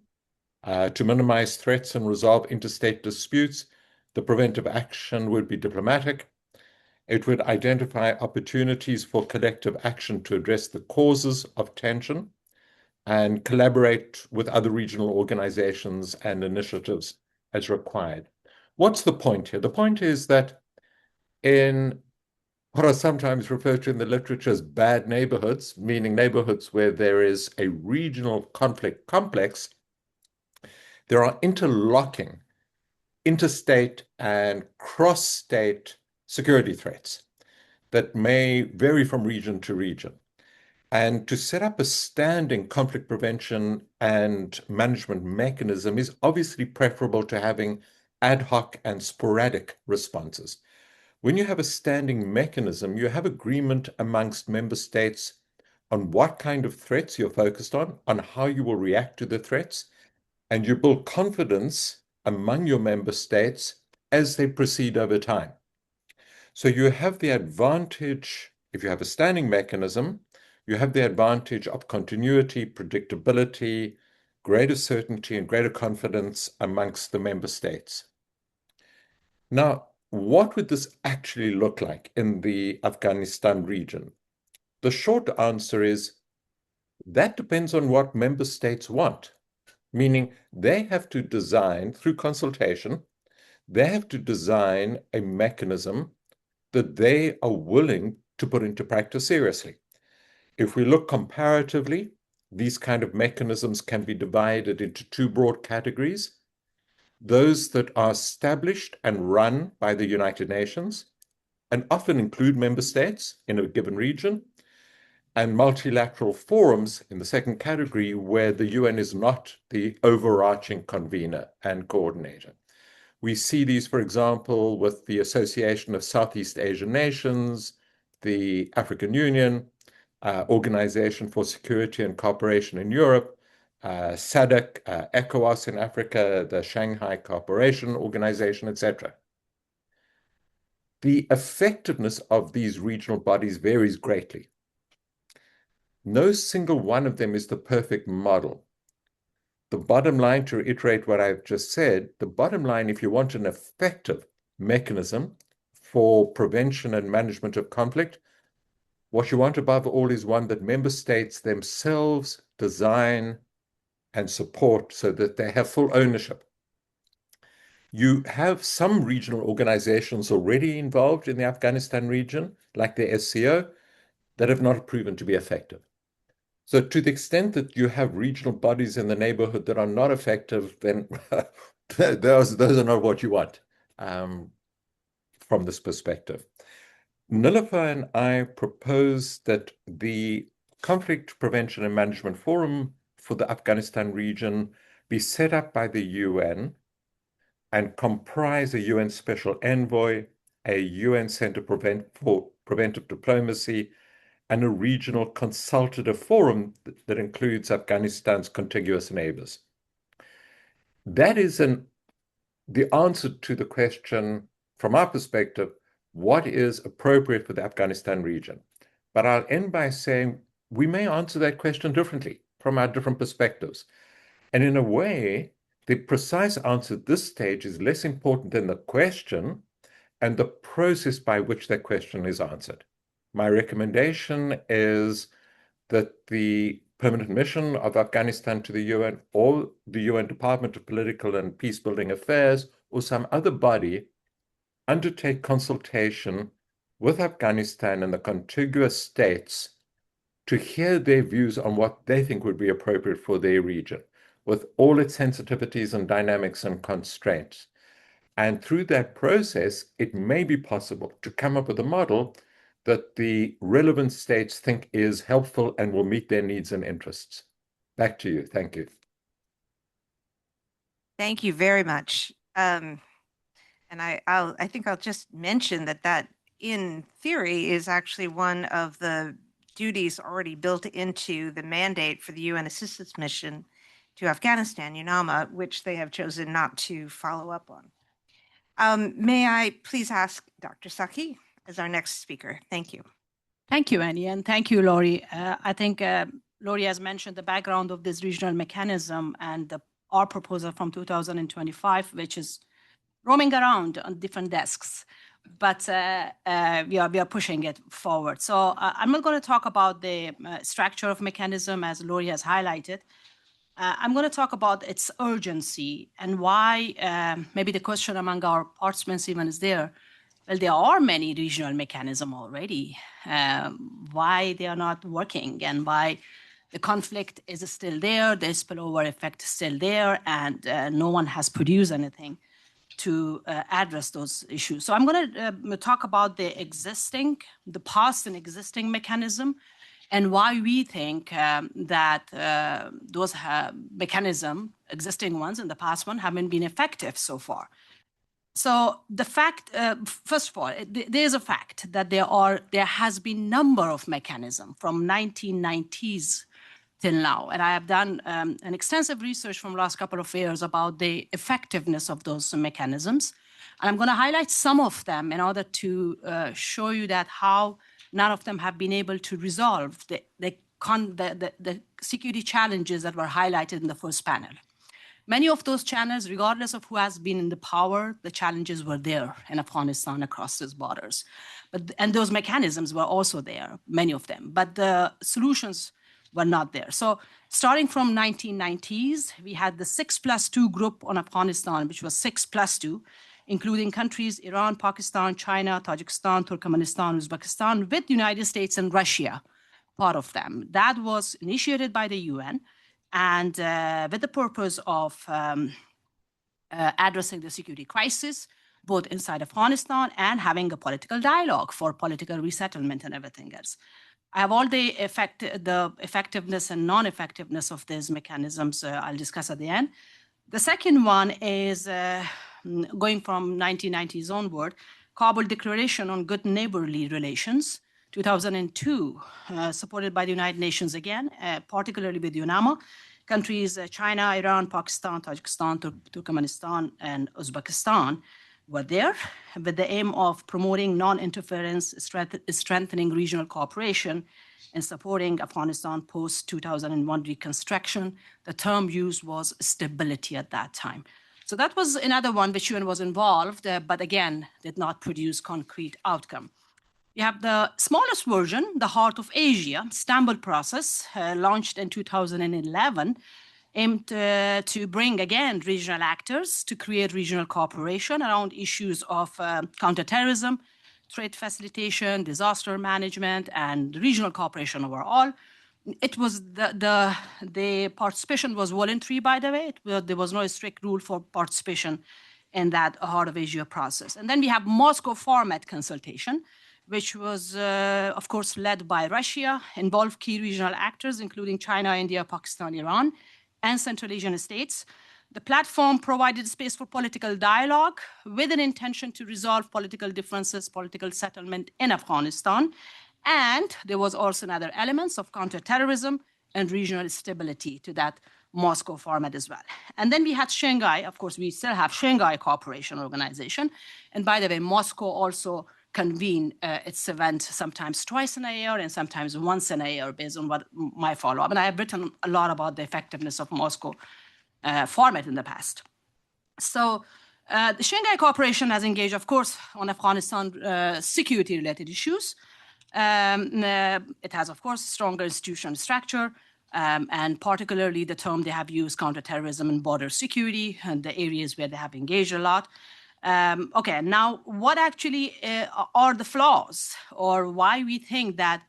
to minimize threats and resolve interstate disputes. The preventive action would be diplomatic. It would identify opportunities for collective action to address the causes of tension and collaborate with other regional organizations and initiatives as required. What's the point here? The point is that in what are sometimes referred to in the literature as bad neighborhoods, meaning neighborhoods where there is a regional conflict complex, there are interlocking interstate and cross-state security threats that may vary from region to region. And to set up a standing conflict prevention and management mechanism is obviously preferable to having ad hoc and sporadic responses. When you have a standing mechanism, you have agreement amongst member states on what kind of threats you're focused on how you will react to the threats, and you build confidence among your member states as they proceed over time. So you have the advantage, if you have a standing mechanism, you have the advantage of continuity, predictability, greater certainty, and greater confidence amongst the member states. Now, what would this actually look like in the Afghanistan region? The short answer is that depends on what member states want, meaning they have to design, through consultation, they have to design a mechanism that they are willing to put into practice seriously. If we look comparatively, these kind of mechanisms can be divided into two broad categories. Those that are established and run by the United Nations and often include member states in a given region, and multilateral forums in the second category where the UN is not the overarching convener and coordinator. We see these, for example, with the Association of Southeast Asian Nations, the African Union, Organization for Security and Cooperation in Europe, SADC, ECOWAS in Africa, the Shanghai Cooperation Organization, etc. The effectiveness of these regional bodies varies greatly. No single one of them is the perfect model. The bottom line, to reiterate what I've just said, the bottom line, if you want an effective mechanism for prevention and management of conflict, what you want above all is one that member states themselves design and support so that they have full ownership. You have some regional organizations already involved in the Afghanistan region, like the SCO, that have not proven to be effective. So to the extent that you have regional bodies in the neighborhood that are not effective, then those are not what you want from this perspective. Niloufar and I propose that the Conflict Prevention and Management Forum for the Afghanistan region be set up by the UN and comprise a UN Special Envoy, a UN Center for Preventive Diplomacy, and a regional consultative forum that includes Afghanistan's contiguous neighbors. That is the answer to the question, from our perspective, what is appropriate for the Afghanistan region? But I'll end by saying we may answer that question differently from our different perspectives. And in a way, the precise answer at this stage is less important than the question and the process by which that question is answered. My recommendation is that the permanent mission of Afghanistan to the UN or the UN Department of Political and Peacebuilding Affairs or some other body undertake consultation with Afghanistan and the contiguous states to hear their views on what they think would be appropriate for their region, with all its sensitivities and dynamics and constraints. And through that process, it may be possible to come up with a model that the relevant states think is helpful and will meet their needs and interests. Back to you. Thank you. Thank you very much. And I think I'll just mention that in theory is actually one of the duties already built into the mandate for the UN Assistance Mission to Afghanistan, UNAMA, which they have chosen not to follow up on. May I please ask Dr. Saki as our next speaker? Thank you. Thank you, Annie, and thank you, Laurie. I think Laurie has mentioned the background of this regional mechanism and our proposal from 2025, which is roaming around on different desks, but we are pushing it forward. So I'm not going to talk about the structure of mechanism as Laurie has highlighted. I'm going to talk about its urgency and why maybe the question among our participants even is there. Well, there are many regional mechanisms already. Why they are not working and why the conflict is still there, the spillover effect is still there, and no one has produced anything to address those issues. So I'm going to talk about the past and existing mechanism, and why we think that those mechanisms, existing ones and the past one, haven't been effective so far. So the fact, first of all, there is a fact that there has been number of mechanisms from 1990s till now. And I have done an extensive research from the last couple of years about the effectiveness of those mechanisms. And I'm going to highlight some of them in order to show you that how none of them have been able to resolve the security challenges that were highlighted in the first panel. Many of those challenges, regardless of who has been in the power, the challenges were there in Afghanistan across those borders. And those mechanisms were also there, many of them, but the solutions were not there. So starting from 1990s, we had the 6+2 group on Afghanistan, which was 6+2, including countries Iran, Pakistan, China, Tajikistan, Turkmenistan, Uzbekistan, with the United States and Russia, part of them. That was initiated by the UN and with the purpose of addressing the security crisis, both inside Afghanistan and having a political dialogue for political resettlement and everything else. I have all the effectiveness and non-effectiveness of these mechanisms I'll discuss at the end. The second one is going from 1990s onward, Kabul Declaration on Good Neighborly Relations, 2002, supported by the United Nations again, particularly with UNAMA. Countries China, Iran, Pakistan, Tajikistan, Turkmenistan, and Uzbekistan were there with the aim of promoting non-interference, strengthening regional cooperation, and supporting Afghanistan post-2001 reconstruction. The term used was stability at that time. So that was another one which UN was involved, but again, did not produce concrete outcome. You have the smallest version, the Heart of Asia, Istanbul process, launched in 2011, aimed to bring, again, regional actors to create regional cooperation around issues of counterterrorism, trade facilitation, disaster management, and regional cooperation overall. It was the participation was voluntary, by the way. There was no strict rule for participation in that Heart of Asia process. And then we have Moscow format consultation, which was, of course, led by Russia, involved key regional actors, including China, India, Pakistan, Iran, and Central Asian states. The platform provided space for political dialogue with an intention to resolve political differences, political settlement in Afghanistan. And there was also another elements of counterterrorism and regional stability to that Moscow format as well. And then we had Shanghai. Of course, we still have Shanghai Cooperation Organization. And by the way, Moscow also convene its event sometimes twice in a year and sometimes once in a year based on what my follow-up. And I have written a lot about the effectiveness of Moscow format in the past. So the Shanghai Cooperation has engaged, of course, on Afghanistan security-related issues. It has, of course, stronger institutional structure, and particularly the term they have used, counterterrorism and border security, and the areas where they have engaged a lot. Okay, now what actually are the flaws, or why we think that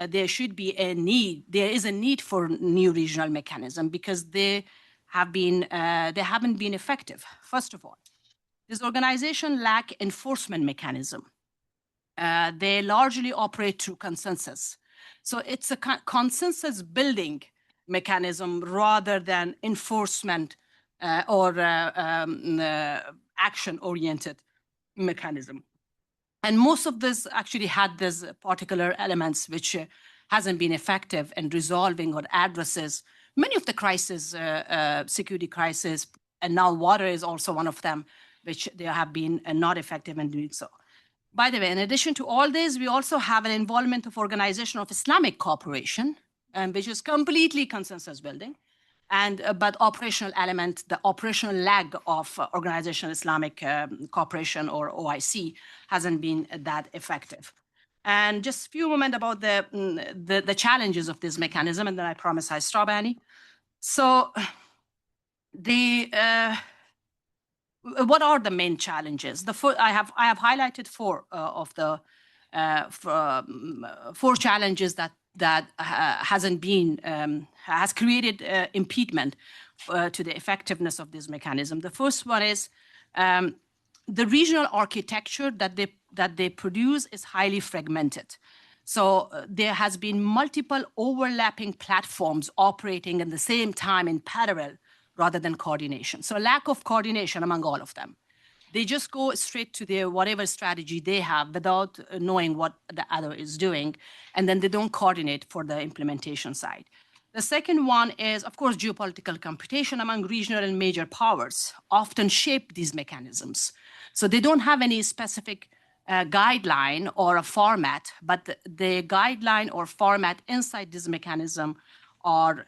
there should be a need, there is a need for new regional mechanism, because they haven't been effective. First of all, this organization lack enforcement mechanism. They largely operate through consensus. So it's a consensus building mechanism rather than enforcement or action-oriented mechanism. And most of this actually had these particular elements which hasn't been effective in resolving or addresses many of the crises, security crises, and now water is also one of them, which they have been not effective in doing so. By the way, in addition to all this, we also have an involvement of Organization of Islamic Cooperation, which is completely consensus building. And but operational element, the operational lag of Organization of Islamic Cooperation, or OIC, hasn't been that effective. And just a few moments about the challenges of this mechanism, and then I promise I stop, Annie. So what are the main challenges? I have highlighted four of the four challenges that has created impediment to the effectiveness of this mechanism. The first one is the regional architecture that they produce is highly fragmented. So there has been multiple overlapping platforms operating at the same time in parallel rather than coordination. So lack of coordination among all of them. They just go straight to their whatever strategy they have without knowing what the other is doing, and then they don't coordinate for the implementation side. The second one is, of course, geopolitical computation among regional and major powers often shape these mechanisms. So they don't have any specific guideline or a format, but the guideline or format inside this mechanism are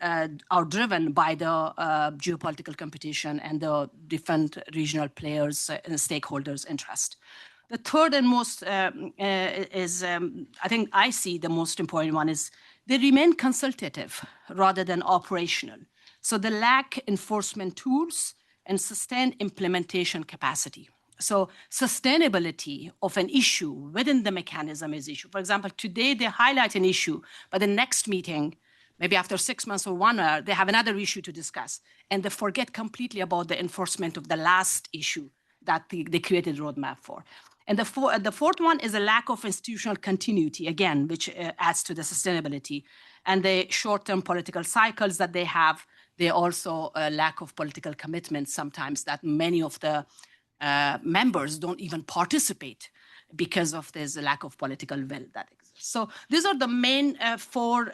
driven by the geopolitical competition and the different regional players and stakeholders' interest. The third and most is, I think I see the most important one is they remain consultative rather than operational. So they lack enforcement tools and sustained implementation capacity. So sustainability of an issue within the mechanism is issue. For example, today they highlight an issue, but the next meeting, maybe after 6 months or 1 year, they have another issue to discuss. And they forget completely about the enforcement of the last issue that they created a roadmap for. And the fourth one is a lack of institutional continuity, again, which adds to the sustainability. And the short-term political cycles that they have, they also lack of political commitment sometimes that many of the members don't even participate because of this lack of political will that exists. So these are the main four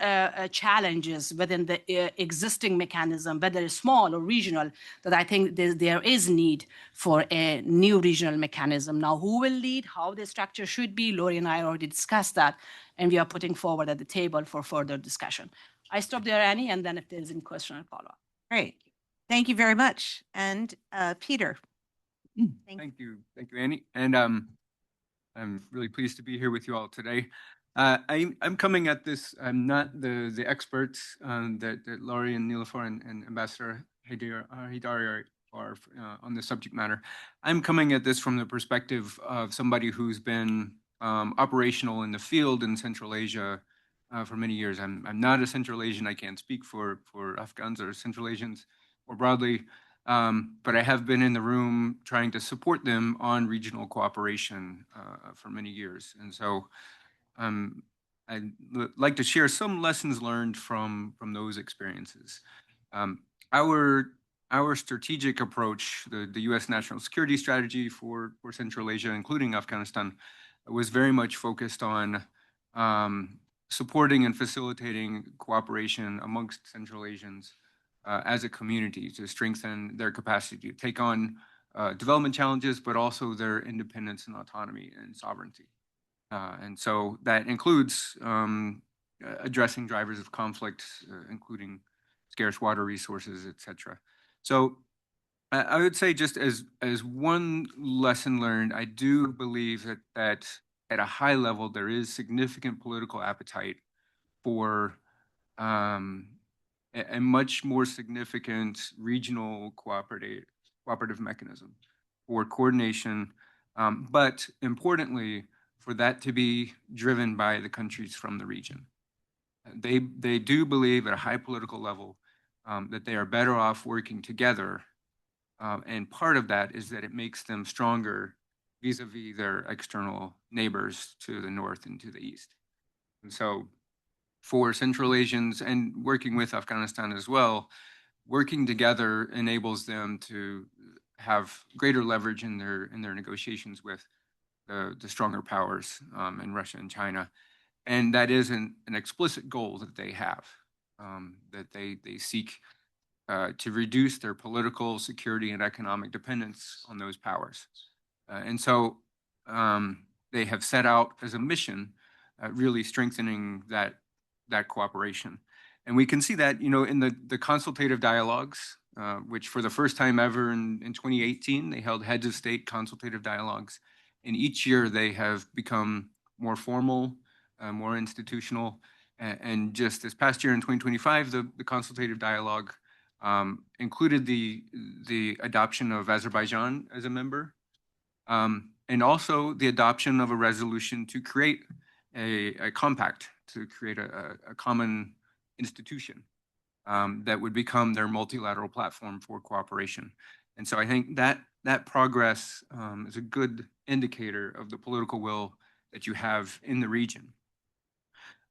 challenges within the existing mechanism, whether it's small or regional, that I think there is need for a new regional mechanism. Now, who will lead, how the structure should be, Lori and I already discussed that, and we are putting forward at the table for further discussion. I stop there, Annie, and then if there's any question, I'll follow up. Great. Thank you very much. And Peter. Thank you, Annie. And I'm really pleased to be here with you all today. I'm coming at this. I'm not the experts that Laurie and Nilüfer and Ambassador Haidari are on the subject matter. I'm coming at this from the perspective of somebody who's been operational in the field in Central Asia for many years. I'm not a Central Asian. I can't speak for Afghans or Central Asians more broadly. But I have been in the room trying to support them on regional cooperation for many years. And so I'd like to share some lessons learned from those experiences. Our strategic approach, the U.S. national security strategy for Central Asia, including Afghanistan, was very much focused on supporting and facilitating cooperation amongst Central Asians as a community to strengthen their capacity to take on development challenges, but also their independence and autonomy and sovereignty. And so that includes addressing drivers of conflict, including scarce water resources, et cetera. So I would say just as one lesson learned, I do believe that at a high level, there is significant political appetite for a much more significant regional cooperative mechanism for coordination, but importantly, for that to be driven by the countries from the region. They do believe at a high political level that they are better off working together, and part of that is that it makes them stronger vis-a-vis their external neighbors to the north and to the east. And so for Central Asians and working with Afghanistan as well, working together enables them to have greater leverage in their negotiations with the stronger powers in Russia and China. And that is an explicit goal that they have, that they seek to reduce their political, security, and economic dependence on those powers. And so they have set out as a mission, really strengthening that cooperation. And we can see that, in the consultative dialogues, which for the first time ever in 2018, they held heads of state consultative dialogues. And each year they have become more formal, more institutional. And just this past year in 2025, the consultative dialogue included the adoption of Azerbaijan as a member, and also the adoption of a resolution to create a compact, to create a common institution that would become their multilateral platform for cooperation. And so I think that progress is a good indicator of the political will that you have in the region.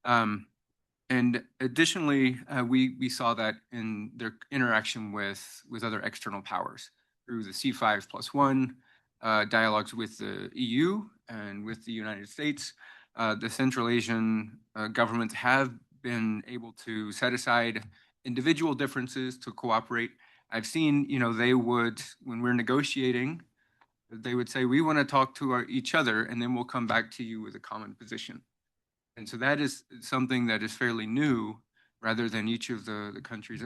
And additionally, we saw that in their interaction with other external powers through the C5+1 dialogues with the EU and with the United States. The Central Asian governments have been able to set aside individual differences to cooperate. I've seen, they would, when we're negotiating, they would say, we want to talk to each other, and then we'll come back to you with a common position. And so that is something that is fairly new, rather than each of the countries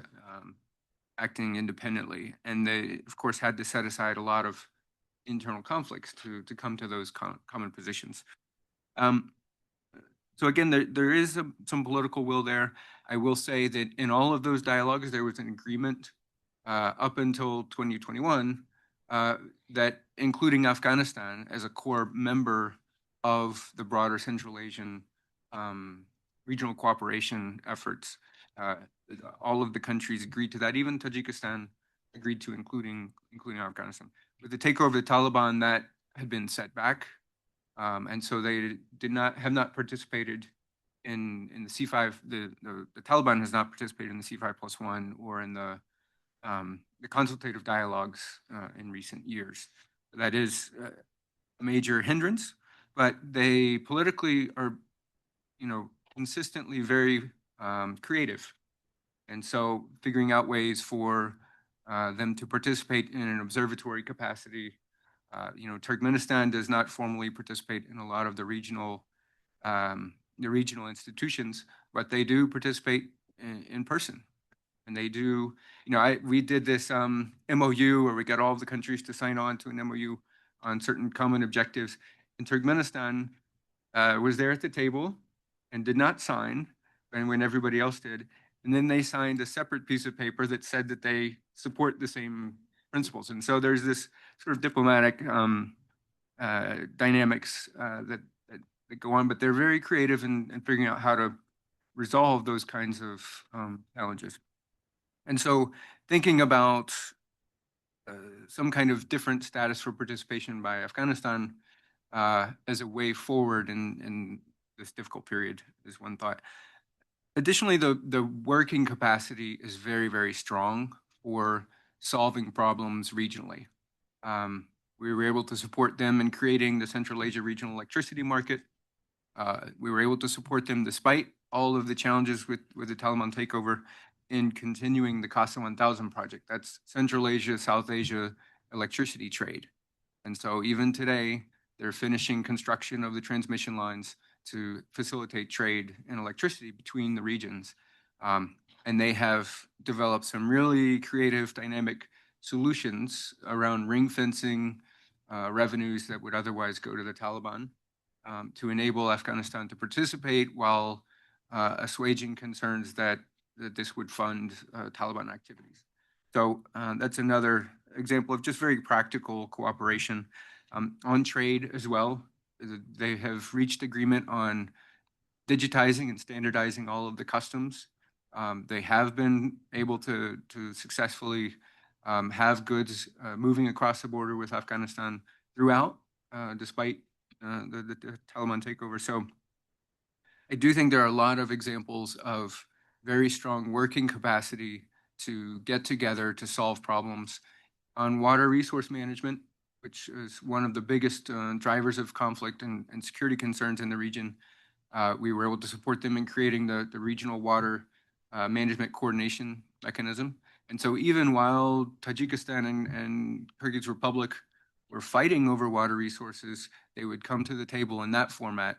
acting independently. And they, of course, had to set aside a lot of internal conflicts to come to those common positions. So again, there is some political will there. I will say that in all of those dialogues, there was an agreement up until 2021 that including Afghanistan as a core member of the broader Central Asian regional cooperation efforts. All of the countries agreed to that. Even Tajikistan agreed to including Afghanistan. With the takeover of the Taliban, that had been set back, and so they have not participated in the C5. The Taliban has not participated in the C5+1 or in the consultative dialogues in recent years. That is a major hindrance, but they politically are, consistently very creative. And so figuring out ways for them to participate in an observatory capacity. Turkmenistan does not formally participate in a lot of the regional institutions, but they do participate in person. And they do, we did this MOU where we got all of the countries to sign on to an MOU on certain common objectives. And Turkmenistan was there at the table and did not sign, and when everybody else did. And then they signed a separate piece of paper that said that they support the same principles. And so there's this sort of diplomatic dynamics that go on, but they're very creative in figuring out how to resolve those kinds of challenges. And so thinking about some kind of different status for participation by Afghanistan as a way forward in this difficult period is one thought. Additionally, the working capacity is very, very strong for solving problems regionally. We were able to support them in creating the Central Asia Regional Electricity Market. We were able to support them despite all of the challenges with the Taliban takeover in continuing the CASA 1000 project. That's Central Asia, South Asia electricity trade. And so even today, they're finishing construction of the transmission lines to facilitate trade in electricity between the regions. And they have developed some really creative, dynamic solutions around ring fencing revenues that would otherwise go to the Taliban to enable Afghanistan to participate while assuaging concerns that this would fund Taliban activities. So that's another example of just very practical cooperation. On trade as well, they have reached agreement on digitizing and standardizing all of the customs. They have been able to successfully have goods moving across the border with Afghanistan throughout, despite the Taliban takeover. So I do think there are a lot of examples of very strong working capacity to get together to solve problems. On water resource management, which is one of the biggest drivers of conflict and security concerns in the region, we were able to support them in creating the regional water management coordination mechanism. And so even while Tajikistan and Kyrgyz Republic were fighting over water resources, they would come to the table in that format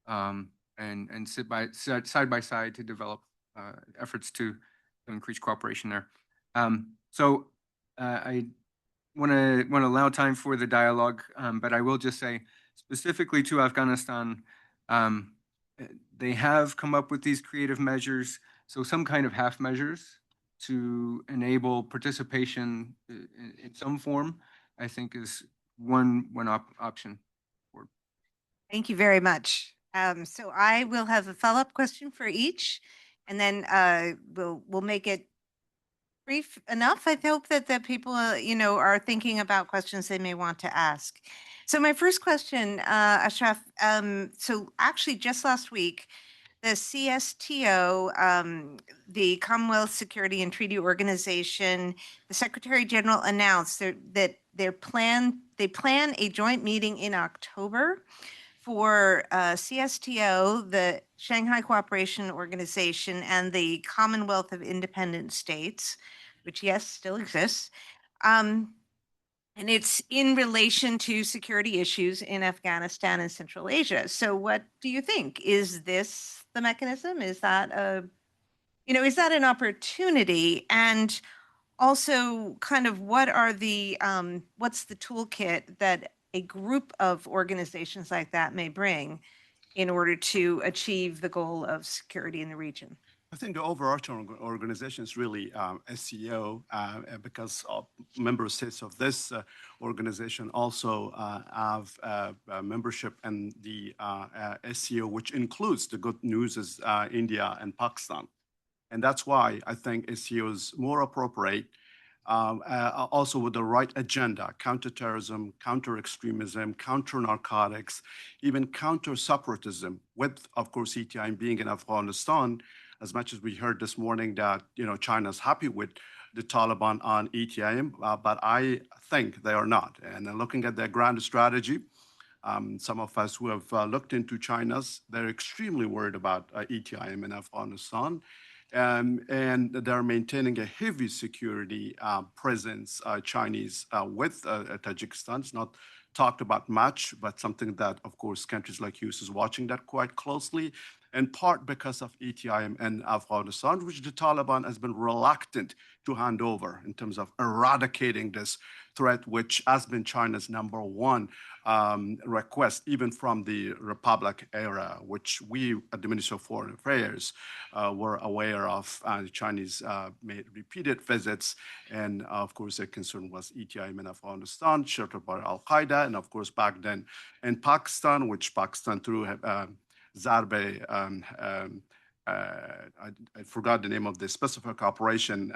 and sit side by side to develop efforts to increase cooperation there. So I want to allow time for the dialogue, but I will just say specifically to Afghanistan, they have come up with these creative measures, so some kind of half measures to enable participation in some form, I think is one option. Thank you very much. So I will have a follow-up question for each, and then we'll make it brief enough. I hope that the people, are thinking about questions they may want to ask. So my first question, Ashraf, so actually just last week, the CSTO, the Commonwealth Security and Treaty Organization, the Secretary General announced that they plan a joint meeting in October for CSTO, the Shanghai Cooperation Organization, and the Commonwealth of Independent States, which, yes, still exists. And it's in relation to security issues in Afghanistan and Central Asia. So what do you think? Is this the mechanism? Is that is that an opportunity? And also kind of what are the, what's the toolkit that a group of organizations like that may bring in order to achieve the goal of security in the region? I think the overarching organization is really SCO, because member states of this organization also have membership in the SCO, which includes, the good news is, India and Pakistan. And that's why I think SCO is more appropriate, also with the right agenda: counterterrorism, counter-extremism, counter-narcotics, even counter-separatism, with, of course, ETIM being in Afghanistan. As much as we heard this morning that China's happy with the Taliban on ETIM, but I think they are not. And looking at their grand strategy, some of us who have looked into China's, they're extremely worried about ETIM in Afghanistan. And they're maintaining a heavy security presence, Chinese, with Tajikistan. It's not talked about much, but something that, of course, countries like US is watching that quite closely, in part because of ETIM in Afghanistan, which the Taliban has been reluctant to hand over in terms of eradicating this threat, which has been China's #1 request, even from the Republic era, which we at the Ministry of Foreign Affairs were aware of. The Chinese made repeated visits, and of course, their concern was ETIM in Afghanistan, sheltered by Al Qaeda, and of course, back then in Pakistan, which Pakistan through Zarbe, I forgot the name of the specific operation,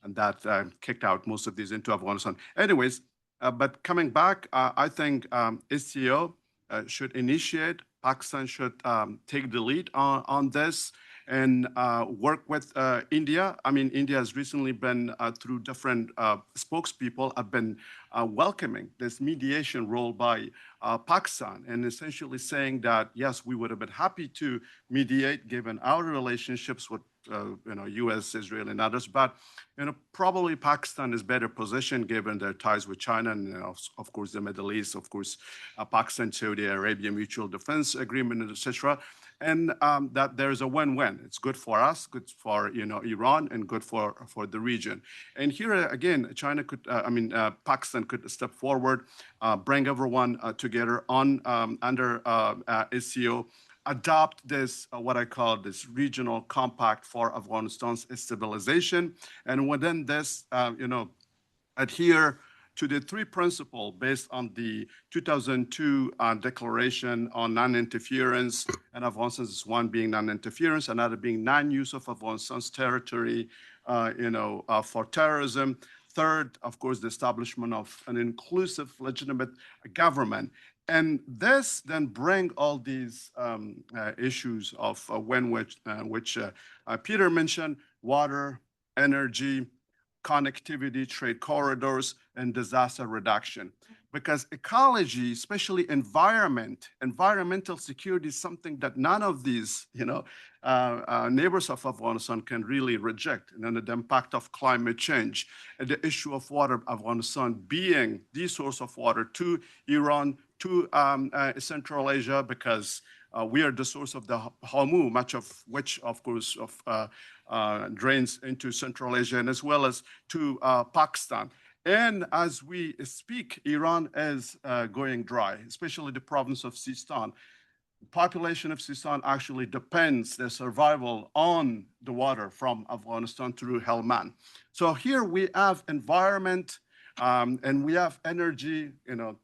and that kicked out most of these into Afghanistan. Anyways, but coming back, I think SCO should initiate. Pakistan should take the lead on this and work with India. I mean, India has recently been, through different spokespeople, have been welcoming this mediation role by Pakistan, and essentially saying that, yes, we would have been happy to mediate given our relationships with US, Israel, and others, but probably Pakistan is better positioned given their ties with China and, of course, the Middle East, of course, Pakistan, Saudi Arabia, mutual defense agreement, etc. And that there is a win-win. It's good for us, good for Iran, and good for the region. And here again, China could, Pakistan could step forward, bring everyone together on under SCO, adopt this, what I call this regional compact for Afghanistan's stabilization, and within this, adhere to the 3 principles based on the 2002 Declaration on Non-Interference, and Afghanistan's one being non-interference, another being non-use of Afghanistan's territory, for terrorism. Third, of course, the establishment of an inclusive, legitimate government. And this then bring all these issues of which Peter mentioned: water, energy, connectivity, trade corridors, and disaster reduction. Because ecology, especially environmental security, is something that none of these, neighbors of Afghanistan can really reject. And then the impact of climate change, and the issue of water, Afghanistan being the source of water to Iran, to Central Asia, because we are the source of the Hormuz, much of which, of course, drains into Central Asia, and as well as to Pakistan. And as we speak, Iran is going dry, especially the province of Sistan. The population of Sistan actually depends their survival on the water from Afghanistan through Helmand. So here we have environment, and we have energy,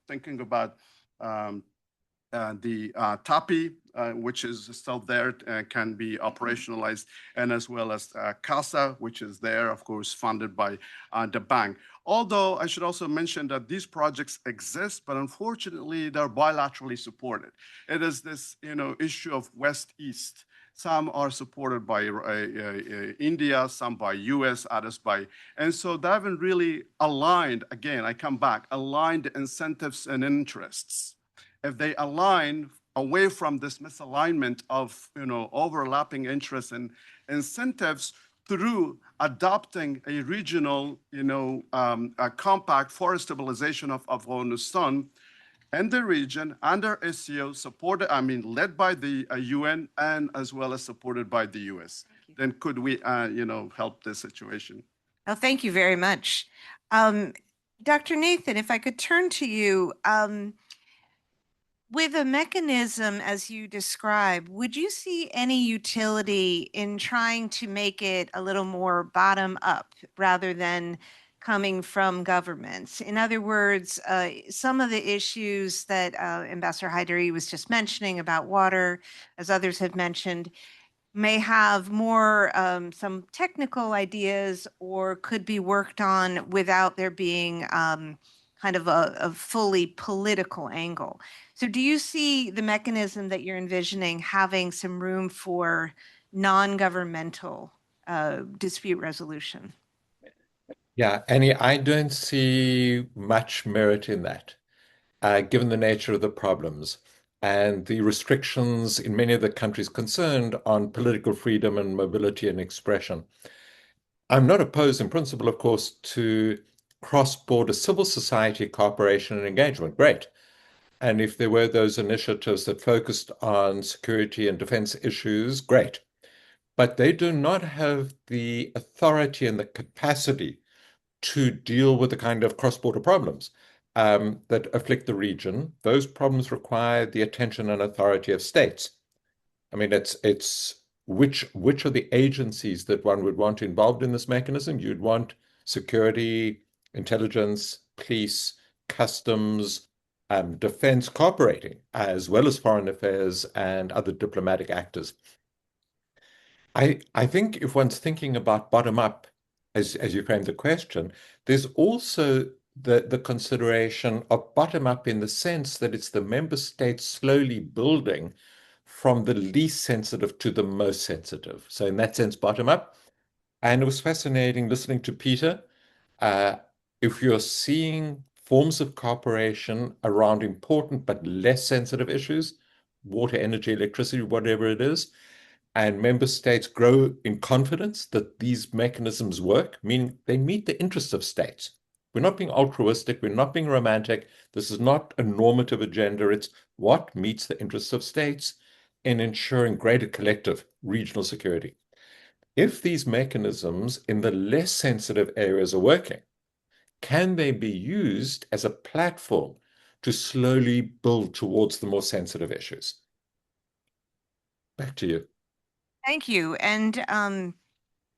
thinking about the TAPI, which is still there, can be operationalized, and as well as CASA, which is there, of course, funded by the bank. Although I should also mention that these projects exist, but unfortunately, they're bilaterally supported. It is this, issue of West-East. Some are supported by India, some by US, others by, and so they haven't really aligned, again, I come back, aligned incentives and interests. If they align away from this misalignment of overlapping interests and incentives through adopting a regional a compact for stabilization of Afghanistan and the region under SCO, supported, led by the UN and as well as supported by the US. Then could we, help this situation? Oh, thank you very much. Dr. Nathan, if I could turn to you, with a mechanism as you describe, would you see any utility in trying to make it a little more bottom up rather than coming from governments? In other words, some of the issues that Ambassador Haidari was just mentioning about water, as others have mentioned, may have more some technical ideas or could be worked on without there being kind of a fully political angle. So do you see the mechanism that you're envisioning having some room for non-governmental dispute resolution? Yeah, Annie, I don't see much merit in that, given the nature of the problems and the restrictions in many of the countries concerned on political freedom and mobility and expression. I'm not opposed in principle, of course, to cross-border civil society cooperation and engagement. Great. And if there were those initiatives that focused on security and defense issues, great. But they do not have the authority and the capacity to deal with the kind of cross-border problems that afflict the region. Those problems require the attention and authority of states. I mean, it's which are the agencies that one would want involved in this mechanism? You'd want security, intelligence, police, customs, defense cooperating, as well as foreign affairs and other diplomatic actors. I think if one's thinking about bottom up, as you framed the question, there's also the consideration of bottom up in the sense that it's the member states slowly building from the least sensitive to the most sensitive. So in that sense, bottom up. And it was fascinating listening to Peter. If you're seeing forms of cooperation around important but less sensitive issues, water, energy, electricity, whatever it is, and member states grow in confidence that these mechanisms work, meaning they meet the interests of states. We're not being altruistic, we're not being romantic. This is not a normative agenda. It's what meets the interests of states in ensuring greater collective regional security. If these mechanisms in the less sensitive areas are working, can they be used as a platform to slowly build towards the more sensitive issues? Back to you. Thank you. And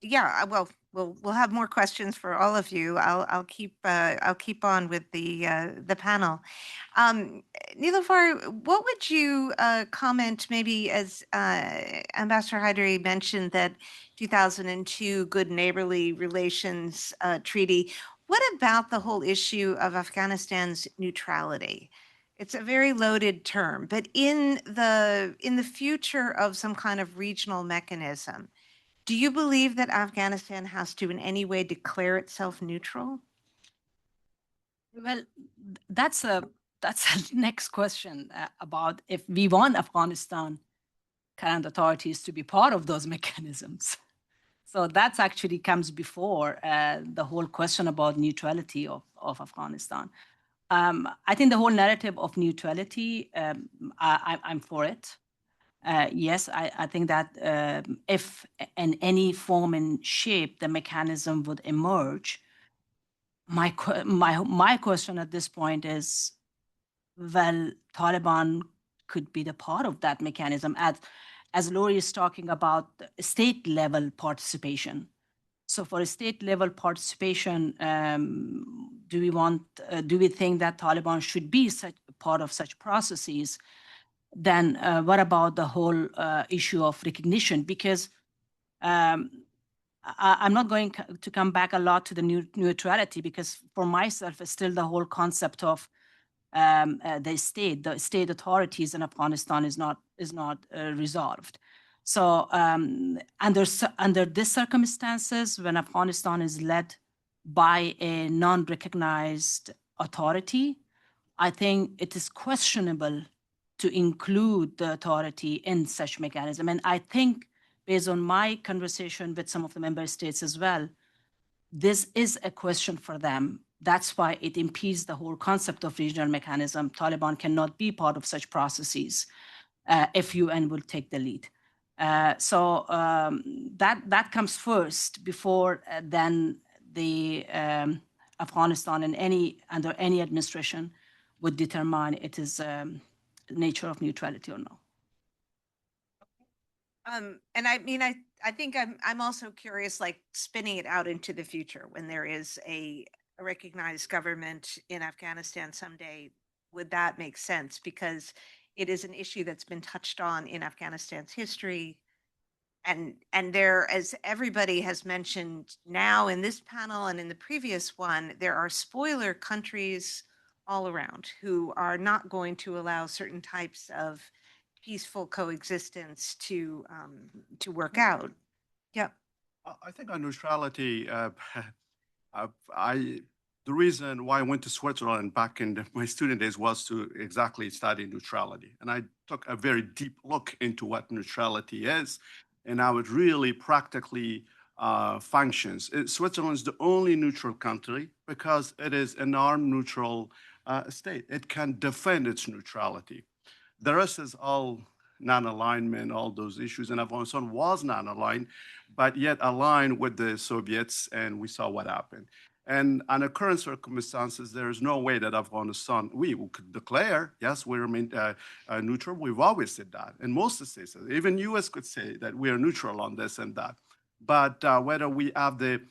yeah, well, we'll have more questions for all of you. I'll keep on with the panel. Niloufar, what would you comment, maybe as Ambassador Haidari mentioned that 2002 Good Neighborly Relations Treaty. What about the whole issue of Afghanistan's neutrality? It's a very loaded term, but in the future of some kind of regional mechanism, do you believe that Afghanistan has to in any way declare itself neutral? Well, that's a next question about if we want Afghanistan current authorities to be part of those mechanisms. So that's actually comes before the whole question about neutrality of Afghanistan. I think the whole narrative of neutrality, I'm for it. Yes, I think that if in any form and shape the mechanism would emerge, my question at this point is, well, Taliban could be the part of that mechanism as Lori is talking about state level participation. So for state level participation, do we think that Taliban should be such part of such processes? Then what about the whole issue of recognition? Because I'm not going to come back a lot to the neutrality, because for myself, it's still the whole concept of the state authorities in Afghanistan is not resolved. So under these circumstances, when Afghanistan is led by a non-recognized authority, I think it is questionable to include the authority in such mechanism. And I think, based on my conversation with some of the member states as well, this is a question for them. That's why it impedes the whole concept of regional mechanism. Taliban cannot be part of such processes if UN will take the lead. So that comes first before then the Afghanistan and under any administration would determine it is the nature of neutrality or no. And I mean, I think I'm also curious, like spinning it out into the future when there is a recognized government in Afghanistan someday, would that make sense? Because it is an issue that's been touched on in Afghanistan's history. And there, as everybody has mentioned now in this panel and in the previous one, there are spoiler countries all around who are not going to allow certain types of peaceful coexistence to work out. Yep. I think on neutrality, the reason why I went to Switzerland back in my student days was to exactly study neutrality. And I took a very deep look into what neutrality is and how it really practically functions. Switzerland is the only neutral country because it is an armed neutral state. It can defend its neutrality. The rest is all non-alignment, all those issues. And Afghanistan was non-aligned, but yet aligned with the Soviets, and we saw what happened. And under current circumstances, there is no way that Afghanistan, we could declare, yes, we remain neutral. We've always said that. And most of the states, even US could say that we are neutral on this and that. But whether we have the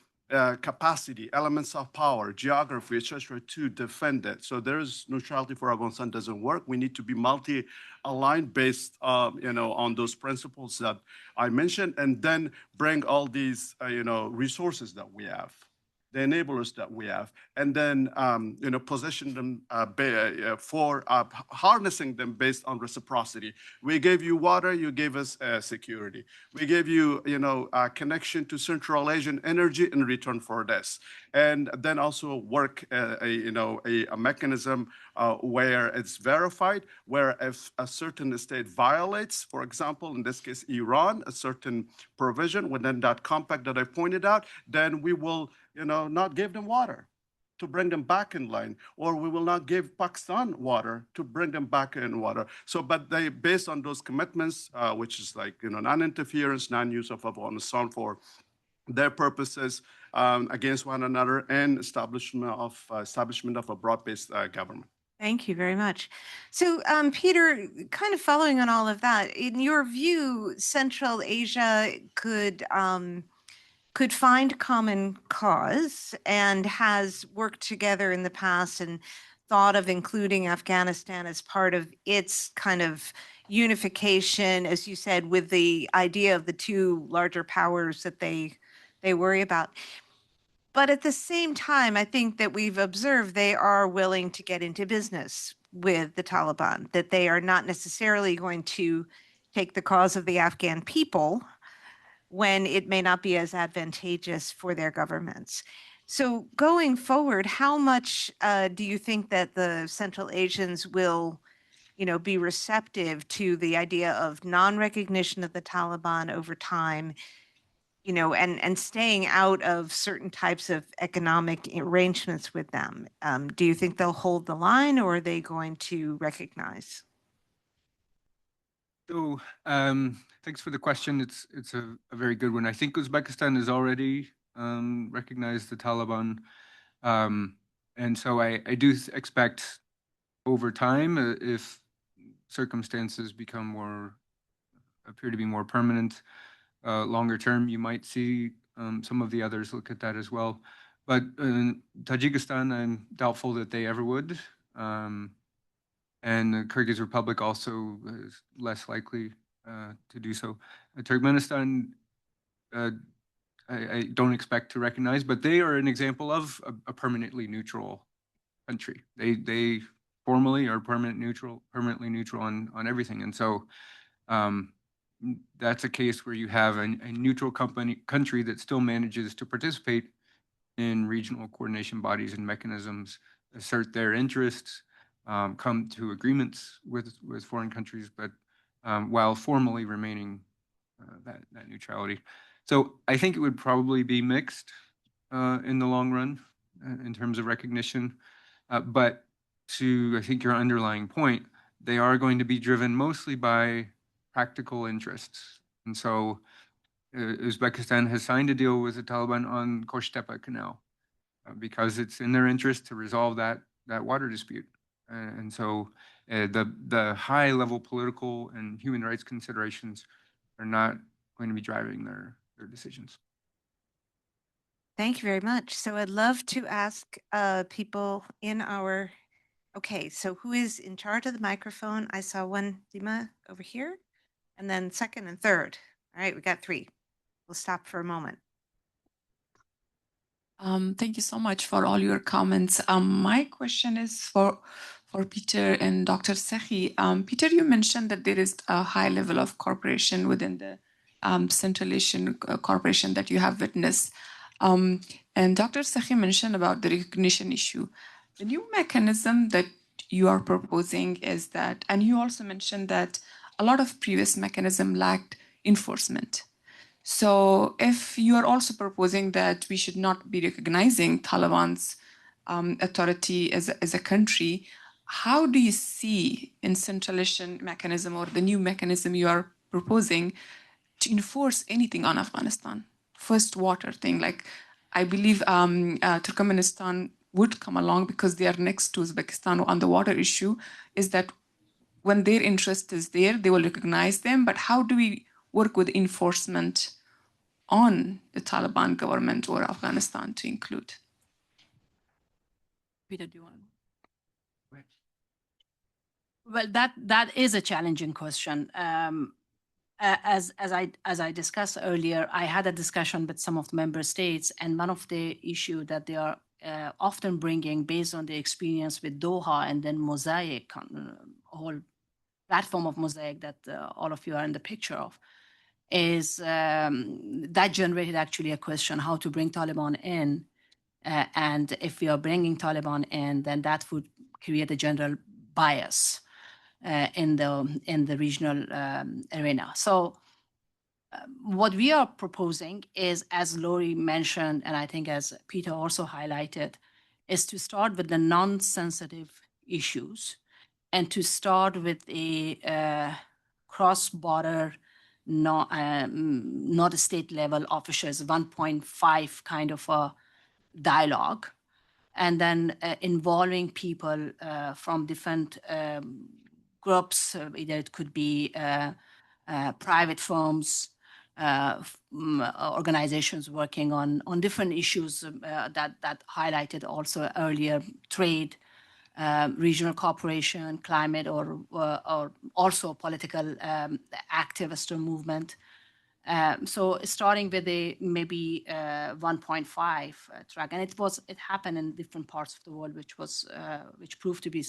capacity, elements of power, geography, etc., to defend it. So there is neutrality for Afghanistan doesn't work. We need to be multi-aligned based, on those principles that I mentioned, and then bring all these, resources that we have, the enablers that we have, and then position them for harnessing them based on reciprocity. We gave you water, you gave us security. We gave you a connection to Central Asian energy in return for this, and then also work a mechanism where it's verified, where if a certain state violates, for example, in this case Iran, a certain provision within that compact that I pointed out, then we will not give them water to bring them back in line, or we will not give Pakistan water to bring them back in water. So, but they, based on those commitments, which is like, non-interference, non-use of Afghanistan for their purposes against one another, and establishment of a broad-based government. Thank you very much. So, Peter, kind of following on all of that, in your view, Central Asia could find common cause and has worked together in the past and thought of including Afghanistan as part of its kind of unification, as you said, with the idea of the two larger powers that they worry about. But at the same time, I think that we've observed they are willing to get into business with the Taliban, that they are not necessarily going to take the cause of the Afghan people when it may not be as advantageous for their governments. So going forward, how much do you think that the Central Asians will, be receptive to the idea of non-recognition of the Taliban over time, and staying out of certain types of economic arrangements with them? Do you think they'll hold the line, or are they going to recognize? So thanks for the question. It's a very good one. I think Uzbekistan has already recognized the Taliban. And so I do expect over time, if circumstances appear to be more permanent, longer term, you might see some of the others look at that as well. But Tajikistan, I'm doubtful that they ever would. And the Kyrgyz Republic also is less likely to do so. Turkmenistan, I don't expect to recognize, but they are an example of a permanently neutral country. They formally are permanently neutral on everything. And so that's a case where you have a neutral country that still manages to participate in regional coordination bodies and mechanisms, assert their interests, come to agreements with foreign countries, but while formally remaining that neutrality. So I think it would probably be mixed in the long run in terms of recognition. But to, I think, your underlying point, they are going to be driven mostly by practical interests. And so Uzbekistan has signed a deal with the Taliban on Kosh-Tepe Canal because it's in their interest to resolve that water dispute. And so the high level political and human rights considerations are not going to be driving their decisions. Thank you very much. So I'd love to ask people in our, okay, so who is in charge of the microphone? I saw one, Dima, over here, and then second and third. All right, we got three. We'll stop for a moment. Thank you so much for all your comments. My question is for Peter and Dr. Sehi. Peter, you mentioned that there is a high level of cooperation within the Central Asian cooperation that you have witnessed. And Dr. Sehi mentioned about the recognition issue. The new mechanism that you are proposing is that, and you also mentioned that a lot of previous mechanism lacked enforcement. So if you are also proposing that we should not be recognizing Taliban's authority as a country, how do you see in Central Asian mechanism or the new mechanism you are proposing to enforce anything on Afghanistan? First water thing, like I believe Turkmenistan would come along because they are next to Uzbekistan on the water issue, is that when their interest is there, they will recognize them. But how do we work with enforcement on the Taliban government or Afghanistan to include? Peter, do you want to? Well, that is a challenging question. As I discussed earlier, I had a discussion with some of the member states, and one of the issue that they are often bringing, based on the experience with Doha and then Mosaic, whole platform of Mosaic that all of you are in the picture of, is that generated actually a question how to bring Taliban in, and if we are bringing Taliban in, then that would create a general bias in the regional arena. So what we are proposing is, as Lori mentioned, and I think as Peter also highlighted, is to start with the non-sensitive issues and to start with a cross-border, not state level officials, 1.5 kind of a dialogue, and then involving people from different groups. Either it could be private firms, organizations working on different issues that highlighted also earlier, trade, regional cooperation, climate, or also political activist movement. So starting with a maybe 1.5 track, and it happened in different parts of the world, which proved to be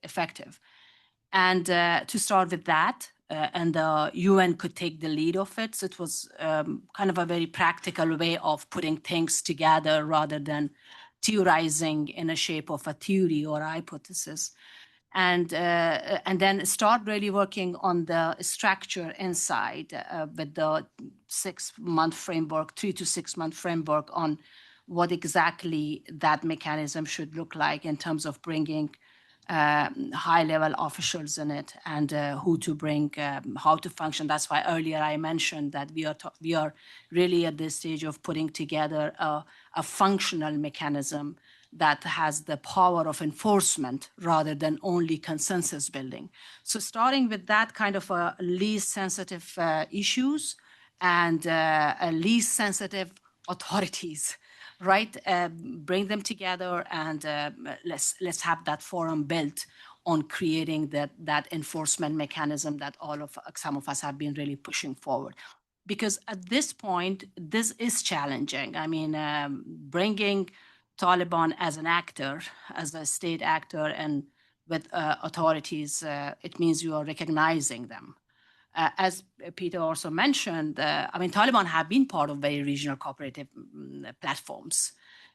effective. And to start with that, and the UN could take the lead of it. So it was kind of a very practical way of putting things together rather than theorizing in a shape of a theory or a hypothesis. And then start really working on the structure inside with the 6-month framework, 3 to 6 month framework on what exactly that mechanism should look like in terms of bringing high-level officials in it and who to bring, how to function. That's why earlier I mentioned that we are really at this stage of putting together a functional mechanism that has the power of enforcement rather than only consensus building. So starting with that kind of least sensitive issues and least sensitive authorities, right? Bring them together and let's have that forum built on creating that enforcement mechanism that some of us have been really pushing forward. Because at this point, this is challenging. I mean, bringing Taliban as an actor, as a state actor, and with authorities, it means you are recognizing them. As Peter also mentioned, I mean, Taliban have been part of very regional cooperative platforms.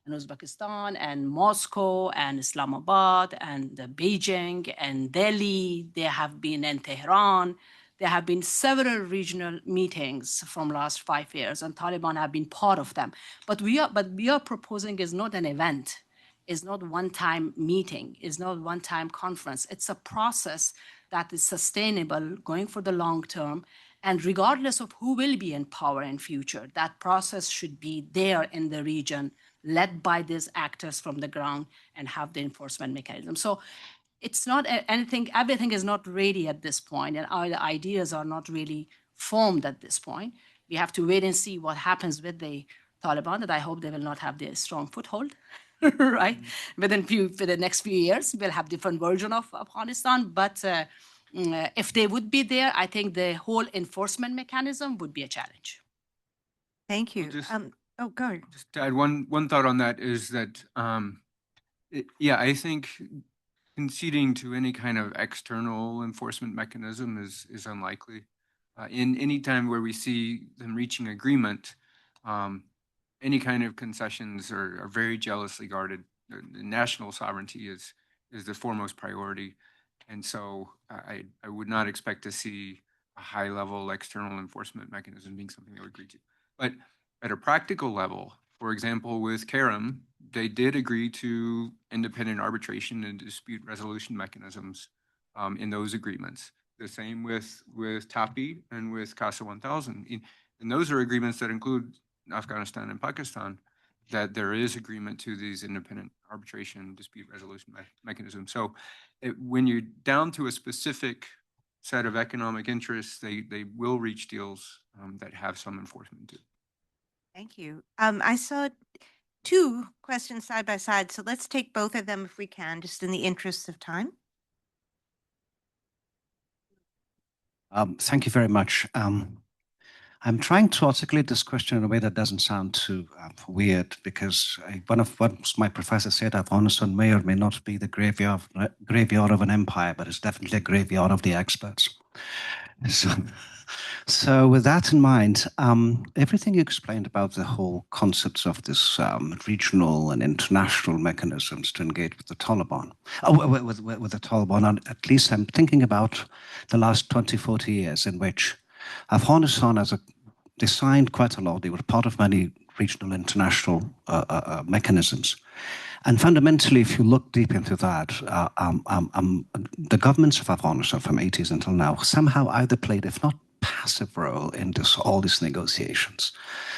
and Uzbekistan and Moscow and Islamabad and Beijing and Delhi. They have been in Tehran. There have been several regional meetings from last 5 years, and Taliban have been part of them. But we are proposing is not an event, is not one-time meeting, is not one-time conference. It's a process that is sustainable, going for the long term, and regardless of who will be in power in future, that process should be there in the region, led by these actors from the ground, and have the enforcement mechanism. So it's not anything, everything is not ready at this point, and our ideas are not really formed at this point. We have to wait and see what happens with the Taliban, that I hope they will not have the strong foothold, right? Within for the next few years, we'll have different version of Afghanistan, but if they would be there, I think the whole enforcement mechanism would be a challenge. Thank you. Oh, go ahead. Just to add one thought on that is that, yeah, I think conceding to any kind of external enforcement mechanism is unlikely. In any time where we see them reaching agreement, any kind of concessions are very jealously guarded. The national sovereignty is the foremost priority. And so I would not expect to see a high-level external enforcement mechanism being something they would agree to. But at a practical level, for example, with Kerem, they did agree to independent arbitration and dispute resolution mechanisms in those agreements. The same with TAPI and with CASA 1000. And those are agreements that include Afghanistan and Pakistan, that there is agreement to these independent arbitration and dispute resolution mechanisms. So when you're down to a specific set of economic interests, they will reach deals that have some enforcement too. Thank you. I saw 2 questions side by side, so let's take both of them if we can, just in the interest of time. Thank you very much. I'm trying to articulate this question in a way that doesn't sound too weird, because one of what my professor said, Afghanistan may or may not be the graveyard of an empire, but it's definitely a graveyard of the experts. So with that in mind, everything you explained about the whole concepts of this regional and international mechanisms to engage with the Taliban, with the Taliban, at least I'm thinking about the last 20, 40 years in which Afghanistan they signed quite a lot. They were part of many regional international mechanisms. And fundamentally, if you look deep into that, the governments of Afghanistan from 80s until now somehow either played, if not passive role in all these negotiations.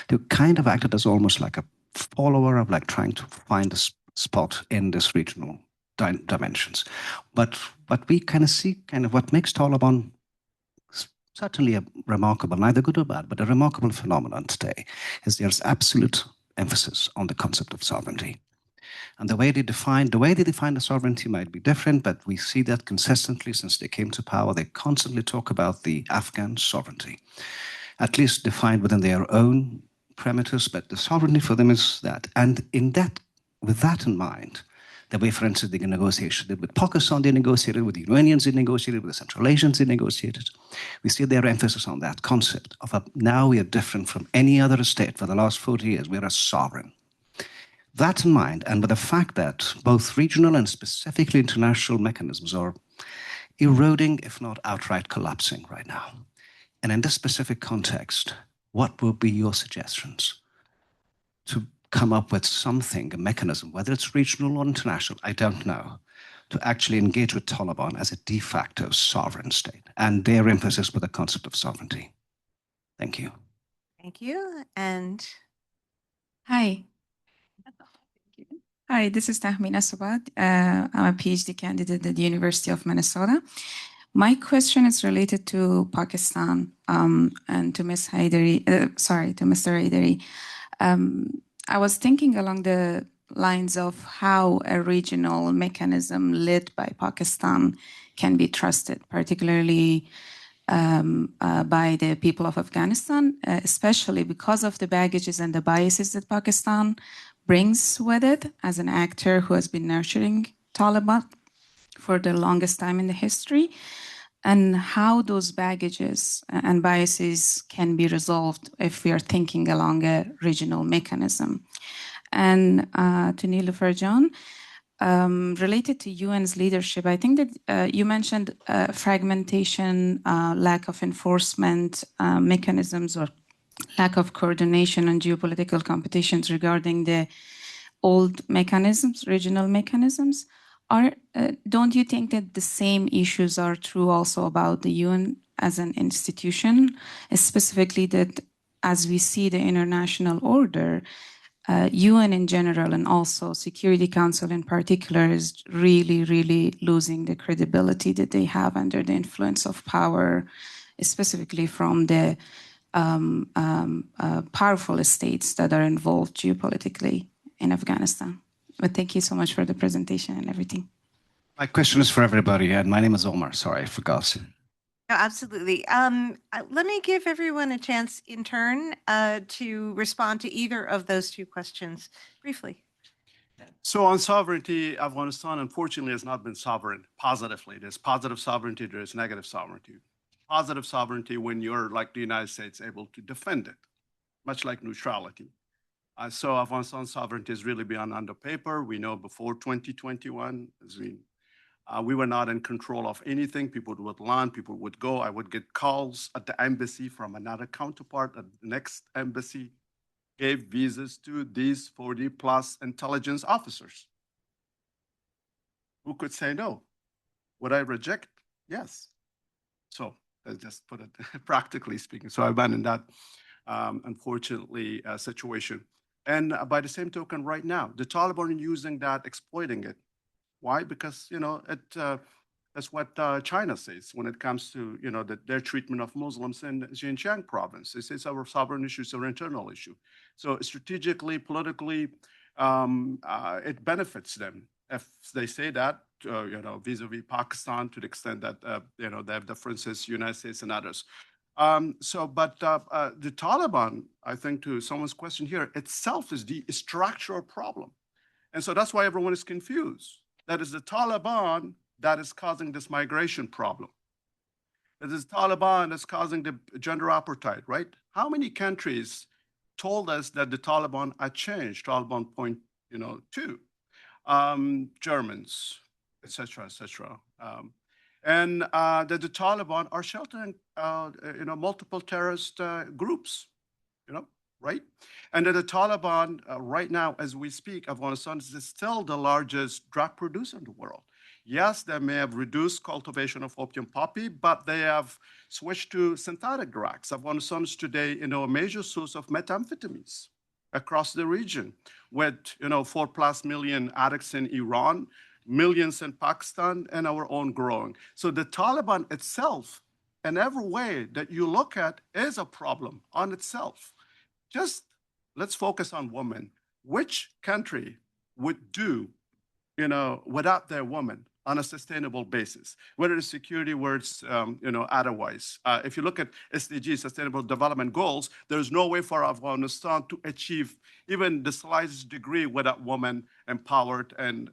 They kind of acted as almost like a follower of trying to find a spot in this regional dimensions. But we kind of see what makes Taliban certainly a remarkable, neither good or bad, but a remarkable phenomenon today is there's absolute emphasis on the concept of sovereignty. And the way they define the sovereignty might be different, but we see that consistently since they came to power. They constantly talk about the Afghan sovereignty, at least defined within their own parameters, but the sovereignty for them is that. And with that in mind, the way, for instance, they negotiated with Pakistan, they negotiated with the Iranians, they negotiated with the Central Asians, they negotiated. We see their emphasis on that concept of now we are different from any other state for the last 40 years. We are a sovereign. That in mind, and with the fact that both regional and specifically international mechanisms are eroding, if not outright collapsing right now. And in this specific context, what would be your suggestions to come up with something, a mechanism, whether it's regional or international, I don't know, to actually engage with Taliban as a de facto sovereign state and their emphasis with the concept of sovereignty? Thank you. Thank you. And Hi. Hi, this is Tahmina Sabat. I'm a PhD candidate at the University of Minnesota. My question is related to Pakistan and to Ms. Haidari, to Mr. Haidari. I was thinking along the lines of how a regional mechanism led by Pakistan can be trusted, particularly by the people of Afghanistan, especially because of the baggages and the biases that Pakistan brings with it as an actor who has been nurturing Taliban for the longest time in the history, and how those baggages and biases can be resolved if we are thinking along a regional mechanism. And to Niloufar John, related to UN's leadership, I think that you mentioned fragmentation, lack of enforcement mechanisms, or lack of coordination on geopolitical competitions regarding the old mechanisms, regional mechanisms. Don't you think that the same issues are true also about the UN as an institution, specifically that as we see the international order, UN in general and also Security Council in particular is really, really losing the credibility that they have under the influence of power, specifically from the powerful states that are involved geopolitically in Afghanistan. But thank you so much for the presentation and everything. My question is for everybody, and my name is Omar. Sorry, I forgot. No, absolutely. Let me give everyone a chance in turn to respond to either of those two questions briefly. So on sovereignty, Afghanistan unfortunately has not been sovereign positively. There's positive sovereignty, there's negative sovereignty. Positive sovereignty when you're, like the United States, able to defend it, much like neutrality. So Afghanistan's sovereignty is really beyond under paper. We know before 2021, we were not in control of anything. People would land, people would go. I would get calls at the embassy from another counterpart at the next embassy, gave visas to these 40 plus intelligence officers. Who could say no? Would I reject? Yes. So let's just put it practically speaking. So I've been in that, unfortunately, situation. And by the same token, right now, the Taliban are using that, exploiting it. Why? Because, that's what China says when it comes to, their treatment of Muslims in Xinjiang province. They say it's our sovereign issue, it's our internal issue. So strategically, politically, it benefits them if they say that, vis-a-vis Pakistan, to the extent that, they have differences, United States and others. But the Taliban, I think to someone's question here, itself is the structural problem. And so that's why everyone is confused. That is the Taliban that is causing this migration problem. It is Taliban that's causing the gender apartheid, right? How many countries told us that the Taliban had changed? Taliban point, two, Germans, etc., etc. And that the Taliban are sheltering, multiple terrorist groups, right? And that the Taliban, right now, as we speak, Afghanistan is still the largest drug producer in the world. Yes, they may have reduced cultivation of opium poppy, but they have switched to synthetic drugs. Afghanistan is today, a major source of methamphetamines across the region, with 4+ million addicts in Iran, millions in Pakistan, and our own growing. So the Taliban itself, in every way that you look at, is a problem on itself. Just let's focus on women. Which country would do, without their women on a sustainable basis, whether it's security, whether it's, otherwise? If you look at SDG, Sustainable Development Goals, there's no way for Afghanistan to achieve even the slightest degree without women empowered and,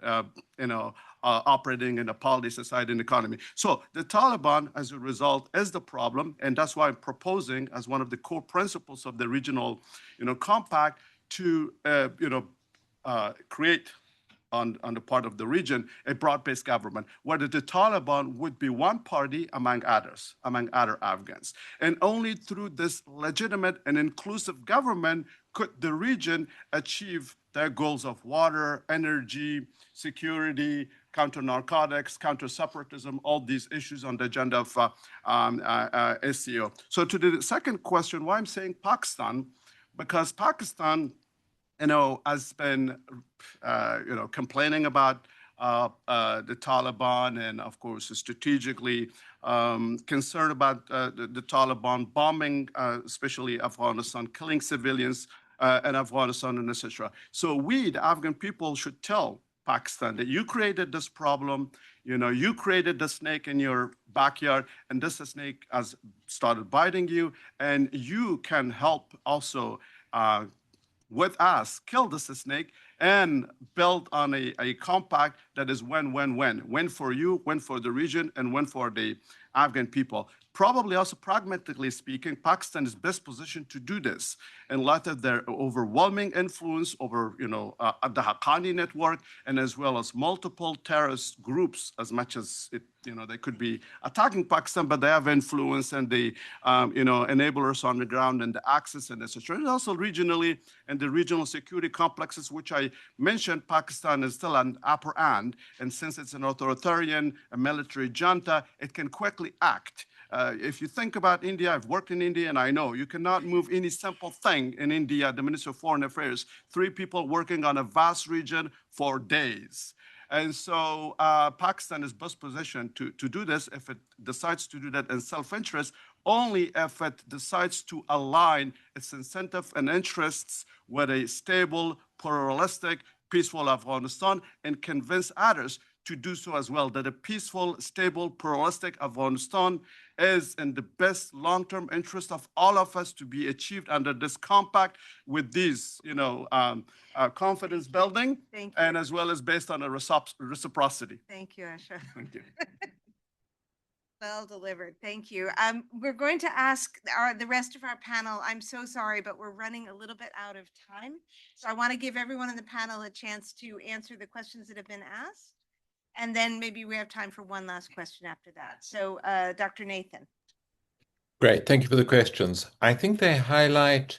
operating in a polity, society, and economy. So the Taliban, as a result, is the problem, and that's why I'm proposing as one of the core principles of the regional, compact to, create on the part of the region, a broad-based government, where the Taliban would be one party among others, among other Afghans. And only through this legitimate and inclusive government could the region achieve their goals of water, energy, security, counter-narcotics, counter-separatism, all these issues on the agenda of SCO. So to the second question, why I'm saying Pakistan, because Pakistan, has been, complaining about the Taliban, and of course, strategically concerned about the Taliban bombing, especially Afghanistan, killing civilians in Afghanistan, and etc. So we, the Afghan people, should tell Pakistan that you created this problem, you created the snake in your backyard, and this snake has started biting you, and you can help also with us, kill this snake, and build on a compact that is win-win-win. Win for you, win for the region, and win for the Afghan people. probably also pragmatically speaking, Pakistan is best positioned to do this in light of their overwhelming influence over, the Haqqani network, and as well as multiple terrorist groups, as much as they could be attacking Pakistan, but they have influence and the, enablers on the ground and the access and etc. And also regionally, and the regional security complexes, which I mentioned, Pakistan is still an upper hand, and since it's an authoritarian, a military junta, it can quickly act. If you think about India, I've worked in India and I know you cannot move any simple thing in India, the Ministry of Foreign Affairs, 3 people working on a vast region for days. And so Pakistan is best positioned to do this if it decides to do that in self-interest, only if it decides to align its incentive and interests with a stable, pluralistic, peaceful Afghanistan and convince others to do so as well, that a peaceful, stable, pluralistic Afghanistan is in the best long-term interest of all of us to be achieved under this compact with these, confidence building, and as well as based on a reciprocity. Thank you, Ashraf. Thank you. Well delivered. Thank you. We're going to ask the rest of our panel. I'm so sorry, but we're running a little bit out of time. So I want to give everyone in the panel a chance to answer the questions that have been asked. And then maybe we have time for one last question after that. So Dr. Nathan. Great. Thank you for the questions. I think they highlight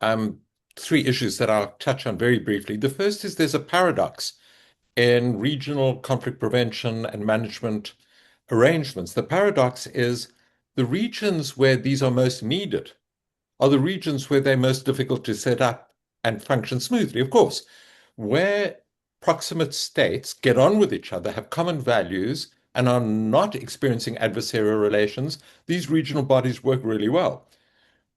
3 issues that I'll touch on very briefly. The first is there's a paradox in regional conflict prevention and management arrangements. The paradox is the regions where these are most needed are the regions where they're most difficult to set up and function smoothly. Of course, where proximate states get on with each other, have common values, and are not experiencing adversarial relations, these regional bodies work really well.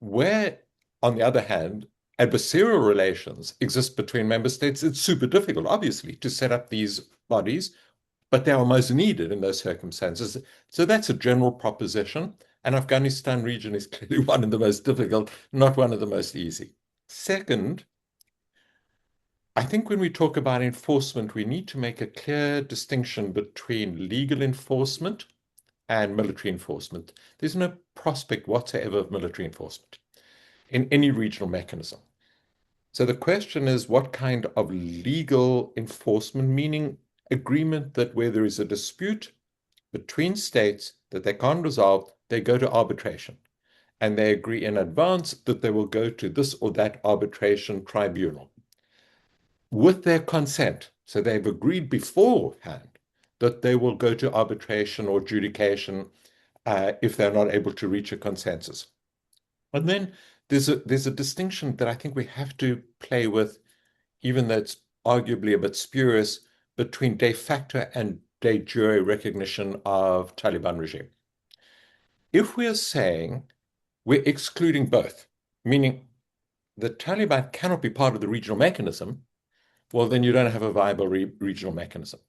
Where, on the other hand, adversarial relations exist between member states, it's super difficult, obviously, to set up these bodies, but they are most needed in those circumstances. So that's a general proposition. And Afghanistan region is clearly one of the most difficult, not one of the most easy. Second, I think when we talk about enforcement, we need to make a clear distinction between legal enforcement and military enforcement. There's no prospect whatsoever of military enforcement in any regional mechanism. So the question is, what kind of legal enforcement, meaning agreement that where there is a dispute between states that they can't resolve, they go to arbitration. And they agree in advance that they will go to this or that arbitration tribunal with their consent. So they've agreed beforehand that they will go to arbitration or adjudication if they're not able to reach a consensus. And then there's a distinction that I think we have to play with, even though it's arguably a bit spurious, between de facto and de jure recognition of Taliban regime. If we're saying we're excluding both, meaning the Taliban cannot be part of the regional mechanism, well, then you don't have a viable regional mechanism.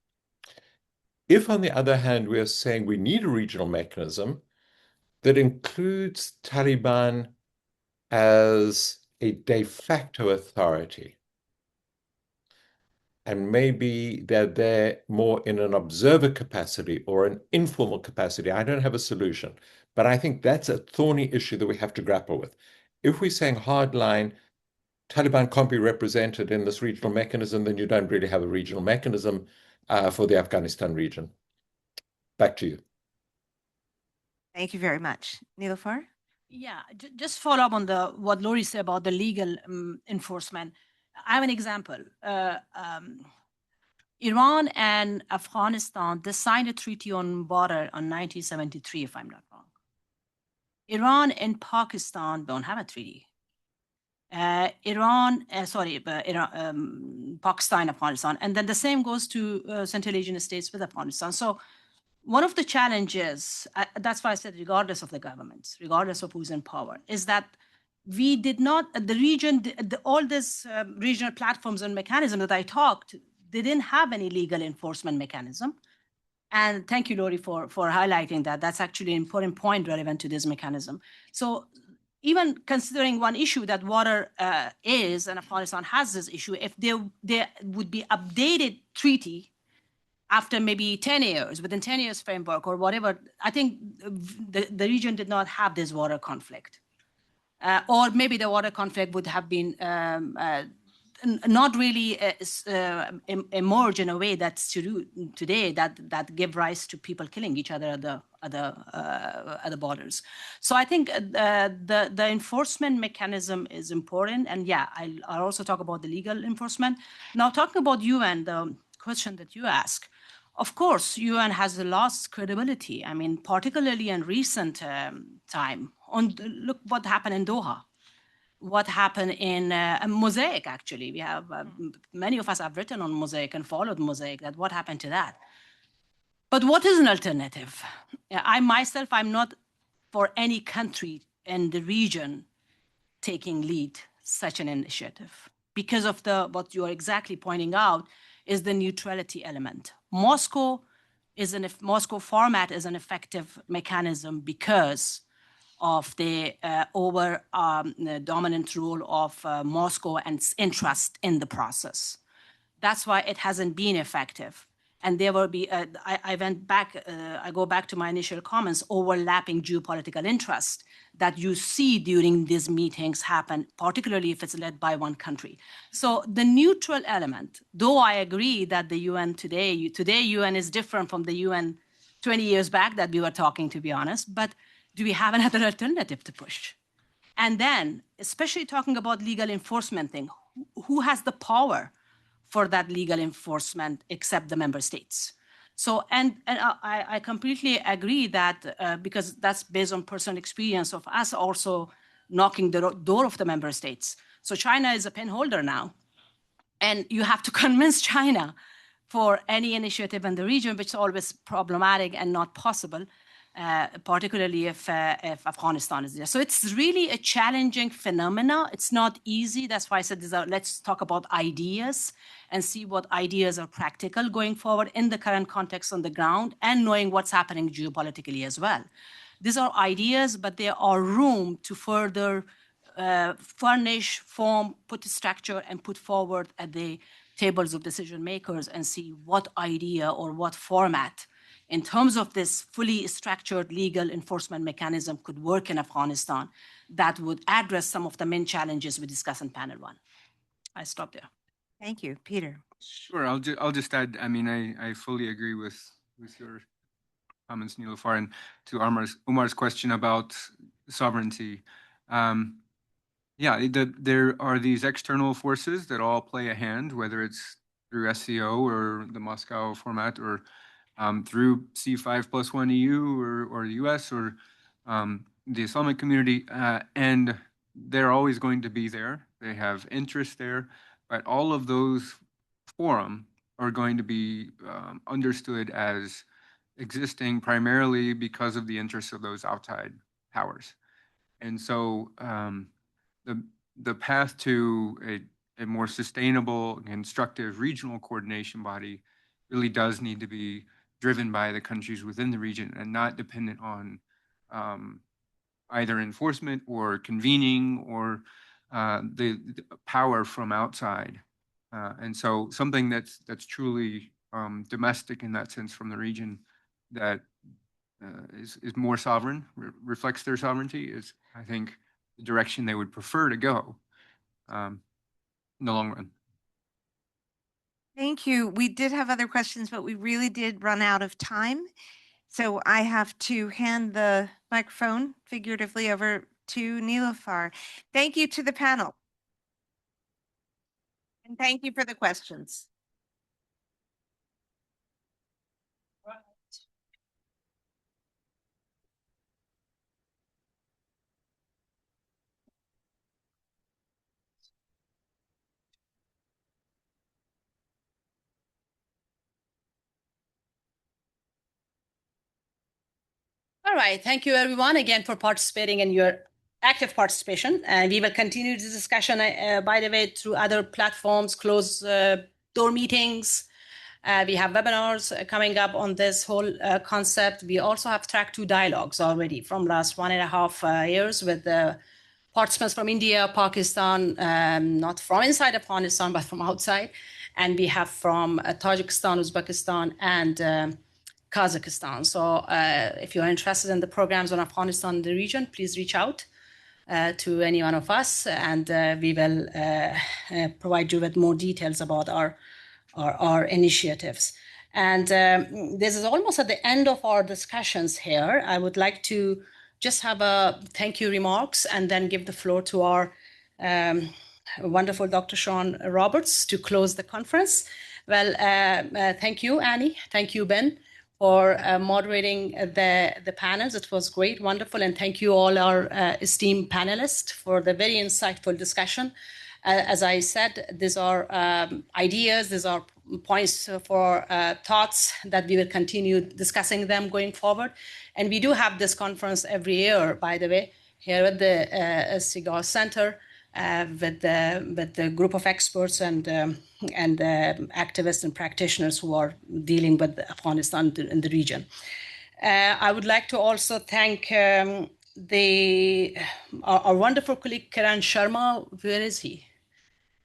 If, on the other hand, we are saying we need a regional mechanism that includes Taliban as a de facto authority, and maybe they're there more in an observer capacity or an informal capacity, I don't have a solution. But I think that's a thorny issue that we have to grapple with. If we're saying hardline, Taliban can't be represented in this regional mechanism, then you don't really have a regional mechanism for the Afghanistan region. Back to you. Thank you very much. Niloufar? Yeah, just follow up on what Lori said about the legal enforcement. I have an example. Iran and Afghanistan, they signed a treaty on border on 1973, if I'm not wrong. Iran and Pakistan don't have a treaty. Pakistan, Afghanistan, and then the same goes to Central Asian states with Afghanistan. So one of the challenges, that's why I said regardless of the governments, regardless of who's in power, is that we did not, the region, all these regional platforms and mechanisms that I talked, they didn't have any legal enforcement mechanism. And thank you, Lori, for highlighting that. That's actually an important point relevant to this mechanism. So even considering one issue that water is, and Afghanistan has this issue, if there would be updated treaty after maybe 10 years, within 10 years framework or whatever, I think the region did not have this water conflict. Or maybe the water conflict would have been not really emerge in a way that's today that give rise to people killing each other at the borders. So I think the enforcement mechanism is important. And yeah, I'll also talk about the legal enforcement. Now, talking about UN, the question that you ask, of course, UN has lost credibility. I mean, particularly in recent time. Look what happened in Doha. What happened in Mosaic, actually. We have, many of us have written on Mosaic and followed Mosaic, that what happened to that. But what is an alternative? I myself, I'm not for any country in the region taking lead such an initiative because of what you're exactly pointing out is the neutrality element. Moscow format is an effective mechanism because of the dominant role of Moscow and its interest in the process. That's why it hasn't been effective. And there will be, I go back to my initial comments, overlapping geopolitical interest that you see during these meetings happen, particularly if it's led by one country. So the neutral element, though I agree that the UN today UN is different from the UN 20 years back that we were talking, to be honest, but do we have another alternative to push? And then, especially talking about legal enforcement thing, who has the power for that legal enforcement except the member states? So, and I completely agree that because that's based on personal experience of us also knocking the door of the member states. So China is a pen holder now, and you have to convince China for any initiative in the region, which is always problematic and not possible. Particularly if Afghanistan is there. So it's really a challenging phenomena. It's not easy. That's why I said let's talk about ideas and see what ideas are practical going forward in the current context on the ground and knowing what's happening geopolitically as well. These are ideas, but there are room to further furnish, form, put a structure, and put forward at the tables of decision makers and see what idea or what format in terms of this fully structured legal enforcement mechanism could work in Afghanistan that would address some of the main challenges we discussed in panel one. I stop there. Thank you. Peter. Sure, I'll just add, I mean, I fully agree with your comments, Niloufar, and to Umar's question about sovereignty. Yeah, there are these external forces that all play a hand, whether it's through SCO or the Moscow format or through C5+1 EU or the US or the Islamic community, and they're always going to be there. They have interest there, but all of those forum are going to be understood as existing primarily because of the interests of those outside powers. And so the path to a more sustainable, constructive regional coordination body really does need to be driven by the countries within the region and not dependent on either enforcement or convening or the power from outside. And so something that's truly domestic in that sense from the region that is more sovereign, reflects their sovereignty is, I think, the direction they would prefer to go in the long run. Thank you. We did have other questions, but we really did run out of time. So I have to hand the microphone figuratively over to Niloufar. Thank you to the panel. And thank you for the questions. All right, thank you everyone again for participating in your active participation. And we will continue this discussion, by the way, through other platforms, closed door meetings. We have webinars coming up on this whole concept. We also have track 2 dialogues already from last 1.5 years with participants from India, Pakistan, not from inside Afghanistan, but from outside. and we have from Tajikistan, Uzbekistan, and Kazakhstan. So if you're interested in the programs on Afghanistan in the region, please reach out to any one of us, and we will provide you with more details about our initiatives. And this is almost at the end of our discussions here. I would like to just have a thank you remarks and then give the floor to our wonderful Dr. Sean Roberts to close the conference. Well, thank you, Annie. Thank you, Ben, for moderating the panels. It was great, wonderful, and thank you all our esteemed panelists for the very insightful discussion. As I said, these are ideas, these are points for thoughts that we will continue discussing them going forward. And we do have this conference every year, by the way, here at the Cigar Center with the group of experts and activists and practitioners who are dealing with Afghanistan in the region. I would like to also thank our wonderful colleague Kiran Sharma. Where is he?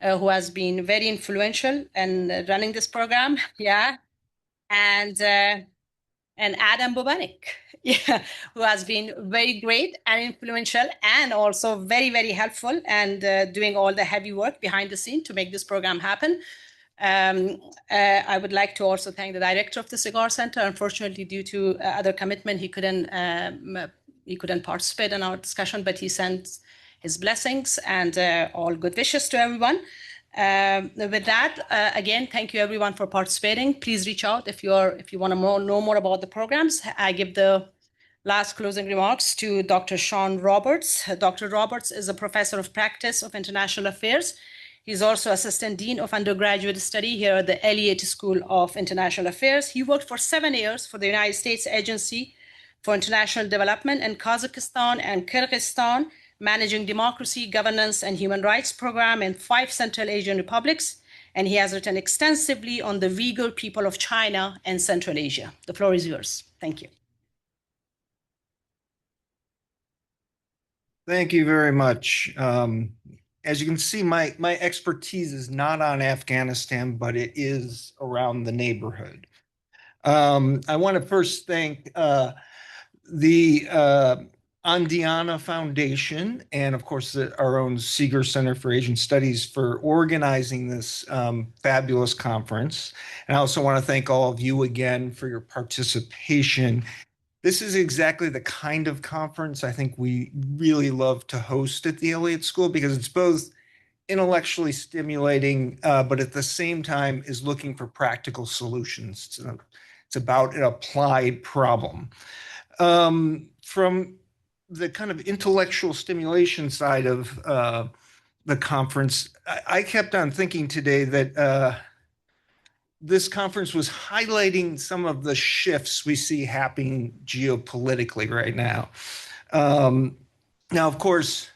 Who has been very influential in running this program. Yeah. And Adam Bobanik, yeah, who has been very great and influential and also very, very helpful and doing all the heavy work behind the scene to make this program happen. I would like to also thank the director of the Cigar Center. Unfortunately, due to other commitment, he couldn't participate in our discussion, but he sent his blessings and all good wishes to everyone. With that, again, thank you everyone for participating. Please reach out if you want to know more about the programs. I give the last closing remarks to Dr. Sean Roberts. Dr. Roberts is a professor of practice of international affairs. He's also assistant dean of undergraduate study here at the Elliott School of International Affairs. He worked for 7 years for the United States Agency for International Development in Kazakhstan and Kyrgyzstan, managing democracy, governance, and human rights program in 5 Central Asian republics. And he has written extensively on the Uyghur people of China and Central Asia. The floor is yours. Thank you. Thank you very much. As you can see, my expertise is not on Afghanistan, but it is around the neighborhood. I want to first thank the Andiana Foundation and, of course, our own Seeger Center for Asian Studies for organizing this fabulous conference. And I also want to thank all of you again for your participation. This is exactly the kind of conference I think we really love to host at the Elliott School because it's both intellectually stimulating, but at the same time is looking for practical solutions. It's about an applied problem. From the kind of intellectual stimulation side of the conference, I kept on thinking today that this conference was highlighting some of the shifts we see happening geopolitically right now. Now, of course,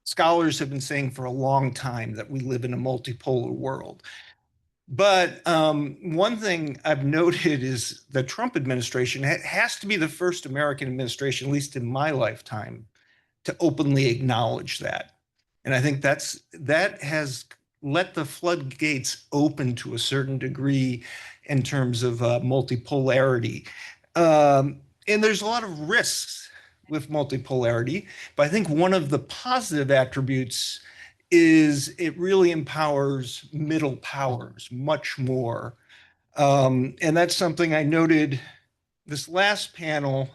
scholars have been saying for a long time that we live in a multipolar world. But one thing I've noted is the Trump administration has to be the first American administration, at least in my lifetime, to openly acknowledge that. And I think that has let the floodgates open to a certain degree in terms of multipolarity. And there's a lot of risks with multipolarity, but I think one of the positive attributes is it really empowers middle powers much more. And that's something I noted this last panel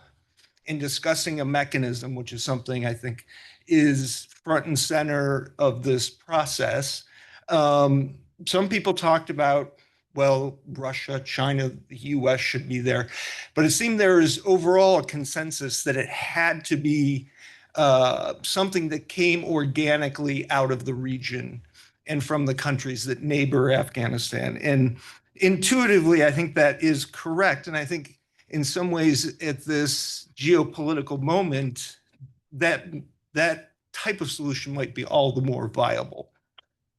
in discussing a mechanism, which is something I think is front and center of this process. Some people talked about, well, Russia, China, the US should be there, but it seemed there is overall a consensus that it had to be something that came organically out of the region and from the countries that neighbor Afghanistan. And intuitively, I think that is correct. And I think in some ways at this geopolitical moment, that type of solution might be all the more viable.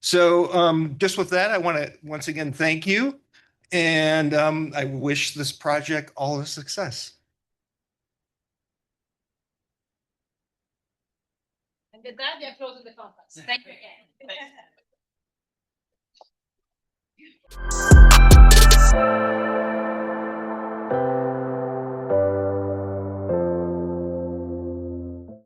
So just with that, I want to once again thank you. And I wish this project all the success. And with that, we are closing the conference. Thank you again.